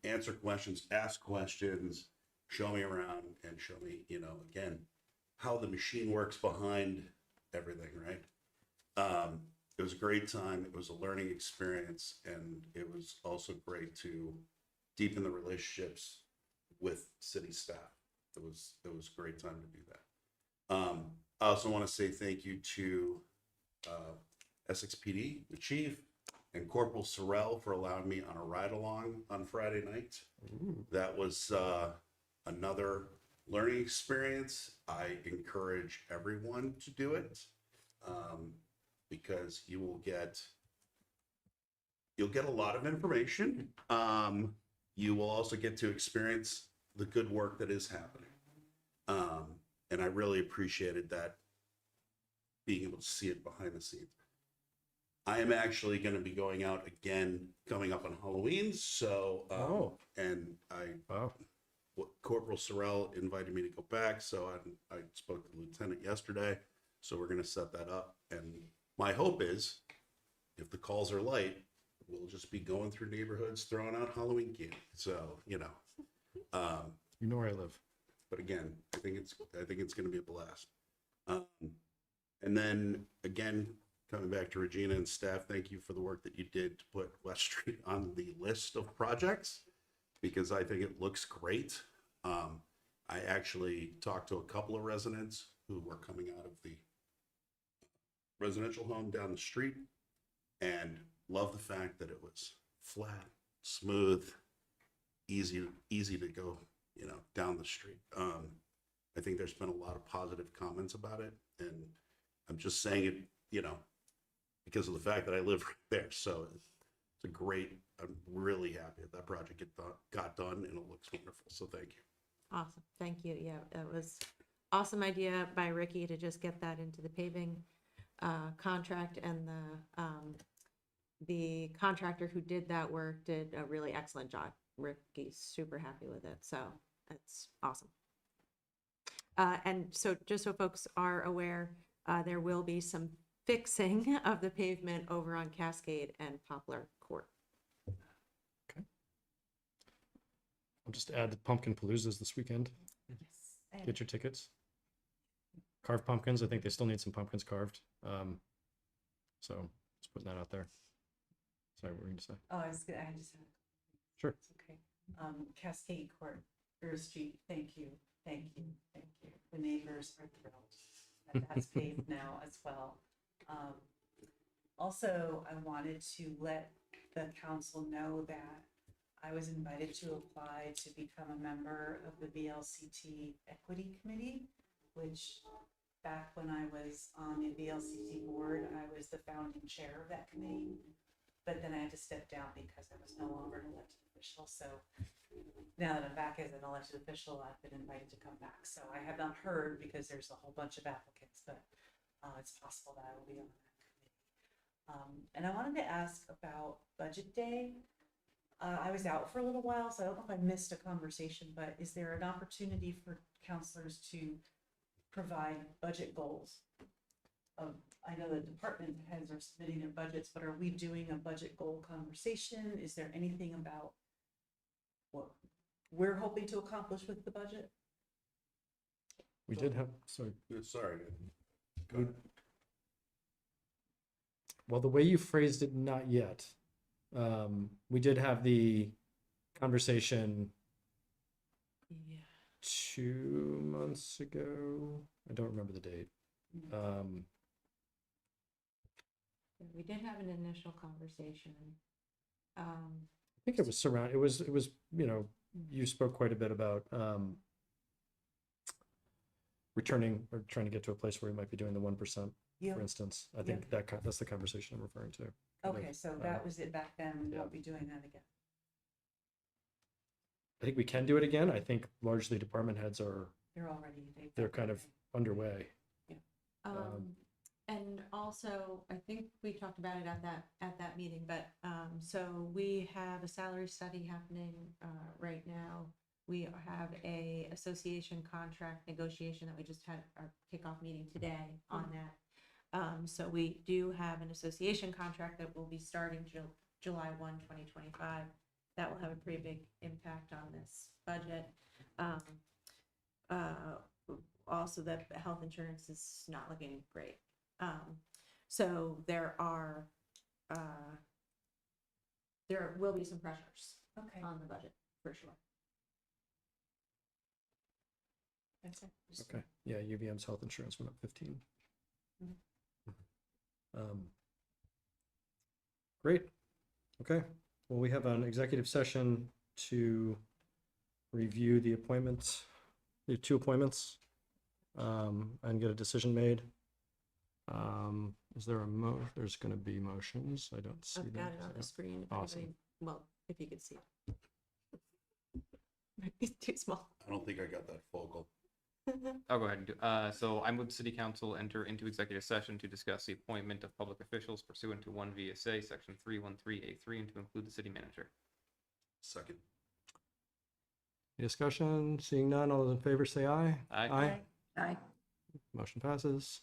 answer questions, ask questions, show me around, and show me, again, how the machine works behind everything, right? It was a great time. It was a learning experience, and it was also great to deepen the relationships with city staff. It was a great time to do that. I also want to say thank you to Essex PD, the chief, and Corporal Sorrell for allowing me on a ride along on Friday night. That was another learning experience. I encourage everyone to do it, because you'll get a lot of information. You will also get to experience the good work that is happening. And I really appreciated that, being able to see it behind the scenes. I am actually going to be going out again coming up on Halloween. So, and Corporal Sorrell invited me to go back. So I spoke to the lieutenant yesterday. So we're going to set that up. And my hope is, if the calls are light, we'll just be going through neighborhoods, throwing out Halloween candy. So, you know where I live. But again, I think it's going to be a blast. And then again, coming back to Regina and staff, thank you for the work that you did to put West Street on the list of projects, because I think it looks great. I actually talked to a couple of residents who were coming out of the residential home down the street and love the fact that it was flat, smooth, easy to go, down the street. I think there's been a lot of positive comments about it, and I'm just saying it, because of the fact that I live right there. So it's a great, I'm really happy that project got done, and it looks wonderful. So thank you. Awesome. Thank you. Yeah, that was awesome idea by Ricky to just get that into the paving contract, and the contractor who did that work did a really excellent job. Ricky's super happy with it. So it's awesome. And so just so folks are aware, there will be some fixing of the pavement over on Cascade and Poplar Court. Okay. I'll just add the Pumpkin Paloozas this weekend. Yes. Get your tickets. Carved pumpkins. I think they still need some pumpkins carved. So just putting that out there. Sorry, what were you going to say? Oh, I just had. Sure. It's okay. Cascade Court, Earth Street. Thank you. The neighbors are thrilled that that's paved now as well. Also, I wanted to let the council know that I was invited to apply to become a member of the VLCT Equity Committee, which back when I was on the VLCT board, I was the founding chair of that committee. But then I had to step down because I was no longer an elected official. So now that I'm back as an elected official, I've been invited to come back. So I have not heard, because there's a whole bunch of applicants, but it's possible that I will be on that committee. And I wanted to ask about budget day. I was out for a little while, so I don't know if I missed a conversation, but is there an opportunity for counselors to provide budget goals? I know the department heads are submitting their budgets, but are we doing a budget goal conversation? Is there anything about what we're hoping to accomplish with the budget? We did have, sorry. Go ahead. Well, the way you phrased it, not yet. We did have the conversation 2 months ago. I don't remember the date. We did have an initial conversation. I think it was it was, you spoke quite a bit about returning or trying to get to a place where we might be doing the 1%, for instance. I think that's the conversation I'm referring to. Okay, so that was it back then. We won't be doing that again. I think we can do it again. I think largely department heads are, they're kind of underway. And also, I think we talked about it at that meeting, but so we have a salary study happening right now. We have a association contract negotiation that we just had our kickoff meeting today on that. So we do have an association contract that will be starting July 1, 2025. That will have a pretty big impact on this budget. Also, the health insurance is not looking great. So there will be some pressures on the budget for sure. That's it. Okay. Yeah, UVM's health insurance went up 15. Great. Okay. Well, we have an executive session to review the appointments do 2 appointments, and get a decision made. Is there there's going to be motions. I don't see I've them. got it on the screen. If Awesome. anybody- Well, if you could see it. It's too small. I don't think I got that focal. I'll go ahead and do. So I move the city council enter into executive session to discuss the appointment of public officials pursuant to 1 VSA section 313A3 and to include the city manager. Second. Any discussion? Seeing none, all those in favor say aye. Aye. Aye. Motion passes.